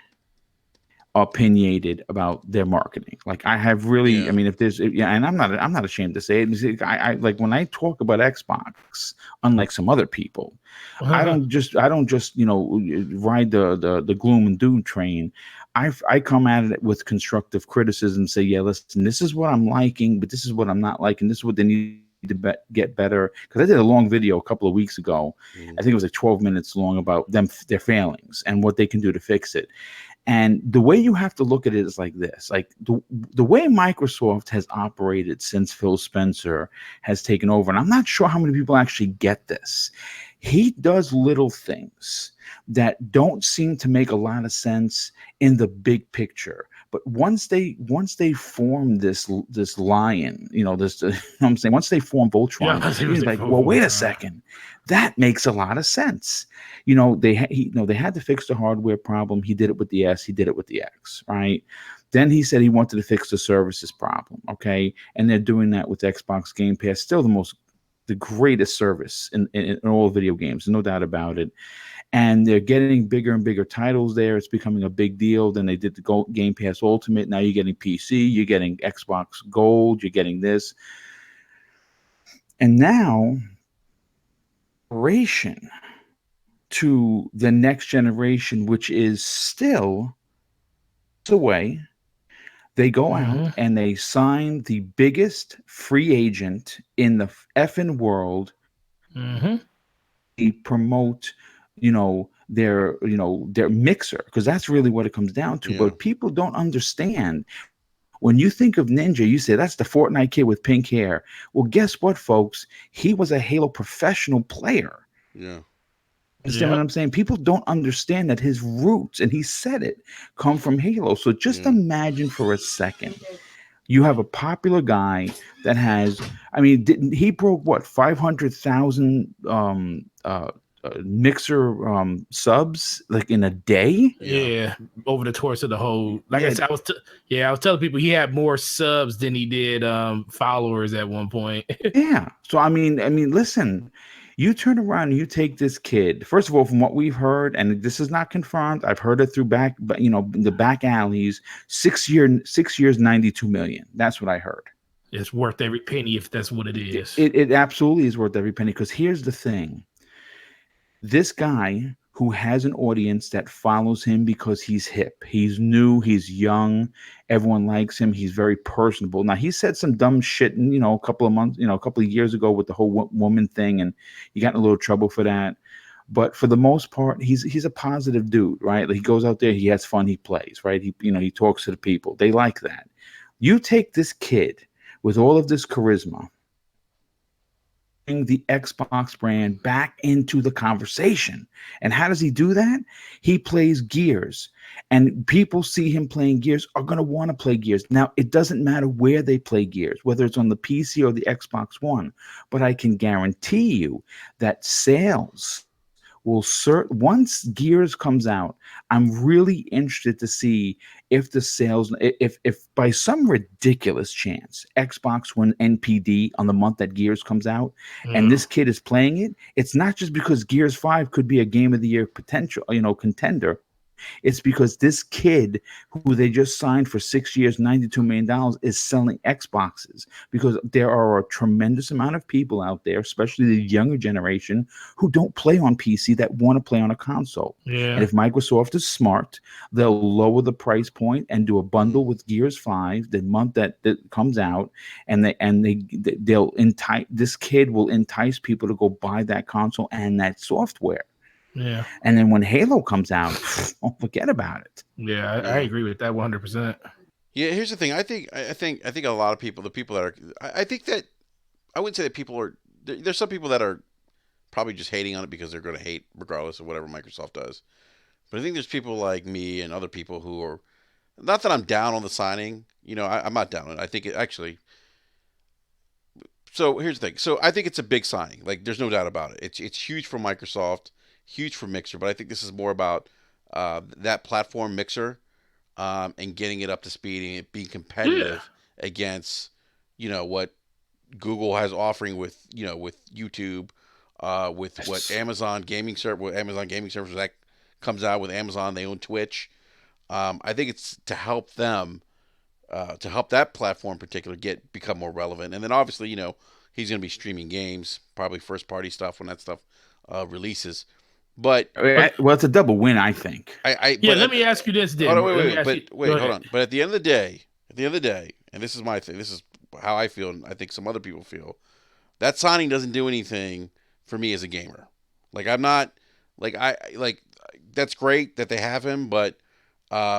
opinionated about their marketing. Like I have really, I Yeah. mean, yeah, and I'm not ashamed to say it. I like when I talk about Xbox, unlike some other people, I don't just ride the gloom and doom train. I come at it with constructive criticism, say, yeah, listen, this is what I'm liking, but this is what I'm not liking. This is what they need to get better. Because I did a long video a couple of weeks ago. I think it was like 12 minutes long about their failings and what they can do to fix it. And the way you have to look at it is like this: like the way Microsoft has operated since Phil Spencer has taken over, and I'm not sure how many people actually get this. He does little things that don't seem to make a lot of sense in the big picture. But once they form this lion, this you know what I'm saying, once they form Voltron, he's like, well, wait a second, that makes a lot of sense. They had to fix the hardware problem. He did it with the S. He did it with the X. Right. Then he said he wanted to fix the services problem. Okay, and they're doing that with Xbox Game Pass. Still the greatest service in all video games, no doubt about it. And they're getting bigger and bigger titles there. It's becoming a big deal. Then they did the Game Pass Ultimate. Now you're getting PC, you're getting Xbox Gold, you're getting this. And now, generation to the next generation, which is still away, they go out and they sign the biggest free agent in the effing world. They promote their mixer, because that's really what it comes down to. But people don't understand. When you think of Ninja, you say that's the Fortnite kid with pink hair. Well, guess what, folks? He was a Halo professional player. Yeah. Understand what I'm saying? People don't understand that his roots, and he said it, come from Halo. So just imagine for a second, you have a popular guy that has, he broke what, 500,000 mixer subs like in a day. Yeah, over the course of the whole. Like I said, I was telling people he had more subs than he did followers at one point. Yeah. So I mean, listen. You turn around and you take this kid. First of all, from what we've heard, and this is not confirmed, I've heard it through the back alleys. 6 years, 92 million. That's what I heard. It's worth every penny if that's what it is. It absolutely is worth every penny, because here's the thing. This guy who has an audience that follows him because he's hip, he's new, he's young, everyone likes him, he's very personable. Now, he said some dumb shit, a couple of years ago with the whole woman thing, and he got in a little trouble for that. But for the most part, he's a positive dude, right? Like, he goes out there, he has fun, he plays, right? He talks to the people. They like that. You take this kid with all of this charisma, the Xbox brand back into the conversation. And how does he do that? He plays Gears, and people see him playing Gears are going to want to play Gears. Now, it doesn't matter where they play Gears, whether it's on the PC or the Xbox One, but I can guarantee you that sales will once Gears comes out. I'm really interested to see if the sales, if by some ridiculous chance Xbox won NPD on the month that Gears comes out, and this kid is playing it, it's not just because Gears 5 could be a Game of the Year potential, contender. It's because this kid who they just signed for 6 years, $92 million, is selling Xboxes, because there are a tremendous amount of people out there, especially the younger generation, who don't play on PC that want to play on a console. Yeah. And if Microsoft is smart, they'll lower the price point and do a bundle with Gears 5 the month that comes out, and they'll entice, this kid will entice people to go buy that console and that software. Yeah. And then when Halo comes out, don't forget about it. Yeah, I agree with that 100%. Yeah, here's the thing. I think a lot of people, the people that are, I think that, I wouldn't say that people are, there's some people that are probably just hating on it because they're going to hate regardless of whatever Microsoft does. But I think there's people like me and other people who are, not that I'm down on the signing. I'm not down on it. I think it actually, so here's the thing. So I think it's a big signing. Like, there's no doubt about it. It's huge for Microsoft, huge for Mixer, but I think this is more about that platform Mixer, and getting it up to speed and it being competitive against, what Google has offering with, with YouTube, with what Amazon gaming services that comes out with Amazon. They own Twitch. I think it's to help them, to help that platform in particular become more relevant. And then obviously, he's going to be streaming games, probably first party stuff when that stuff releases. But Well, it's a double win, I think. Yeah, let me ask you this, then. Hold on, Let me ask wait, you- wait, go hold ahead. on. But at the end of the day, and this is my thing. This is how I feel, and I think some other people feel. That signing doesn't do anything for me as a gamer. Like I'm not like that's great that they have him, but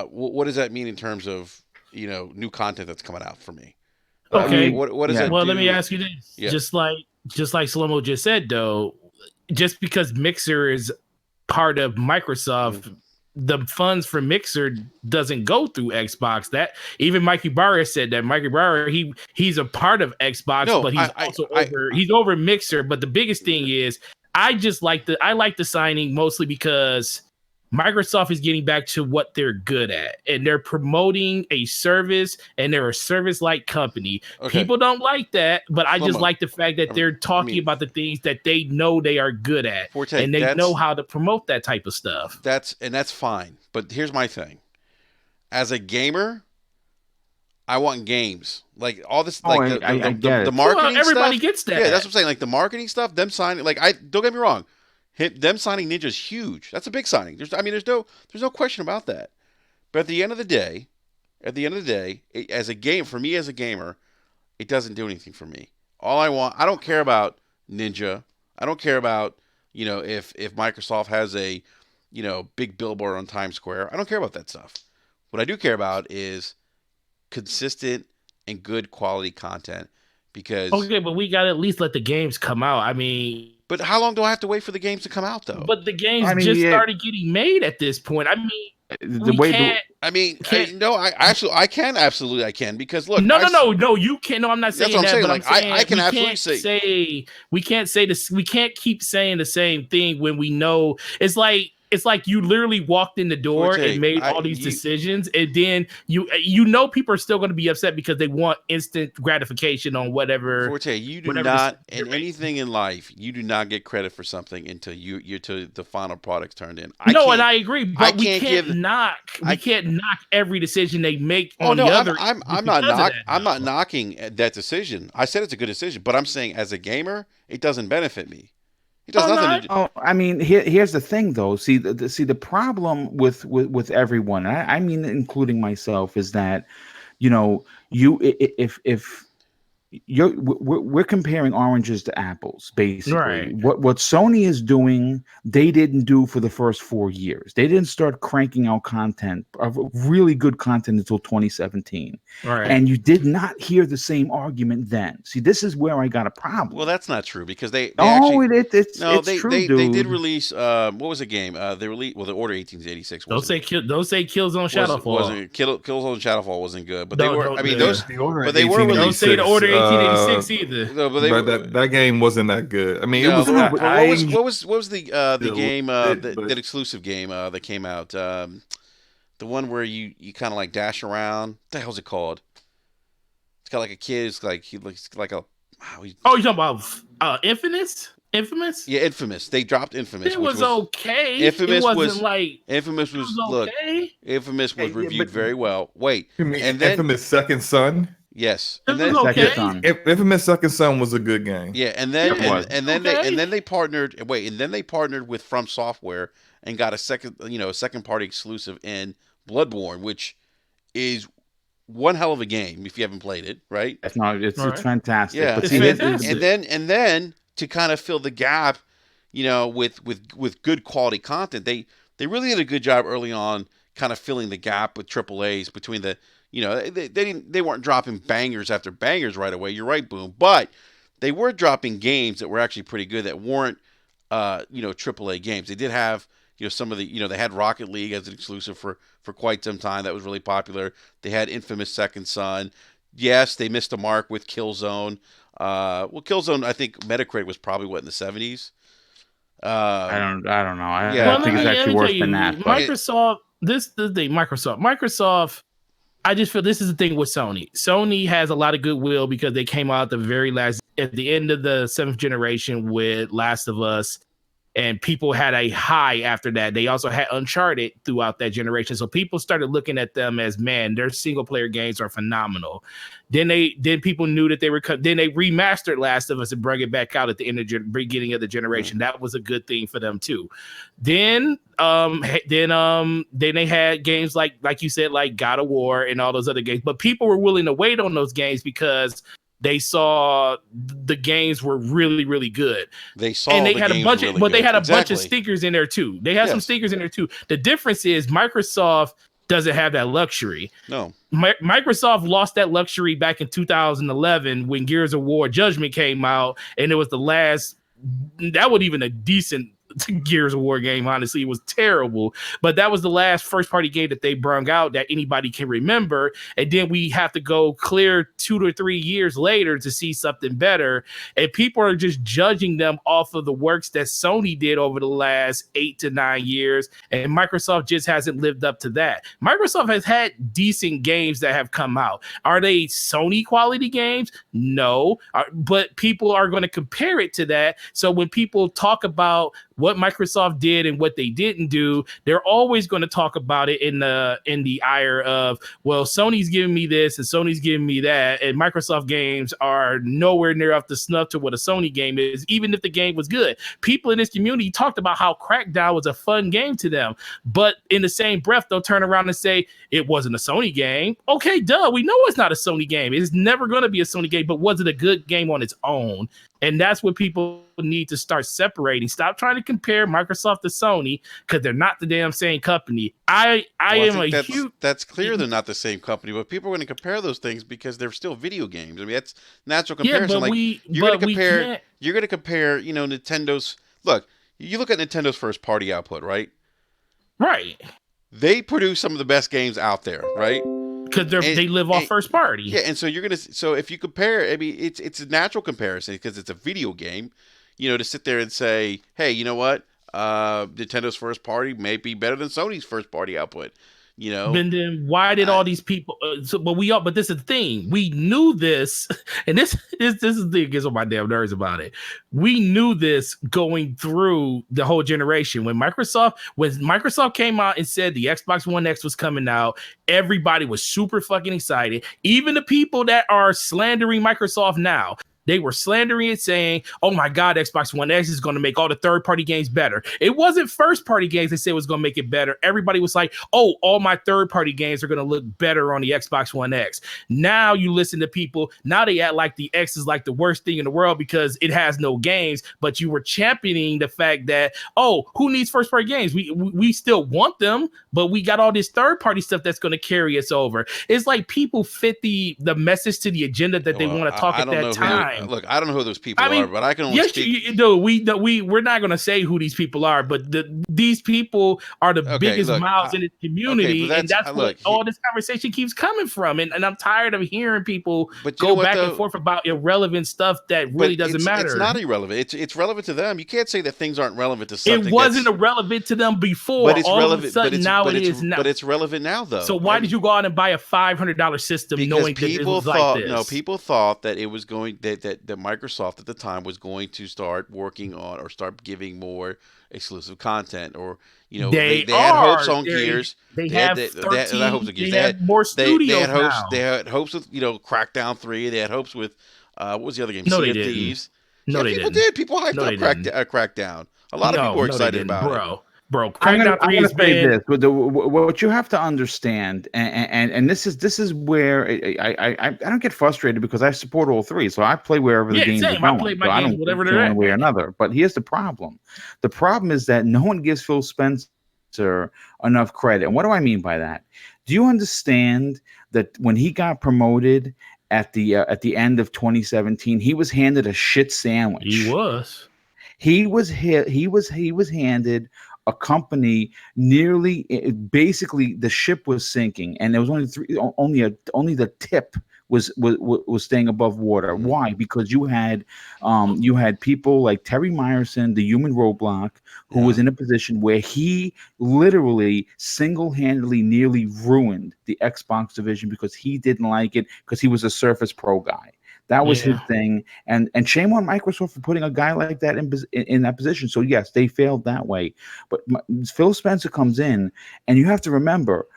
what does that mean in terms of new content that's coming out for me? I Okay. mean, What does yeah. that Well, do? let me ask you this. Yeah. Just like Slomo just said, though, just because Mixer is part of Microsoft, the funds for Mixer doesn't go through Xbox. That even Mikey Barra said that. Mikey Barra, he's a part of Xbox, No, but he's he's over Mixer. But the biggest thing is I like the signing mostly because Microsoft is getting back to what they're good at, and they're promoting a service, and they're a service-like company. Okay. People don't like that, but I just Slow-mo. like the fact that they're talking about the things that they know they are good at, Forte, and they know how to promote that type of stuff. That's fine. But here's my thing. As a gamer, I want games. Like all this, like I get the it. marketing everybody stuff. gets that. Yeah, that's what I'm saying. Like the marketing stuff, them signing. Like don't get me wrong, them signing Ninja is huge. That's a big signing. There's no question about that. But at the end of the day, as a game for me as a gamer, it doesn't do anything for me. I don't care about Ninja. I don't care about if Microsoft has a big billboard on Times Square. I don't care about that stuff. What I do care about is consistent and good quality content because Okay, but we got to at least let the games come out. I mean, but how long do I have to wait for the games to come out though? but the games I mean, just yeah. started getting made at this point. I mean, The way I can absolutely because look, no, you can't. No, I'm not saying that's what I'm that. saying. But Like I'm saying I can we absolutely can't say we can't say this. We can't keep saying the same thing when we know it's like you literally walked in the door Forte, and made all these decisions, and then you know people are still going to be upset because they want instant gratification on whatever. Forte, you do whatever not decision in anything in life. You do not get credit for something until you're to the final product's turned in. And I agree, but we can't knock every decision they make on the other. I'm not knocking that decision. I said it's a good decision, but I'm saying as a gamer, it doesn't benefit me. It does nothing. I mean, here's the thing, though. See, the problem with everyone, I mean, including myself, is that if we're comparing oranges to apples, basically. Right. What Sony is doing, they didn't do for the first 4 years. They didn't start cranking out content of really good content until 2017. Right. And you did not hear the same argument then. See, this is where I got a problem. Well, that's not true because they it's true, dude. They did release what was the game? They released the Order 1886. Don't say Killzone Shadowfall. Killzone Shadowfall wasn't good, but No, they were. no, I mean, the- those. The Order But they were 1886, Don't say the Order 1886 either. No, but that game wasn't that good. I mean, No, it was. what was the game that exclusive game that came out? The one where you kind of like dash around. What the hell's it called? It's got like a kid. It's like he looks like a. You're talking about Infamous? Infamous? Yeah, Infamous. They dropped Infamous. It was okay. Infamous it wasn't like Infamous was okay. Infamous was reviewed very well. Wait, You mean and then Infamous Second Son? yes, It and then was okay. Infamous Second Son was a good game. yeah, and then Yeah, it was. and then Okay. they partnered. Wait, and then they partnered with From Software and got a second party exclusive in Bloodborne, which is one hell of a game if you haven't played it, right? It's not. It's Right. fantastic. Yeah, But It's see, fantastic. and then to kind of fill the gap, with good quality content, they really did a good job early on, kind of filling the gap with AAA's between the, they weren't dropping bangers after bangers right away. You're right, Boom, but they were dropping games that were actually pretty good that weren't, AAA games. They did have, some of the, they had Rocket League as an exclusive for quite some time. That was really popular. They had Infamous Second Son. Yes, they missed the mark with Killzone. Killzone, I think Metacritic was probably in the 70s. I don't know. I Yeah. think it's actually worse than that. But Microsoft, this is the thing. Microsoft. I just feel this is the thing with Sony. Sony has a lot of goodwill because they came out at the end of the 7th generation with Last of Us, And people had a high after that. They also had Uncharted throughout that generation. So people started looking at them as, man, their single player games are phenomenal. Then people knew that they were. Then they remastered Last of Us and brought it back out at the end of beginning of the generation. That was a good thing for them too. Then they had games like you said, like God of War and all those other games. But people were willing to wait on those games because they saw the games were really, really good. They saw and they the had games a bunch really of, but they good. had a bunch Exactly. of stickers in there too. They had some Yes. stickers in there too. The difference is Microsoft doesn't have that luxury. No. Microsoft lost that luxury back in 2011 when Gears of War Judgment came out, and it was the last. That was even a decent Gears of War game. Honestly, it was terrible, but that was the last first party game that they brung out that anybody can remember. And then we have to go clear 2 to 3 years later to see something better, and people are just judging them off of the works that Sony did over the last 8 to 9 years, and Microsoft just hasn't lived up to that. Microsoft has had decent games that have come out. Are they Sony quality games? No, but people are going to compare it to that. So when people talk about what Microsoft did and what they didn't do, they're always going to talk about it in the ire of, well, Sony's giving me this and Sony's giving me that, and Microsoft games are nowhere near up to snuff to what a Sony game is, even if the game was good. People in this community talked about how Crackdown was a fun game to them, but in the same breath, they'll turn around and say it wasn't a Sony game. Okay, duh, we know it's not a Sony game. It's never going to be a Sony game, but was it a good game on its own? And that's what people need to start separating. Stop trying to compare Microsoft to Sony because they're not the damn same company. That's clear they're not the same company, but people are going to compare those things because they're still video games. I mean, that's natural comparison. You're going to compare, Nintendo's. Look, you look at Nintendo's first party output, right? Right. They produce some of the best games out there, right? Because they live off first party. Yeah, and so if you compare, I mean, it's a natural comparison because it's a video game, to sit there and say, hey, you know what, Nintendo's first party may be better than Sony's first party output. And then why did all these people? But this is the thing. We knew this, and this is the thing that gets on my damn nerves about it. We knew this going through the whole generation. When Microsoft came out and said the Xbox One X was coming out, everybody was super fucking excited. Even the people that are slandering Microsoft now. They were slandering it, saying, oh my God, Xbox One X is going to make all the third-party games better. It wasn't first-party games they said was going to make it better. Everybody was like, oh, all my third-party games are going to look better on the Xbox One X. Now you listen to people, now they act like the X is like the worst thing in the world because it has no games, but you were championing the fact that, oh, who needs first-party games? We still want them, but we got all this third-party stuff that's going to carry us over. It's like people fit the message to the agenda that they want to talk at that time. Look, I don't know who those people are, but I can only speak. We're not going to say who these people are, but these people are the biggest mouths in the community, and that's what all this conversation keeps coming from. And I'm tired of hearing people go back and forth about irrelevant stuff that really doesn't matter. It's not irrelevant. It's relevant to them. You can't say that things aren't relevant to something. It wasn't irrelevant to them before. But it's all relevant. Of a sudden, now it is now. But it's relevant now, though. So why did you go out and buy a $500 system knowing that it was like this? No, people thought that it was going that Microsoft at the time was going to start working on or start giving more exclusive content, or they had hopes on Gears. They had hopes on Gears. They had more studios now. They had hopes with Crackdown 3. They had hopes with what was the other game? No, Sea they of didn't. Thieves. No, they did. People hyped up Crackdown. A lot of people were excited about it. Bro, Crackdown 3 is big. What you have to understand, and this is where I don't get frustrated because I support all three, so I play wherever the games are going. I play my games, whatever they're at. One way or another. But here's the problem. The problem is that no one gives Phil Spencer enough credit. And what do I mean by that? Do you understand that when he got promoted at the end of 2017, he was handed a shit sandwich? He was. He was handed a company basically the ship was sinking, and there was only the tip was staying above water. Why? Because you had people like Terry Myerson, the human roadblock, who was in a position where he literally single-handedly nearly ruined the Xbox division because he didn't like it because he was a Surface Pro guy. That was his Yeah. thing, and shame on Microsoft for putting a guy like that in that position. So yes, they failed that way. But Phil Spencer comes in, and you have to remember,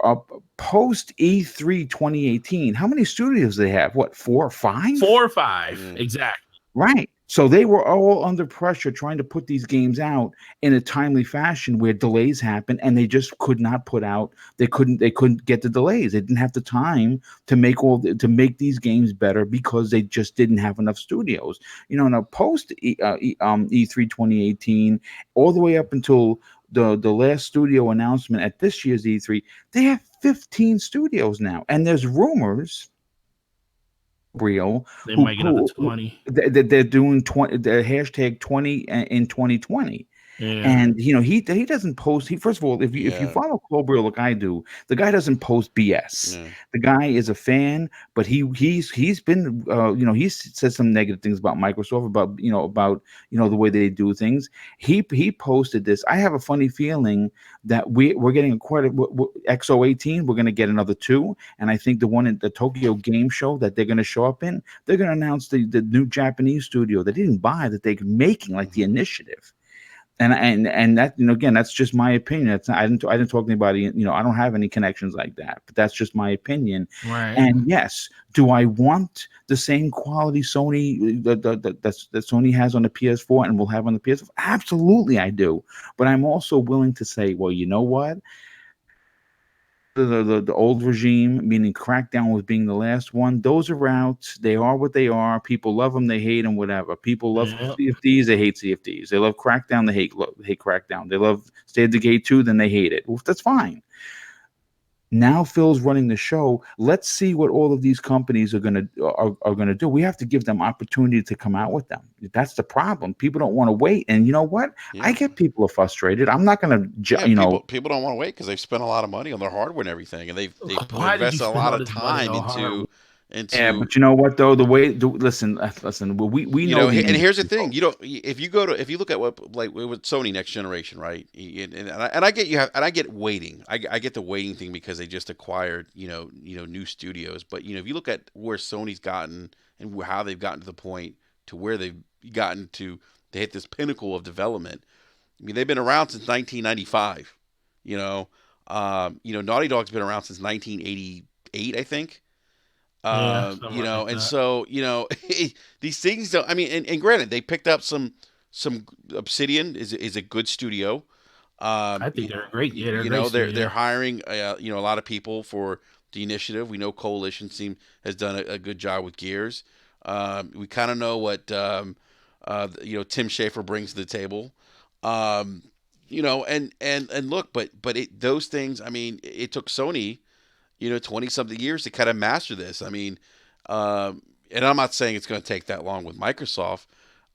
uh, post E3 2018, how many studios they have? What, 4 or 5? 4 or 5, Mm. exactly. Right. So they were all under pressure trying to put these games out in a timely fashion where delays happen and they just could not put out they couldn't get the delays. They didn't have the time to to make these games better because they just didn't have enough studios. Now post E3 2018 all the way up until the last studio announcement at this year's E3, they have 15 studios now. And there's rumors real They might get another who 20. they're doing 20 the hashtag 20 in 2020. Yeah. And he doesn't post. He First of all, if you Yeah. follow Cobra like I do, the guy doesn't post BS. Yeah. The guy is a fan, but he's been he's said some negative things about Microsoft, about the way they do things. He posted this. I have a funny feeling that we're getting XO18. We're going to get another 2, and I think the one at the Tokyo Game Show that they're going to show up in, they're going to announce the new Japanese studio they didn't buy that they're making, like the Initiative. And that, again, that's just my opinion. I didn't talk to anybody. I don't have any connections like that, but that's just my opinion. Right. And yes, do I want the same quality Sony that Sony has on the PS4 and will have on the PS5? Absolutely, I do. But I'm also willing to say, well, you know what? The old regime, meaning Crackdown was being the last one. Those are out. They are what they are. People love them, they hate them, whatever. People love Yep. CFDs, they hate CFDs. They love Crackdown, they hate Crackdown. They love State of Decay 2, then they hate it. Well, that's fine. Now Phil's running the show. Let's see what all of these companies are gonna do. We have to give them opportunity to come out with them. That's the problem. People don't want to wait, and you know what? I Yeah. get people are frustrated. I'm not gonna, Yeah, people don't want to wait because they've spent a lot of money on their hardware and everything, and they've Why did you invested a spend lot all of this money time on hardware? Yeah, into but you know what though? Listen. We know the and here's the industry, thing, folks. if you look at what, like with Sony next generation, right? And I get and I get waiting. I get the waiting thing because they just acquired new studios. But if you look at where Sony's gotten and how they've gotten to the point to where they've gotten to, they hit this pinnacle of development. I mean, they've been around since 1995. Naughty Dog's been around since 1988, I think. Yeah, something like And that. so these things don't. I mean, and granted, they picked up some Obsidian is a good studio. I think they're great. Yeah, they're a great They're studio. hiring a lot of people for the initiative. We know Coalition has done a good job with Gears. We kind of know what Tim Schafer brings to the table. Um, and look, but those things. I mean, it took Sony 20 something years to kind of master this. I mean, and I'm not saying it's going to take that long with Microsoft,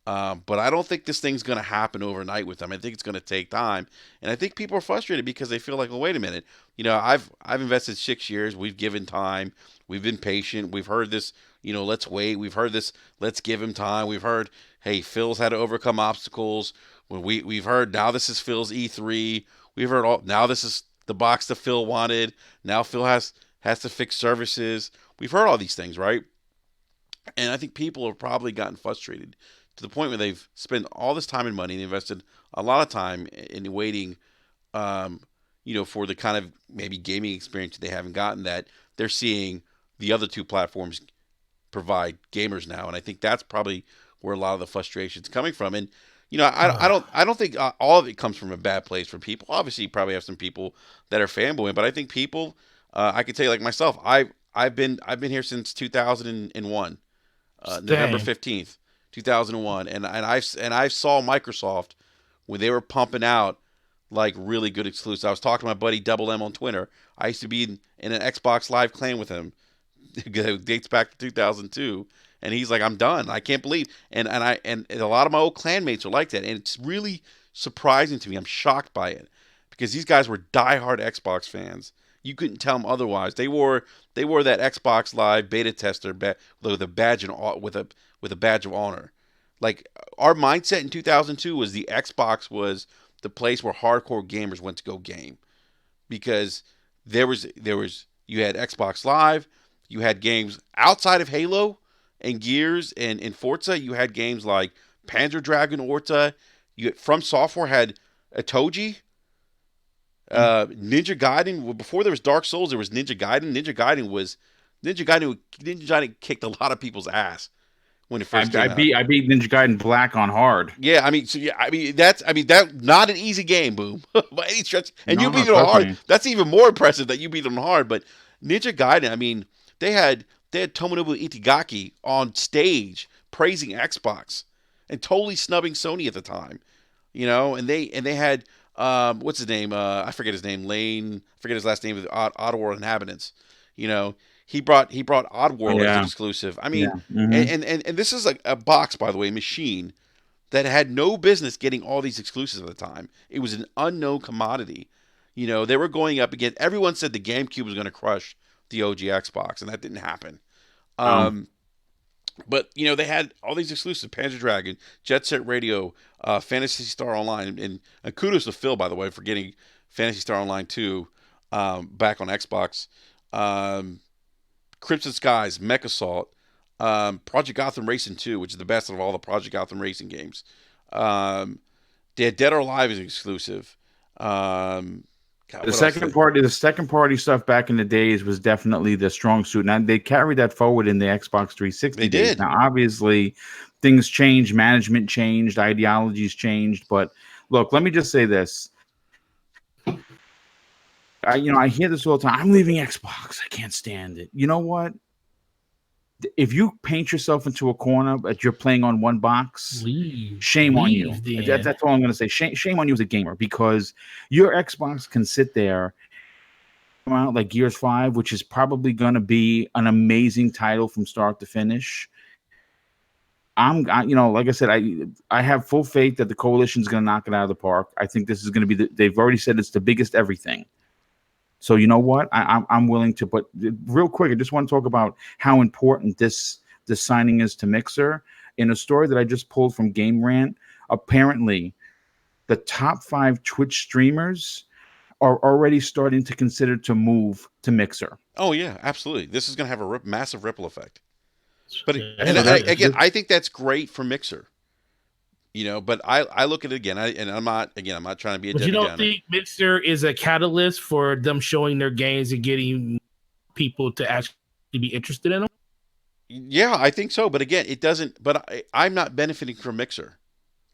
but I don't think this thing's going to happen overnight with them. I think it's going to take time, and I think people are frustrated because they feel like, well, wait a minute, I've invested 6 years. We've given time. We've been patient. We've heard this, let's wait. We've heard this, let's give him time. We've heard, hey, Phil's had to overcome obstacles. When we've heard now this is Phil's E3. We've heard now this is the box that Phil wanted. Now Phil has to fix services. We've heard all these things, right? And I think people have probably gotten frustrated to the point where they've spent all this time and money and invested a lot of time in waiting, for the kind of maybe gaming experience they haven't gotten, that they're seeing the other two platforms provide gamers now. And I think that's probably where a lot of the frustration is coming from. And I don't think all of it comes from a bad place for people. Obviously, you probably have some people that are fanboying, but I think people, I can tell you, like myself, I've been here since 2001, November Same. 15th, 2001, and I saw Microsoft when they were pumping out like really good exclusives. I was talking to my buddy Double M on Twitter. I used to be in an Xbox Live clan with him. It dates back to 2002. And he's like, I'm done. I can't believe. And a lot of my old clanmates are like that. And it's really surprising to me. I'm shocked by it because these guys were diehard Xbox fans. You couldn't tell them otherwise. They wore that Xbox Live beta tester with a badge with a badge of honor. Like, our mindset in 2002 was the Xbox was the place where hardcore gamers went to go game, because you had Xbox Live, you had games outside of Halo and Gears and in Forza, you had games like Panzer Dragon Orta. From Software had Itoji. Ninja Gaiden. Before there was Dark Souls, there was Ninja Gaiden. Ninja Gaiden kicked a lot of people's ass when it first came out. I beat Ninja Gaiden Black on hard. Yeah, that's not an easy game, Boom, by any stretch. And No, you beat no, it on trust hard. me. That's even more impressive that you beat it on hard. But Ninja Gaiden, I mean, they had Tomonobu Itagaki on stage praising Xbox and totally snubbing Sony at the time. And they had what's his name? I forget his name. Lane. I forget his last name. Of Oddworld Inhabitants. He brought Oddworld as an exclusive. I mean, and this is a box, by the way, machine that had no business getting all these exclusives at the time. It was an unknown commodity. They were going up against. Everyone said the GameCube was going to crush the OG Xbox, and that didn't happen. But they had all these exclusives: Panzer Dragon, Jet Set Radio, Phantasy Star Online, and kudos to Phil, by the way, for getting Phantasy Star Online 2 back on Xbox. Crimson Skies, Mech Assault, Project Gotham Racing 2, which is the best of all the Project Gotham Racing games. They had Dead or Alive as exclusive. God, the second party stuff back in the days was definitely the strong suit. Now they carried that forward in the Xbox 360 They days. did. Now obviously things changed, management changed, ideologies changed. But look, let me just say this. I hear this all the time. I'm leaving Xbox. I can't stand it. You know what? If you paint yourself into a corner that you're playing on one box, shame on you. That's all I'm going to say. Shame on you as a gamer, because your Xbox can sit there out like Gears 5, which is probably going to be an amazing title from start to finish. Like I said, I have full faith that the coalition is going to knock it out of the park. I think this is going to be they've already said it's the biggest everything. So you know what? I'm willing to. But real quick, I just want to talk about how important this signing is to Mixer. In a story that I just pulled from Game Rant, apparently the top 5 Twitch streamers are already starting to consider to move to Mixer. Oh yeah, absolutely. This is going to have a massive ripple effect. But I think that's great for Mixer. But I look at it again, I'm not trying to be a. But you don't think Mixer is a catalyst for them showing their games and getting people to actually be interested in them? Yeah, I think so. But again, it doesn't. But I'm not benefiting from Mixer.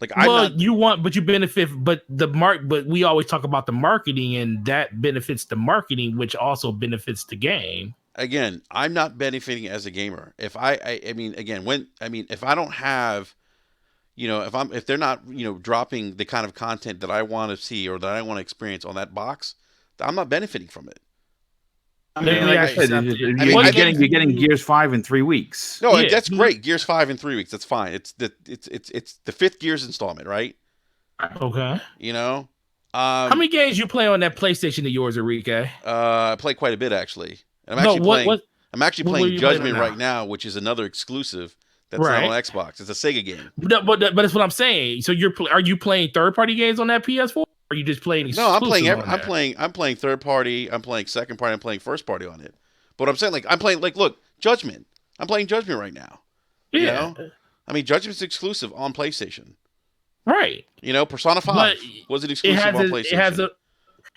Like you benefit, but but we always talk about the marketing, and that benefits the marketing, which also benefits the game. Again, I'm not benefiting as a gamer. If if I don't have. If they're not, dropping the kind of content that I want to see or that I want to experience on that box, I'm not benefiting from it. I mean, like I said, you're getting Gears 5 in 3 weeks. No, that's great. Gears 5 in 3 weeks. That's fine. It's the 5th Gears installment, right? Okay. How many games you play on that PlayStation of yours, Enrique? I play quite a bit actually. And I'm actually playing Judgment right now, which is another exclusive. That's not on Xbox. It's a Sega game. But that's what I'm saying. So are you playing third-party games on that PS4? Or are you just playing exclusive? No, I'm playing third party. I'm playing second party. I'm playing first party on it. But what I'm saying, I'm playing look, Judgment. I'm playing Judgment right now. Yeah. Judgment's exclusive on PlayStation. Right. Persona 5 was an exclusive on PlayStation.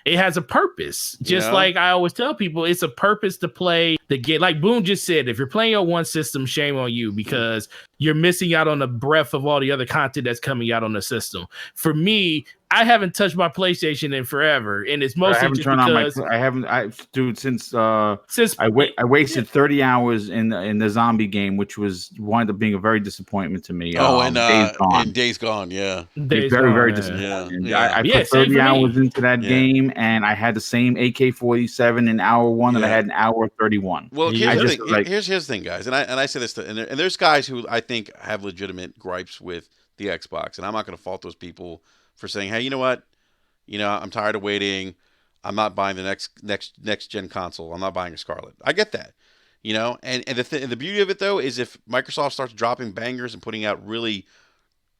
It has a purpose. Just like I always tell people, it's a purpose to play the game. Like Boone just said, if you're playing on one system, shame on you, because you're missing out on the breadth of all the other content that's coming out on the system. For me, I haven't touched my PlayStation in forever, and it's mostly just because since I wasted 30 hours in the zombie game, which wound up being a very disappointment to me. Days Gone, yeah, very disappointing. Yeah. I put 30 hours into that game, and I had the same AK-47 in hour 1 that I had in hour 31. Well, here's the thing, guys, and I say this, and there's guys who I think have legitimate gripes with the Xbox, and I'm not going to fault those people for saying, hey, you know what? I'm tired of waiting. I'm not buying the next gen console. I'm not buying a Scarlet. I get that. And the beauty of it though is if Microsoft starts dropping bangers and putting out really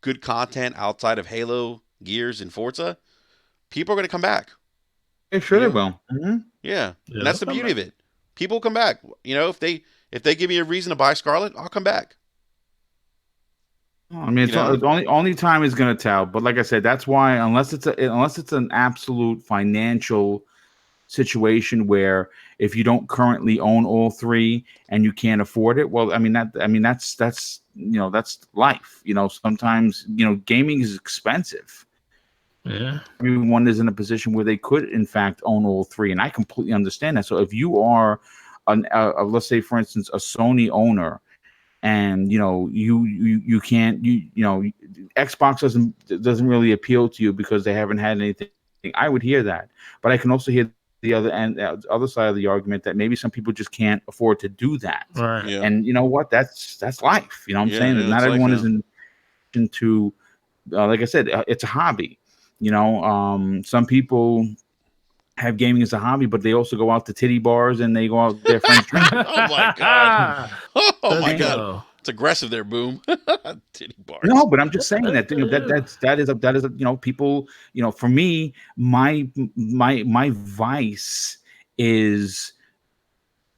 good content outside of Halo, Gears, and Forza, people are going to come back. They will. Mm-hmm. Yeah, and that's the beauty of it. People will come back. If they give me a reason to buy Scarlet, I'll come back. I mean, You know? it's only time is going to tell. But like I said, that's why unless it's an absolute financial situation where if you don't currently own all three and you can't afford it, well, that's that's life. Sometimes gaming is expensive. Yeah. Everyone is in a position where they could in fact own all three, and I completely understand that. So if you are let's say for instance a Sony owner, and you can't Xbox doesn't really appeal to you because they haven't had anything, I would hear that. But I can also hear the other side of the argument that maybe some people just can't afford to do that. Right. Yeah. And you know what, that's life. What I'm Yeah, saying, that yeah, not it's life, everyone yeah. is into like I said, it's a hobby. Some people have gaming as a hobby, but they also go out to titty bars and they go out their friends drinking. Oh my god. Oh my Let's god. go. It's aggressive there, Boom. Titty No, bars. but I'm just saying that people. For me, my vice is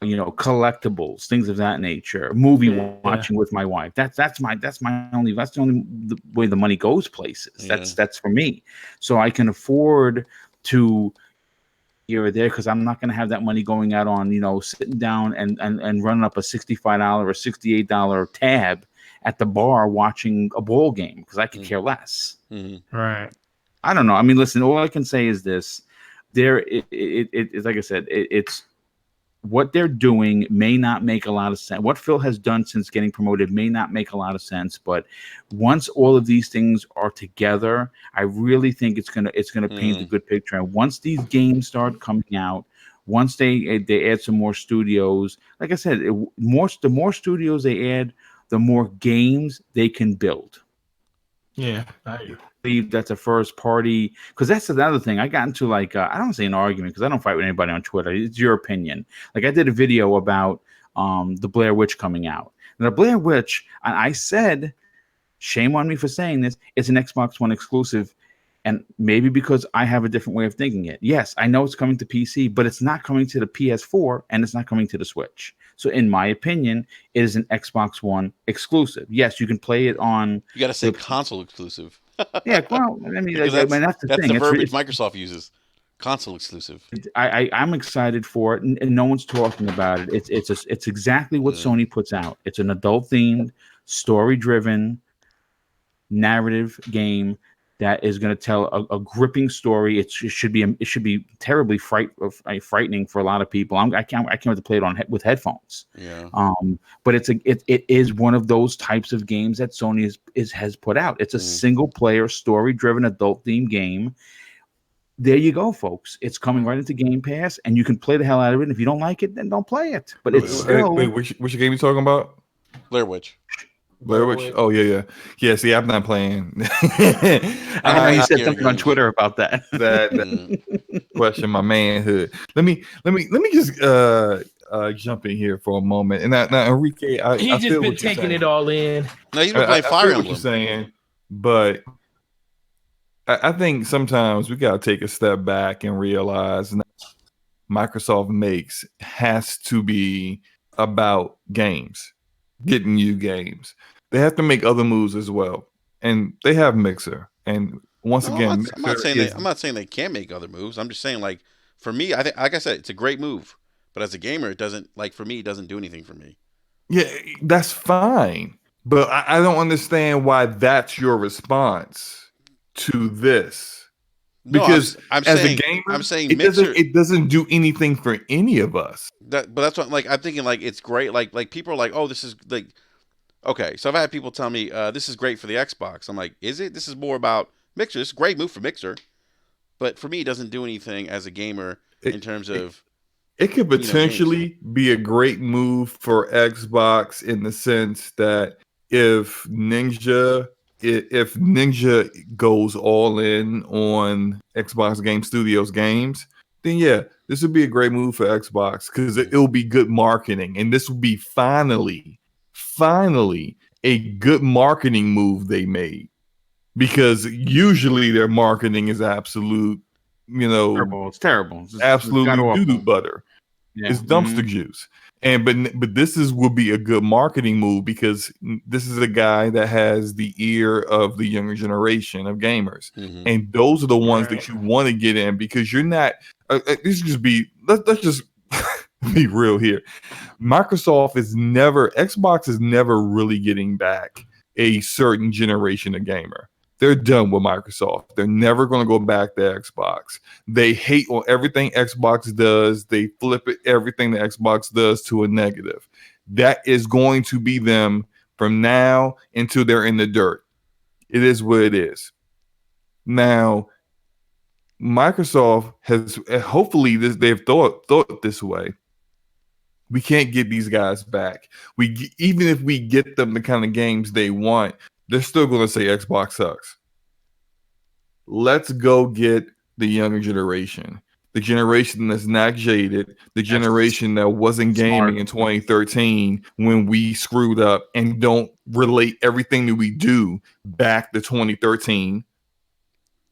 collectibles, things of that nature, movie Yeah. watching with my wife. That's the only way the money goes places. Yeah. That's for me. So I can afford to here or there because I'm not going to have that money going out on sitting down and running up a $65 or $68 tab at the bar watching a ball game because I could care less. Mm-hmm. Right. I don't know. I mean, listen, all I can say is this: it's like I said, it's what they're doing may not make a lot of sense. What Phil has done since getting promoted may not make a lot of sense, but once all of these things are together, I really think it's gonna paint a good picture. And once these games start coming out, once they add some more studios, like I said, the more studios they add, the more games they can build. Yeah. I agree. Believe that's a first party, because that's another thing. I got into I don't say an argument because I don't fight with anybody on Twitter. It's your opinion. Like I did a video about the Blair Witch coming out. And the Blair Witch, and I said, shame on me for saying this, it's an Xbox One exclusive. And maybe because I have a different way of thinking it. Yes, I know it's coming to PC, but it's not coming to the PS4 and it's not coming to the Switch. So in my opinion, it is an Xbox One exclusive. Yes, you can play it on You got to say console exclusive. yeah, well, I mean, Because that's the that's thing. the verbiage Microsoft uses. Console exclusive. I'm excited for it, and no one's talking about it. It's exactly what Sony puts out. It's an adult themed, story driven, narrative game that is going to tell a gripping story. It should be terribly frightening for a lot of people. I can't wait to play it with headphones. Yeah. But it is one of those types of games that Sony has put out. It's a single player, story driven, adult themed game. There you go, folks. It's coming right into Game Pass, and you can play the hell out of it. And if you don't like it, then don't play it. But it's still. Wait, which game you talking about? Blair Witch. Blair Witch. Oh yeah. See, I'm not playing. I know you said something on Twitter about that. that question my manhood. Let me just jump in here for a moment. And now Enrique, I He's just feel been what you're taking saying. it all in. No, he's been playing I Fire feel what Emblem. you're saying, but I think sometimes we got to take a step back and realize that Microsoft makes has to be about games, getting you games. They have to make other moves as well, and they have Mixer. And once No, again, I'm not saying I'm not saying they can't make other moves. I'm just saying, like, for me, I think, like I said, it's a great move. But as a gamer, it doesn't, like, for me, it doesn't do anything for me. Yeah, that's fine. But I don't understand why that's your response to this. No, Because I'm as saying, a gamer, I'm saying it Mixer. doesn't do anything for any of us. But that's what, like, I'm thinking, like, it's great. Like people are like, oh, this is like, okay. So I've had people tell me, this is great for the Xbox. I'm like, is it? This is more about Mixer. It's a great move for Mixer, but for me, it doesn't do anything as a gamer in terms of. It could potentially be a great move for Xbox in the sense that if Ninja goes all in on Xbox Game Studios games, then yeah, this would be a great move for Xbox because it'll be good marketing, and this will be finally a good marketing move they made, because usually their marketing is absolute, Terrible. It's terrible. It's absolutely god-awful. doo-doo butter. Yeah. It's dumpster juice. But this would be a good marketing move because this is a guy that has the ear of the younger generation of gamers, Mm-hmm. and those are the ones Right. that you want to get in because you're not. This just be let's just be real here. Xbox is never really getting back a certain generation of gamer. They're done with Microsoft. They're never going to go back to Xbox. They hate on everything Xbox does. They flip it everything that Xbox does to a negative. That is going to be them from now until they're in the dirt. It is what it is. Now, Microsoft has hopefully they've thought this way. We can't get these guys back. Even if we get them the kind of games they want, they're still going to say Xbox sucks. Let's go get the younger generation, the generation that's not jaded, the generation that wasn't gaming Smart. in 2013 when we screwed up and don't relate everything that we do back to 2013.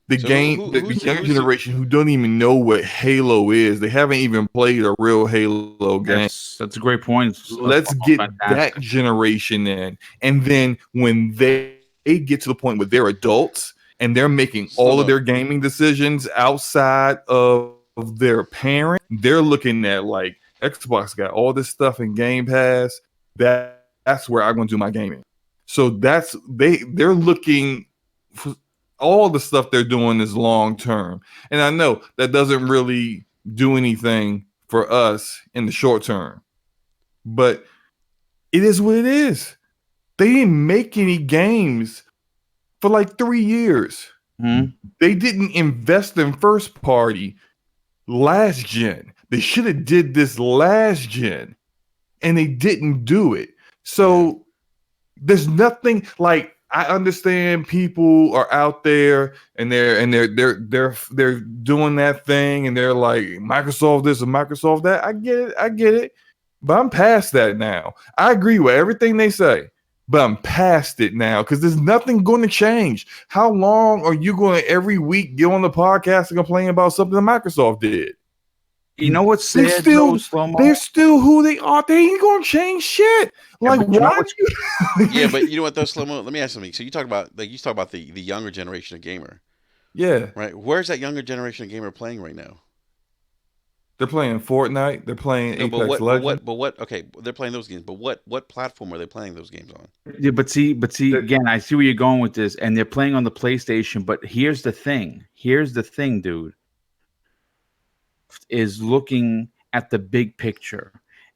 So The younger generation who don't even know what Halo is, they haven't even played a real Halo game. That's a great point. Let's get that generation in, and then when they get to the point where they're adults and they're making all of their gaming decisions outside of their parent, they're looking at like Xbox got all this stuff in Game Pass. That's where I'm going to do my gaming. So they're looking for all the stuff they're doing is long term, and I know that doesn't really do anything for us in the short term. But it is what it is. They didn't make any games for like 3 years. Mhm. They didn't invest in first party last gen. They should have did this last gen, and they didn't do it. So there's nothing like I understand people are out there and they're doing that thing and they're like Microsoft this and Microsoft that. I get it. But I'm past that now. I agree with everything they say, but I'm past it now because there's nothing going to change. How long are you going to every week get on the podcast and complain about something that Microsoft did? You know what's sad? They're still who they are. They ain't going to change shit. Like, why? Yeah, but you know what though, Slow-Mo? Let me ask something. So you talk about the younger generation of gamer. Yeah. Right. Where's that younger generation of gamer playing right now? They're playing Fortnite. They're playing Apex Legends. But what? Okay, they're playing those games. But what platform are they playing those games on? Yeah, but see, again, I see where you're going with this, and they're playing on the PlayStation. But here's the thing. Dude, is looking at the big picture,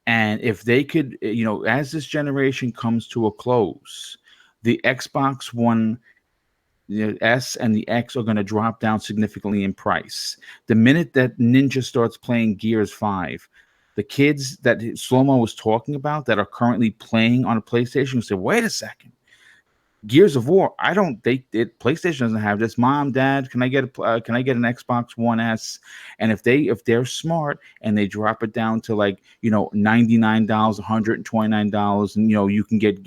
and if they could, as this generation comes to a close, the Xbox One. The S and the X are going to drop down significantly in price. The minute that Ninja starts playing Gears 5, the kids that Slow-Mo was talking about that are currently playing on a PlayStation say, wait a second. Gears of War, PlayStation doesn't have this. Mom, Dad, can I get an Xbox One S? And if they're smart and they drop it down to like $99, $129, and you can get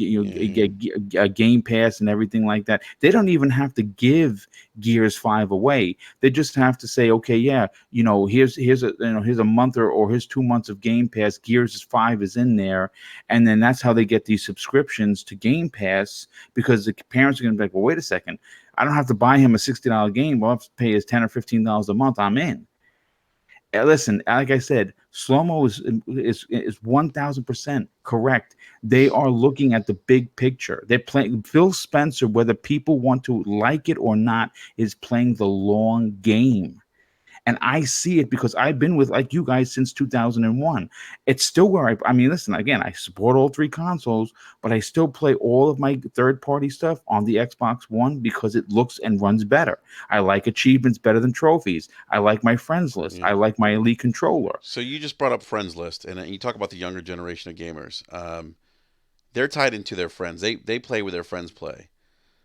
a Game Pass and everything like that. They don't even have to give Gears 5 away. They just have to say, okay, yeah, here's a month or here's 2 months of Game Pass. Gears 5 is in there, and then that's how they get these subscriptions to Game Pass because the parents are going to be like, well, wait a second. I don't have to buy him a $60 game. I'll have to pay his $10 or $15 a month. I'm in. Listen, like I said, Slow-Mo is 1,000% correct. They are looking at the big picture. They're playing Phil Spencer, whether people want to like it or not, is playing the long game. And I see it because I've been with like you guys since 2001. It's still where I mean, listen, again, I support all 3 consoles, but I still play all of my third-party stuff on the Xbox One because it looks and runs better. I like achievements better than trophies. I like my friends list. I like my Elite controller. So you just brought up friends list, and you talk about the younger generation of gamers. They're tied into their friends. They play where their friends play.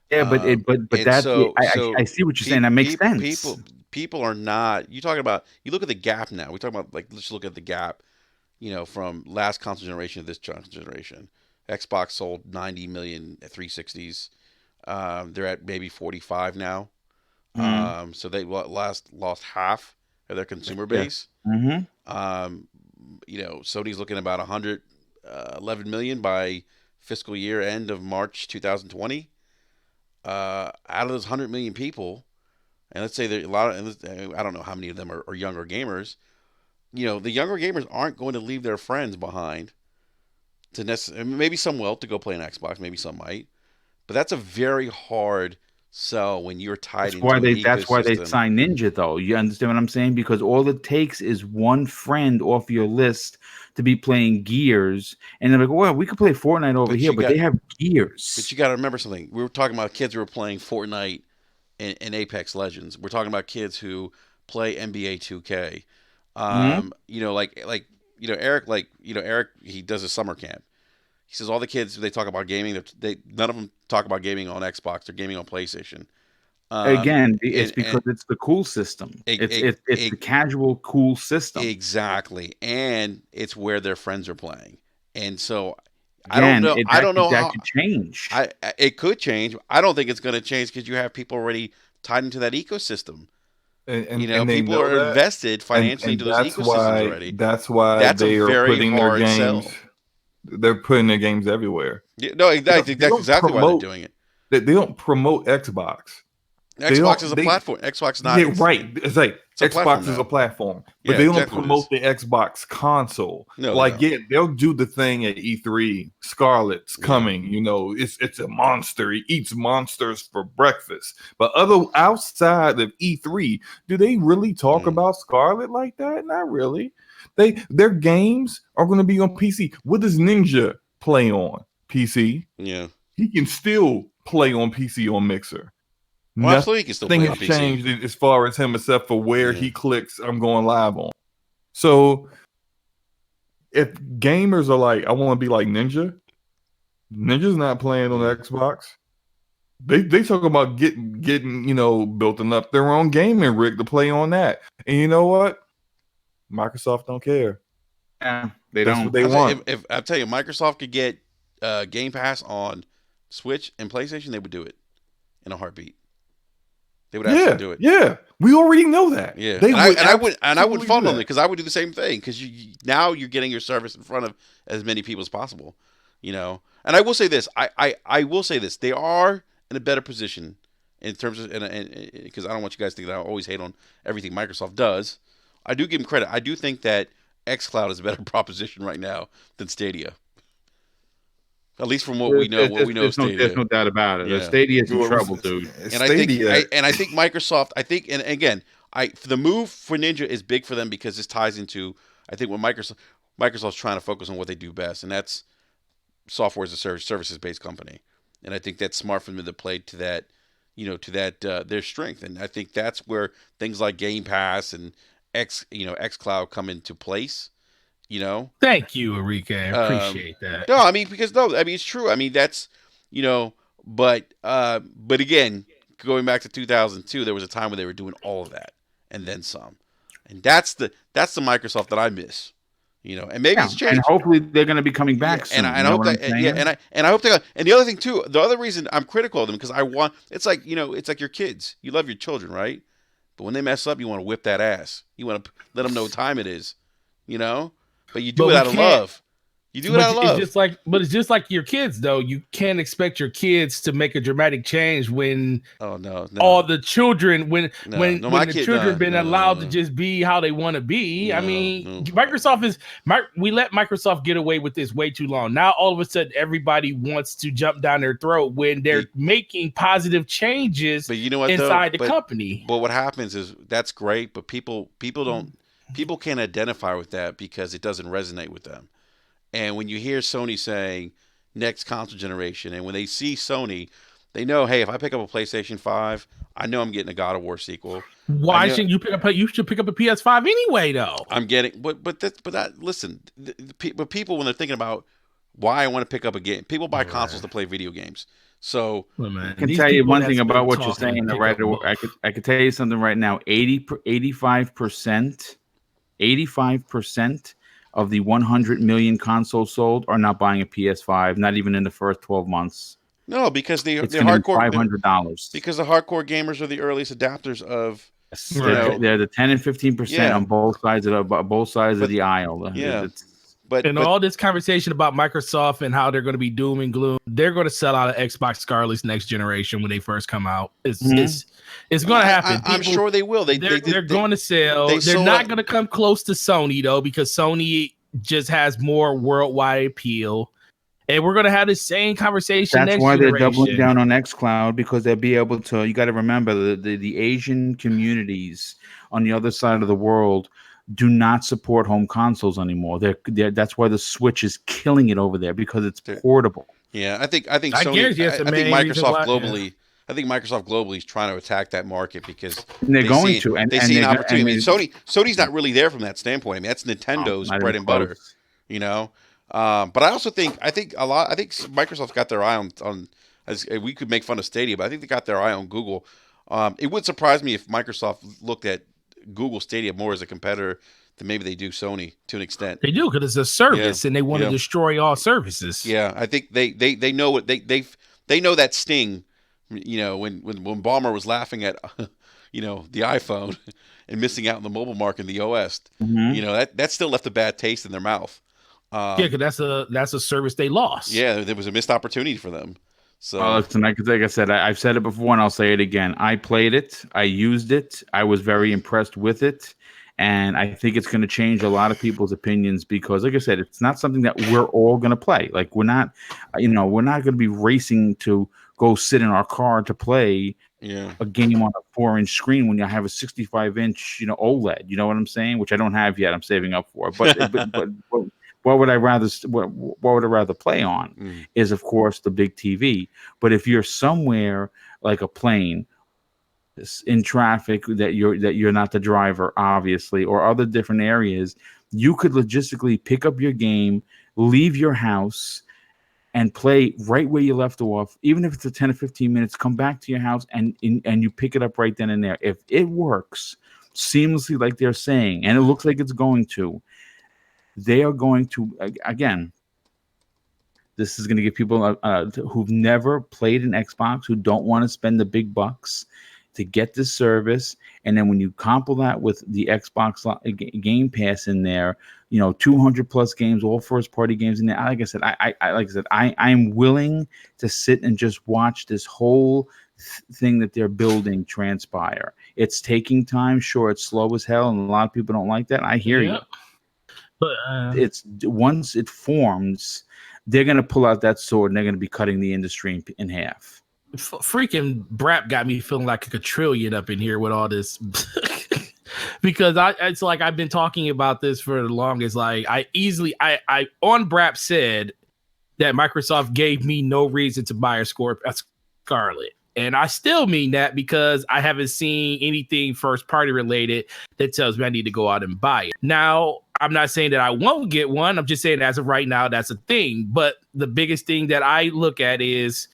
Yeah, but that's I see what you're saying. That makes sense. People are not. You talking about? You look at the gap now. We talk about like let's look at the gap. From last console generation to this generation. Xbox sold 90 million 360s. They're at maybe 45 now. So they lost half of their consumer base. Mm-hmm. Sony's looking about 100 11 million by fiscal year end of March 2020. Out of those 100 million people, and let's say there a lot of, I don't know how many of them are younger gamers. The younger gamers aren't going to leave their friends behind to maybe some will to go play an Xbox, maybe some might, but that's a very hard sell when you're tied into an That's why they ecosystem. sign Ninja, though. You understand what I'm saying? Because all it takes is one friend off your list to be playing Gears, and they're like, "Well, we could play Fortnite over here," but they have Gears. But you got to remember something. We were talking about kids who were playing Fortnite and Apex Legends. We're talking about kids who play NBA 2K. Eric, Eric, he does a summer camp. He says all the kids they talk about gaming, none of them talk about gaming on Xbox. They're gaming on PlayStation. Again, it's because it's the cool system. It's the casual cool system. Exactly, and it's where their friends are playing. And so Again, I don't know that how could change. it could change. I don't think it's going to change because you have people already tied into that ecosystem. And People are invested financially into those ecosystems already. That's why they are putting their games. Sell. They're putting their games everywhere. Yeah, no, exactly. That's exactly why they're doing it. They don't promote Xbox. Xbox is a platform. Xbox not. Yeah, right. It's like Xbox is a platform, but they don't promote the Xbox console. No, they'll do the thing at E3. Scarlett's coming. It's a monster. He eats monsters for breakfast. But outside of E3, do they really talk about Scarlett like that? Not really. Their games are going to be on PC. What does Ninja play on? PC. Yeah, he can still play on PC on Mixer. Well, absolutely, he can still play on Nothing PC. has changed as far as him, except for where he clicks. I'm going live on. So, if gamers are like, I want to be like Ninja. Ninja's not playing on Xbox. They talk about getting building up their own gaming rig to play on that. And you know what? Microsoft don't care. Yeah, That's don't. What they want. If I tell you, Microsoft could get Game Pass on Switch and PlayStation, they would do it in a heartbeat. They would actually do it. Yeah, we already know that. Yeah, I wouldn't fault them because I would do the same thing because now you're getting your service in front of as many people as possible. And I will say this, I will say this, they are in a better position in terms of and because I don't want you guys to think that I always hate on everything Microsoft does. I do give them credit. I do think that xCloud is a better proposition right now than Stadia. At least from what we know, Stadia. There's no doubt about it. Yeah. Stadia is in trouble, dude. And I think Microsoft. And again, the move for Ninja is big for them because this ties into I think what Microsoft's trying to focus on what they do best, and that's software as a services based company. And I think that's smart for them to play to that, their strength. And I think that's where things like Game Pass and xCloud come into place. Thank you, Enrique. I appreciate that. No, it's true. I mean, that's, but again, going back to 2002, there was a time when they were doing all of that and then some, and that's the Microsoft that I miss, and maybe it's changed. And hopefully they're going to be coming back soon. And I hope that, and I hope they. And the other thing too, the other reason I'm critical of them because it's like your kids. You love your children, right? But when they mess up, you want to whip that ass. You want to let them know what time it is, But you do it out of love. You do it out of love. It's just like your kids, though. You can't expect your kids to make a dramatic change when all the children when the children been allowed to just be how they want to be. We let Microsoft get away with this way too long. Now all of a sudden everybody wants to jump down their throat when they're making positive changes inside the company. But what happens is that's great, but people can't identify with that because it doesn't resonate with them. And when you hear Sony saying next console generation, and when they see Sony, they know, hey, if I pick up a PlayStation 5, I know I'm getting a God of War sequel. Why shouldn't you pick up? You should pick up a PS5 anyway, though. I'm getting, listen, but people when they're thinking about why I want to pick up a game, people buy consoles to play video games. So I can tell you one thing about what you're saying. Right, I could tell you something right now. 85% of the 100 million consoles sold are not buying a PS5, not even in the first 12 months. No, because they're hardcore. $500. Because the hardcore gamers are the earliest adapters of. They're the 10 and 15% on both sides of the aisle. Yeah, And all this conversation about Microsoft and how they're going to be doom and gloom, they're going to sell out of Xbox Scarlet's next generation when they first come out. It's going to happen. I'm sure they will. They're going to sell. They're not going to come close to Sony though, because Sony just has more worldwide appeal. And we're going to have the same conversation. That's why they're doubling down on xCloud, because they'll be able to. You got to remember the Asian communities on the other side of the world do not support home consoles anymore. That's why the Switch is killing it over there, because it's portable. Yeah, I think Sony. I think Microsoft globally. Yeah. I think Microsoft globally is trying to attack that market because they're going to, and they see an opportunity. I mean, Sony's not really there from that standpoint. I mean, that's Nintendo's bread and butter, you know. But I also think Microsoft got their eye on as we could make fun of Stadia, but I think they got their eye on Google. It would surprise me if Microsoft looked at Google Stadia more as a competitor than maybe they do Sony to an extent. They do, because it's a service, and they want to destroy all services. Yeah, I think they know what they know that sting. You know, when Ballmer was laughing at, you know, the iPhone and missing out on the mobile market in the OS, you know, that still left a bad taste in their mouth. Yeah, because that's a service they lost. Yeah, there was a missed opportunity for them. So, like I said, I've said it before and I'll say it again. I played it, I used it, I was very impressed with it, and I think it's going to change a lot of people's opinions because, like I said, it's not something that we're all going to play. Like we're not going to be racing to go sit in our car to play a game on a 4-inch screen when you have a 65-inch, OLED. You know what I'm saying? Which I don't have yet. I'm saving up for. But what would I rather play on is, of course, the big TV. But if you're somewhere like a plane in traffic that you're not the driver, obviously, or other different areas, you could logistically pick up your game, leave your house, and play right where you left off, even if it's a 10 or 15 minutes, come back to your house and you pick it up right then and there. If it works seamlessly like they're saying, and it looks like it's going to, they are going to, again, this is going to give people who've never played an Xbox, who don't want to spend the big bucks to get this service. And then when you couple that with the Xbox Game Pass in there, 200 plus games, all first party games in there. Like I said, I'm willing to sit and just watch this whole thing that they're building transpire. It's taking time. Sure, it's slow as hell, and a lot of people don't like that. I hear you. But it's once it forms, they're going to pull out that sword and they're going to be cutting the industry in half. Freaking Brap got me feeling like a quadrillion up in here with all this. Because it's like I've been talking about this for the longest. Like I on Brap said that Microsoft gave me no reason to buy a Scarlet. And I still mean that because I haven't seen anything first party related that tells me I need to go out and buy it. Now, I'm not saying that I won't get one. I'm just saying as of right now, that's a thing. But the biggest thing that I look at is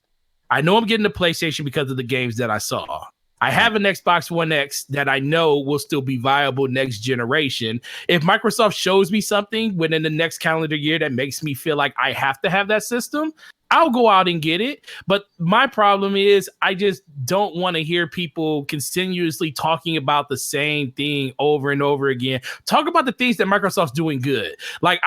I know I'm getting the PlayStation because of the games that I saw. I have an Xbox One X that I know will still be viable next generation. If Microsoft shows me something within the next calendar year that makes me feel like I have to have that system, I'll go out and get it. But my problem is I just don't want to hear people continuously talking about the same thing over and over again. Talk about the things that Microsoft's doing good. Like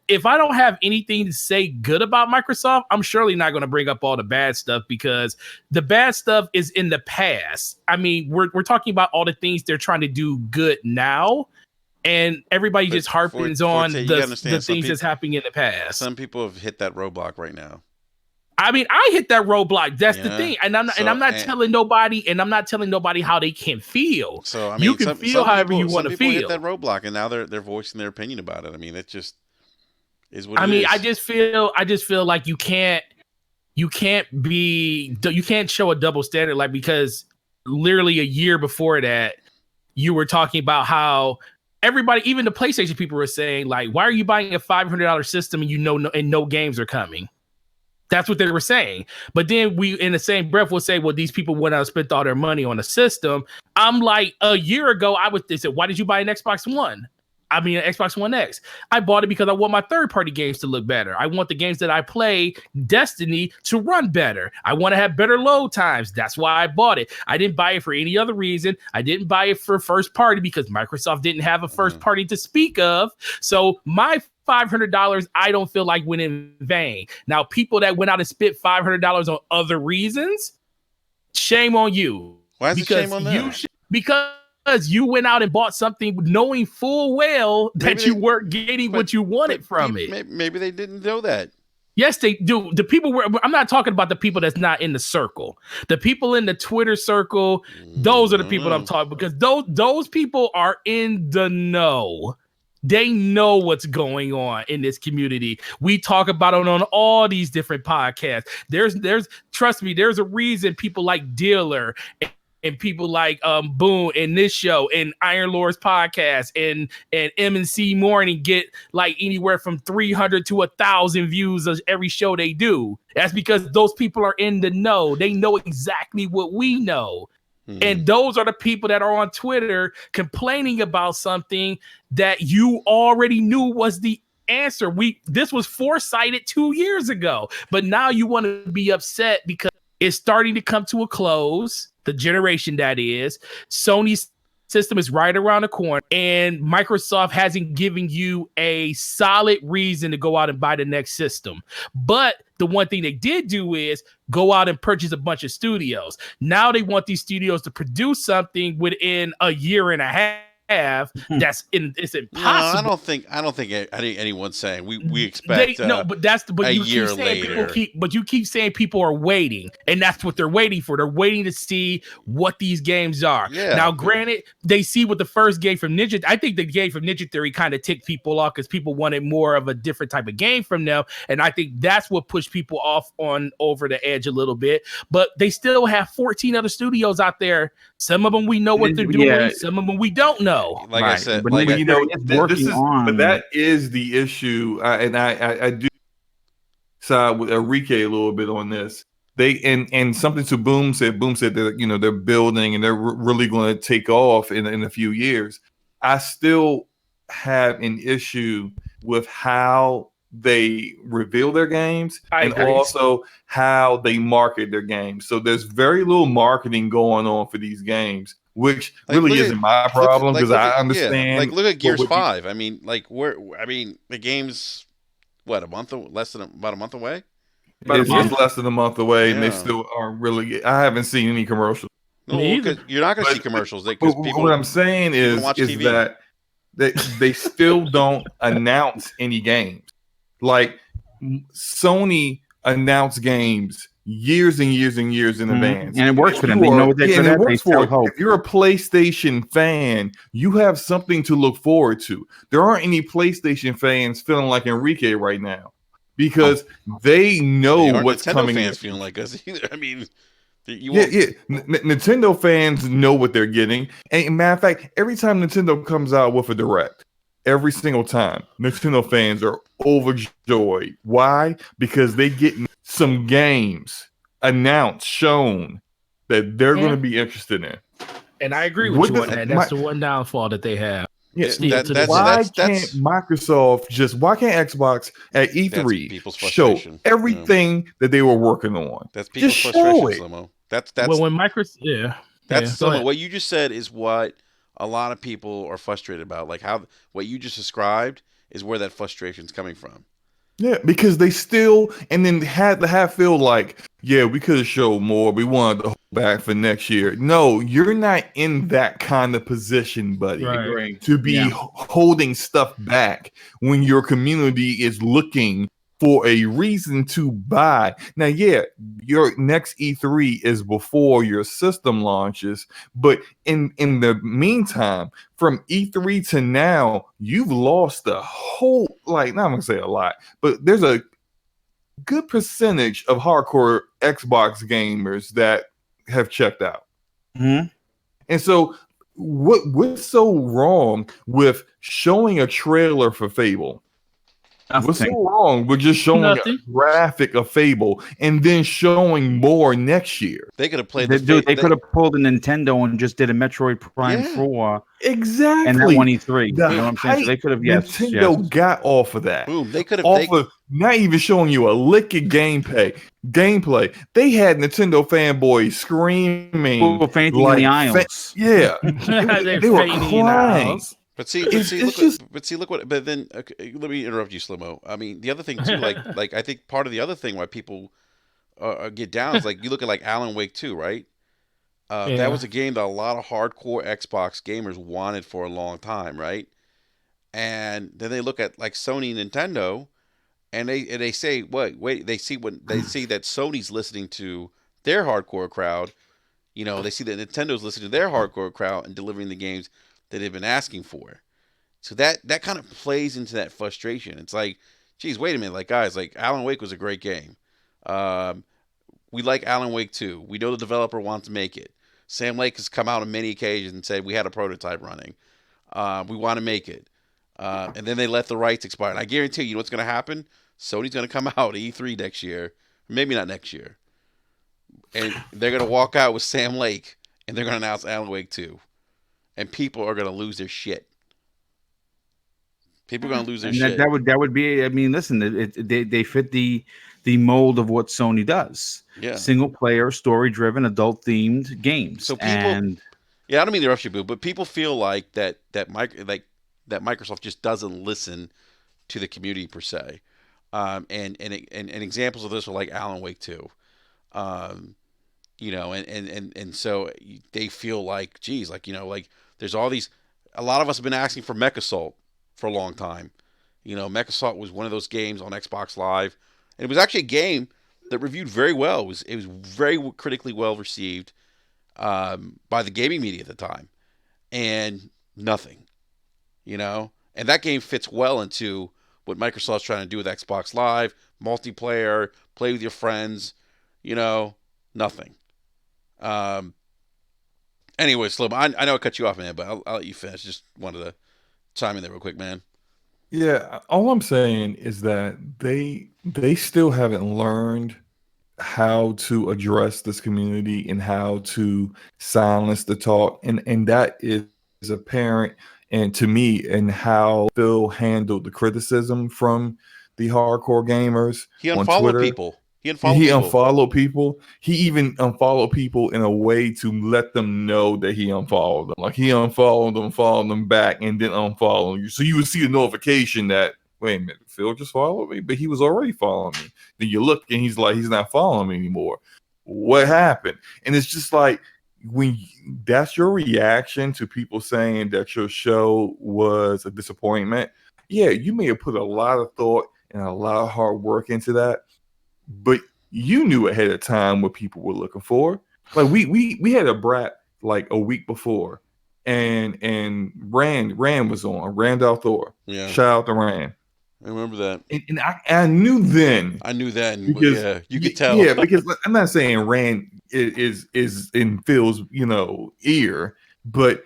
if I don't have anything to say good about Microsoft, I'm surely not going to bring up all the bad stuff because the bad stuff is in the past. I mean, we're talking about all the things they're trying to do good now. And everybody just harpens on the things that's happening in the past. Some people have hit that roadblock right now. I mean, I hit that roadblock. That's the thing, and I'm not telling nobody how they can feel. So I mean, you can feel however you want to feel. Hit that roadblock, and now they're voicing their opinion about it. I mean, it just is what. I just feel like you can't show a double standard, like because literally a year before that, you were talking about how everybody, even the PlayStation people, were saying like, "Why are you buying a $500 system and no games are coming?" That's what they were saying. But then we, in the same breath, will say, well, these people went out and spent all their money on a system. I'm like, a year ago, they said, why did you buy an Xbox One? Xbox One X. I bought it because I want my third-party games to look better. I want the games that I play, Destiny, to run better. I want to have better load times. That's why I bought it. I didn't buy it for any other reason. I didn't buy it for first party because Microsoft didn't have a first party to speak of. So my $500, I don't feel like went in vain. Now, people that went out and spent $500 on other reasons, shame on you. Why is it shame on them? Because you went out and bought something knowing full well that you weren't getting what you wanted from it. Maybe they didn't know that. Yes, they do. The people I'm not talking about the people that's not in the circle. The people in the Twitter circle, those are the people I'm talking, because those people are in the know. They know what's going on in this community. We talk about it on all these different podcasts. There's trust me, there's a reason people like Dealer and people like Boone and this show and Iron Lord's podcast and M&C Morning get like anywhere from 300 to 1,000 views of every show they do. That's because those people are in the know. They know exactly what we know. And those are the people that are on Twitter complaining about something that you already knew was the answer. This was foresighted 2 years ago, but now you want to be upset because it's starting to come to a close. The generation that is. Sony's system is right around the corner, and Microsoft hasn't given you a solid reason to go out and buy the next system. But the one thing they did do is go out and purchase a bunch of studios. Now they want these studios to produce something within a year and a half. It's impossible. No, I don't think anyone's saying we expect but you year later. You keep saying people are waiting, and that's what they're waiting for. They're waiting to see what these games are. Yeah. Now, granted, they see what the first game from Ninja. I think the game from Ninja Theory kind of ticked people off because people wanted more of a different type of game from them, and I think that's what pushed people off on over the edge a little bit. But they still have 14 other studios out there. Some of them we know what they're doing. Some of them we don't know. Like I said, but that is the issue, and I do side with Enrique a little bit on this. They and something to Boom said that they're building and they're really going to take off in a few years. I still have an issue with how they reveal their games also how they market their games. So there's very little marketing going on for these games, which really isn't my problem because I understand. Yeah. Like look at Gears 5. The game's what, about a month away? About a month less than a month away, and they still aren't really. I haven't seen any commercials. No, you're not going to see commercials. What I'm saying is that they still don't announce any games. Like Sony announced games years and years and years in advance, and it works for them. They know what they're good at. They sell hope. If you're a PlayStation fan, you have something to look forward to. There aren't any PlayStation fans feeling like Enrique right now because they know what's coming. Fans feeling like us either. I mean, Nintendo fans know what they're getting. And matter of fact, every time Nintendo comes out with a direct, every single time, Nintendo fans are overjoyed. Why? Because they get some games announced, shown that they're going to be interested in. And I agree with you on that. That's the one downfall that they have. Yeah, why can't Xbox at E3 show everything that they were working on? That's people's frustration, Slomo. That's when Microsoft. What you just said is what a lot of people are frustrated about. Like what you just described is where that frustration is coming from. Yeah, because they still and then had to feel like, we could have showed more. We wanted to hold back for next year. No, you're not in that kind of position, buddy, to be holding stuff back when your community is looking for a reason to buy. Now, your next E3 is before your system launches, but in the meantime, from E3 to now, you've lost a whole, not I'm gonna say a lot, but there's a good percentage of hardcore Xbox gamers that have checked out. Mm-hmm. And so what's so wrong with showing a trailer for Fable What's Nothing. so wrong with just showing Nothing. a graphic of Fable and then showing more next year? They could have played They, the dude, they fate. could have pulled a Nintendo and just did a Metroid Prime Yeah. 4 and that Exactly. one E3. You The know what I'm saying? So hype they could have, Nintendo got off of that. Boom. They could have. Off of not even showing you a lick of gameplay. They had Nintendo fanboys screaming People fainting in like the aisles. yeah. They're They were fainting in the crying. house. But see, look what. But then, okay, let me interrupt you, Slimo. I mean, the other thing too, like I think part of the other thing why people get down is like you look at like Alan Wake 2, right? Yeah. That was a game that a lot of hardcore Xbox gamers wanted for a long time, right? And then they look at like Sony and Nintendo, and they say, wait, they see that Sony's listening to their hardcore crowd. You know, they see that Nintendo's listening to their hardcore crowd and delivering the games that they've been asking for. So that kind of plays into that frustration. It's like, geez, wait a minute, like guys, like Alan Wake was a great game. Um, we like Alan Wake 2. We know the developer wants to make it. Sam Lake has come out on many occasions and said we had a prototype running. We want to make it. And then they let the rights expire. And I guarantee you know what's going to happen? Sony's going to come out at E3 next year. Maybe not next year. And they're going to walk out with Sam Lake and they're going to announce Alan Wake 2. And people are going to lose their shit. People are going to lose their And shit. that would be. I mean, listen, they fit the mold of what Sony does. Yeah. Single player, story driven, adult themed games. So people, and yeah, I don't mean to rush you, Boo, but people feel like that Microsoft just doesn't listen to the community per se. And examples of this are like Alan Wake 2. You know, and so they feel like, geez, like, you know, like there's all these, a lot of us have been asking for MechAssault for a long time. You know, MechAssault was one of those games on Xbox Live, and it was actually a game that reviewed very well. It was very critically well received by the gaming media at the time, and nothing, you know. And that game fits well into what Microsoft's trying to do with Xbox Live, multiplayer, play with your friends, you know, nothing. Anyway, Slim, I know I cut you off, man, but I'll let you finish. Just wanted to chime in there real quick, man. Yeah, all I'm saying is that they still haven't learned how to address this community and how to silence the talk, and that is apparent and to me in how Phil handled the criticism from the hardcore gamers He on unfollowed Twitter. people. He He unfollowed people. He even unfollowed people in a way to let them know that he unfollowed them. Like he unfollowed them, followed them back, and then unfollowed you. So you would see a notification that, wait a minute, Phil just followed me, but he was already following me. Then you look and he's like, he's not following me anymore. What happened? And it's just like when that's your reaction to people saying that your show was a disappointment. Yeah, you may have put a lot of thought and a lot of hard work into that. But you knew ahead of time what people were looking for. Like we had a brat like a week before, and Rand was on Randolph Thor. Yeah, Shout out to Rand. I remember that. And I knew then. I knew that. Because, yeah, you could tell. Yeah, because I'm not saying Rand is in Phil's ear, but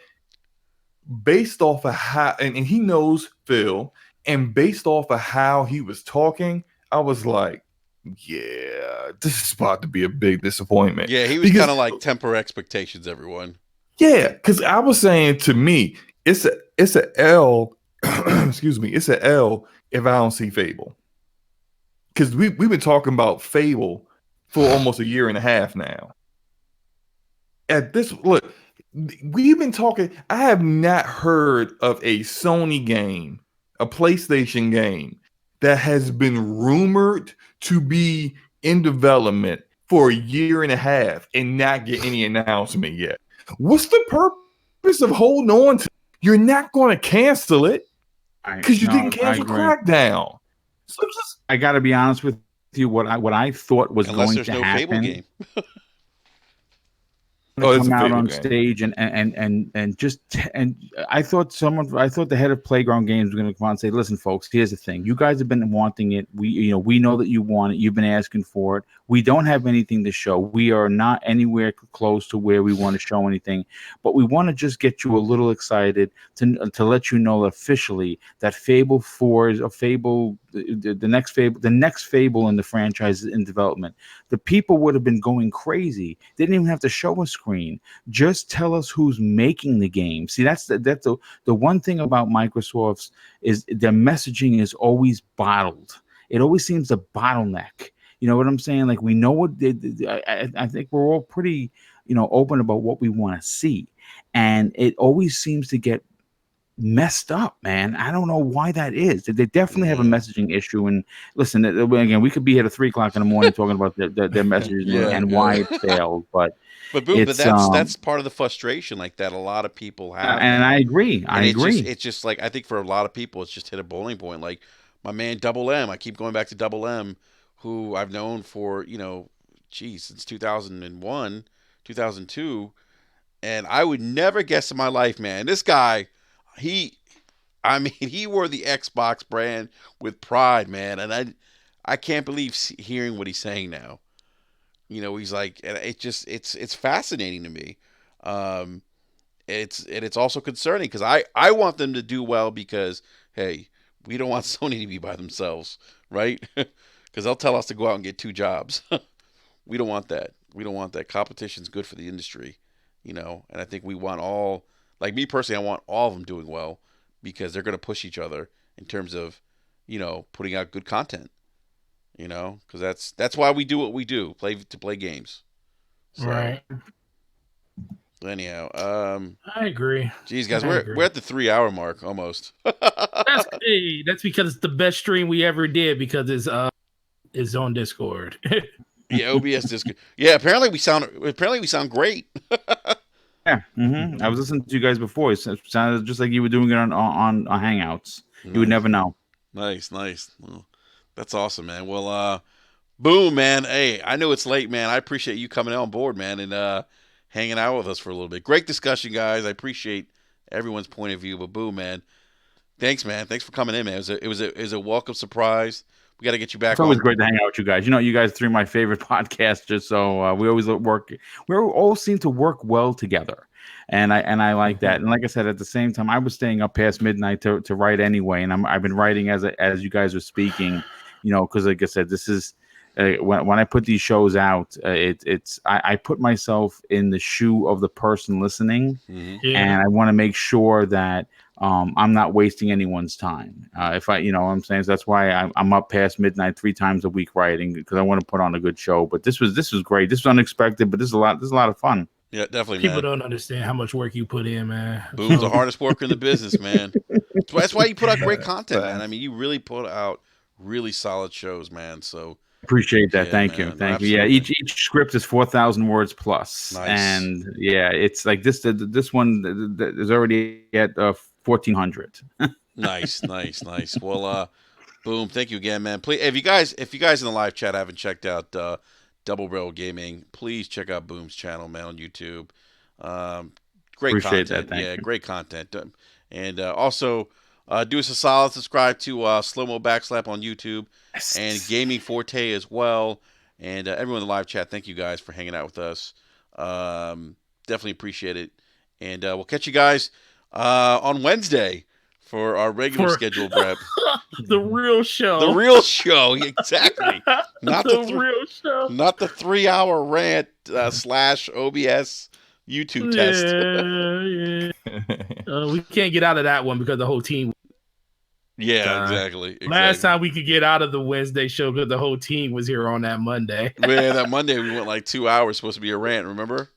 based off of how and he knows Phil, and based off of how he was talking, I was like, yeah, this is about to be a big disappointment. Yeah, he was kind of like temper expectations, everyone. Yeah, because I was saying to me, it's a L. Excuse me, it's a L if I don't see Fable. Because we've been talking about Fable for almost a year and a half now. At this look, we've been talking. I have not heard of a Sony game, a PlayStation game that has been rumored to be in development for a year and a half and not get any announcement yet. What's the purpose of holding on to? You're not going to cancel it because you didn't cancel Crackdown. So just, I got to be honest with you. What I thought was unless going there's to no happen. Fable game. Come out on stage and I thought the head of Playground Games was going to come out and say, listen, folks, here's the thing. You guys have been wanting it. We know that you want it. You've been asking for it. We don't have anything to show. We are not anywhere close to where we want to show anything, but we want to just get you a little excited to let you know officially that Fable 4 is a Fable the next Fable in the franchise is in development, the people would have been going crazy. They didn't even have to show a screen. Just tell us who's making the game. See, that's the one thing about Microsoft's is their messaging is always bottled. It always seems a bottleneck. You know what I'm saying? Like we know what I think we're all pretty, open about what we want to see, and it always seems to get messed up, man. I don't know why that is. They definitely have a messaging issue. And listen, again, we could be here at 3 o'clock in the morning talking about their messages and why it failed. But boom, but it's that's part of the frustration like that a lot of people have. and I agree. And it's just like I think for a lot of people, it's just hit a boiling point. Like my man Double M, I keep going back to Double M, who I've known for since 2001, 2002, and I would never guess in my life, man, this guy. He wore the Xbox brand with pride, man, and I can't believe hearing what he's saying now. He's like, and it's fascinating to me. It's also concerning because I want them to do well because hey, we don't want Sony to be by themselves, right? Because they'll tell us to go out and get 2 jobs. We don't want that. We don't want that. Competition's good for the industry, and I think we want all. Like me personally, I want all of them doing well because they're going to push each other in terms of, putting out good content. Because that's why we do what we do, play games. So, right. Anyhow, I agree. Geez, guys, we're at the 3-hour mark almost. That's because it's the best stream we ever did because it's on Discord. Yeah, OBS Discord. Yeah, apparently we sound great. Yeah, I was listening to you guys before. It sounded just like you were doing it on Hangouts. Nice. You would never know. Nice. Well, that's awesome, man. Well, boom, man. Hey, I know it's late, man. I appreciate you coming on board, man, and hanging out with us for a little bit. Great discussion, guys. I appreciate everyone's point of view. But boom, man. Thanks, man. Thanks for coming in, man. It was a welcome surprise. We got to get you back. It's always great to hang out with you guys. You guys are 3 of my favorite podcasters. So we always work. We all seem to work well together, and I like that. And like I said, at the same time, I was staying up past midnight to write anyway, and I've been writing as you guys are speaking. Because like I said, this is when I put these shows out, I put myself in the shoe of the person listening, and I want to make sure that. I'm not wasting anyone's time. If I, what I'm saying, so that's why I'm up past midnight 3 times a week writing because I want to put on a good show. But this was great. This was unexpected, but this is a lot of fun. Yeah, definitely. People don't understand how much work you put in, man. Boom's the hardest worker in the business, man. That's why you put out great content, man. I mean, you really put out really solid shows, man. So appreciate that. Thank you. Yeah, each script is 4,000 words plus, and yeah, it's like this one is already at 1,400. Nice. Well, boom. Thank you again, man. Please, if you guys in the live chat haven't checked out Double Barrel Gaming, please check out Boom's channel, man, on YouTube. Great Appreciate content. That. Thank you. Great content. And also do us a solid. Subscribe to Slow Mo Backslap on YouTube and Gaming Forte as well. And everyone in the live chat, thank you guys for hanging out with us. Definitely appreciate it. And we'll catch you guys on Wednesday for our regular scheduled prep. The real show. The real show, exactly. Not the real show. Not the 3-hour rant / OBS YouTube test. We can't get out of that one because the whole team. Yeah, exactly. Last time we could get out of the Wednesday show because the whole team was here on that Monday. Man, that Monday we went like 2 hours. Supposed to be a rant, remember?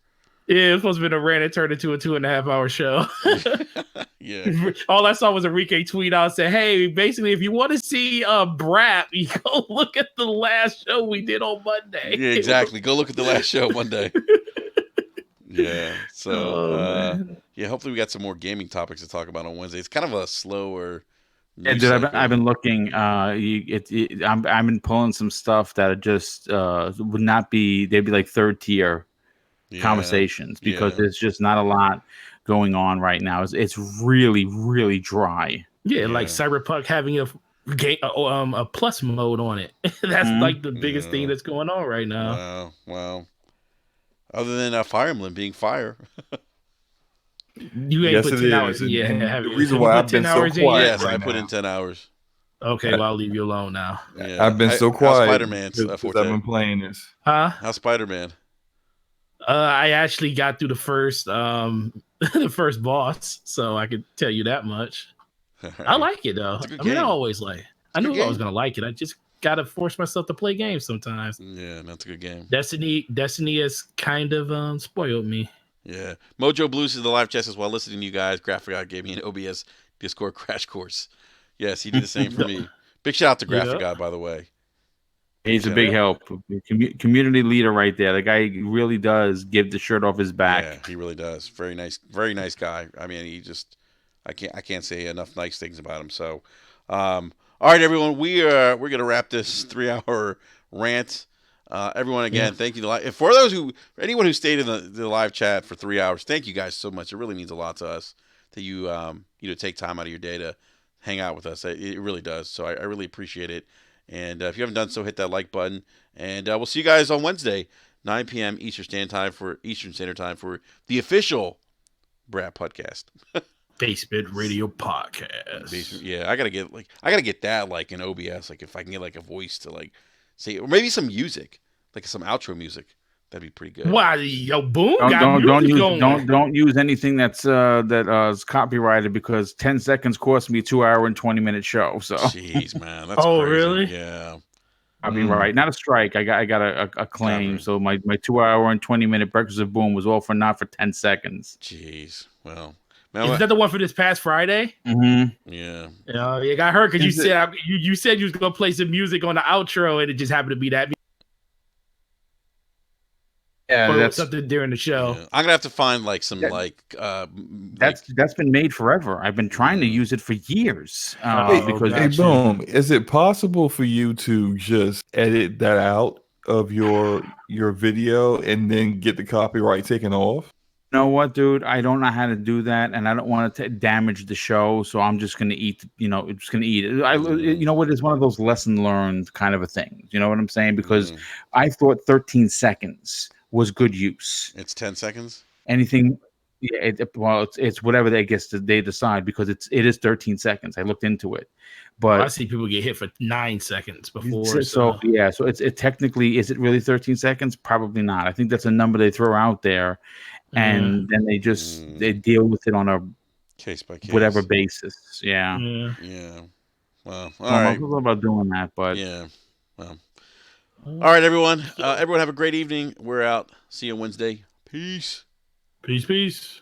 Yeah, it was supposed to be a rant. It turned into a 2.5-hour show. Yeah. All I saw was Enrique tweet out said, "Hey, basically, if you want to see Brap, you go look at the last show we did on Monday." Yeah, exactly. Go look at the last show Monday. Yeah. So, yeah. Hopefully, we got some more gaming topics to talk about on Wednesday. It's kind of a slower. Yeah, dude, I've been looking. I've been pulling some stuff that just would not be. They'd be like 3rd-tier conversations because there's just not a lot going on right now. It's really, really dry. Yeah, like Cyberpunk having a plus mode on it. That's like the biggest thing that's going on right now. Wow. Other than Fire Emblem being fire. You ain't put 10 hours. The reason why I've been so quiet. Yes, I put in 10 hours. Okay, well I'll leave you alone now. Yeah. I've been so How's quiet Spider-Man's because I've forte? been playing this. Huh? How's Spider-Man? I actually got through the first the first boss, so I could tell you that much. I like it though. It's a good I mean, I game. always like. It's I a good knew I was game. gonna like it. I just gotta force myself to play games sometimes. Yeah, that's a good game. Destiny has kind of spoiled me. Yeah. Mojo Blues is the live chat as well. Listening to you guys. Graphic God gave me an OBS Discord crash course. Yes, he did the same for me. Big shout out to Graphic Yeah. God, by the way. He's a Yeah. big help. Community leader right there. The guy really does give the shirt off his back. Yeah, he really does. Very nice guy. I mean, he just I can't say enough nice things about him. So, all right, everyone, we're gonna wrap this 3 hour rant. Everyone, again, thank you. And for anyone who stayed in the live chat for 3 hours, thank you guys so much. It really means a lot to us that you take time out of your day to hang out with us. It really does. So I really appreciate it. And if you haven't done so, hit that like button. And we'll see you guys on Wednesday, 9 p.m. Eastern Standard Time for the official Brat podcast. Basement Radio Podcast. Yeah, I gotta get that like in OBS. Like if I can get like a voice to like say, or maybe some music, like some outro music. That'd be pretty good. Wow, yo, boom! Don't use anything that's is copyrighted, because 10 seconds cost me a 2 hour and 20-minute show. So Jeez, man, that's Oh, crazy. really? Yeah. copyright, not a strike. I got a claim. Copyright. So my 2 hour and 20-minute Breakfast of Boom was all for naught for 10 seconds. Jeez. Well, Is that the one for this past Friday? Mm-hmm. yeah. Yeah, you got hurt because you Is it- said you said you was gonna play some music on the outro, and it just happened to be that Yeah, or that's something during the show. Yeah. I'm gonna have to find like some that's been made forever. I've been trying to use it for years. Oh, Because Hey, gotcha. Boom, is it possible for you to just edit that out of your video and then get the copyright taken off? you know what, dude? I don't know how to do that, and I don't want to damage the show, so I'm just gonna eat. Just gonna eat it. You know what? It's one of those lesson learned kind of a thing. You know what I'm saying? Because I thought 13 seconds was good use. it's 10 seconds. Anything, yeah. It's whatever they they decide, because it is 13 seconds. I looked into it, I but see people get hit for 9 seconds before. so it technically, is it really 13 seconds? Probably not. I think that's a number they throw out there, and then they deal with it on a Case by case. whatever basis. Yeah. Yeah. Well, all I'm right. not about doing that, but Yeah. Well. All right, everyone. Everyone have a great evening. We're out. See you on Wednesday. Peace. Peace.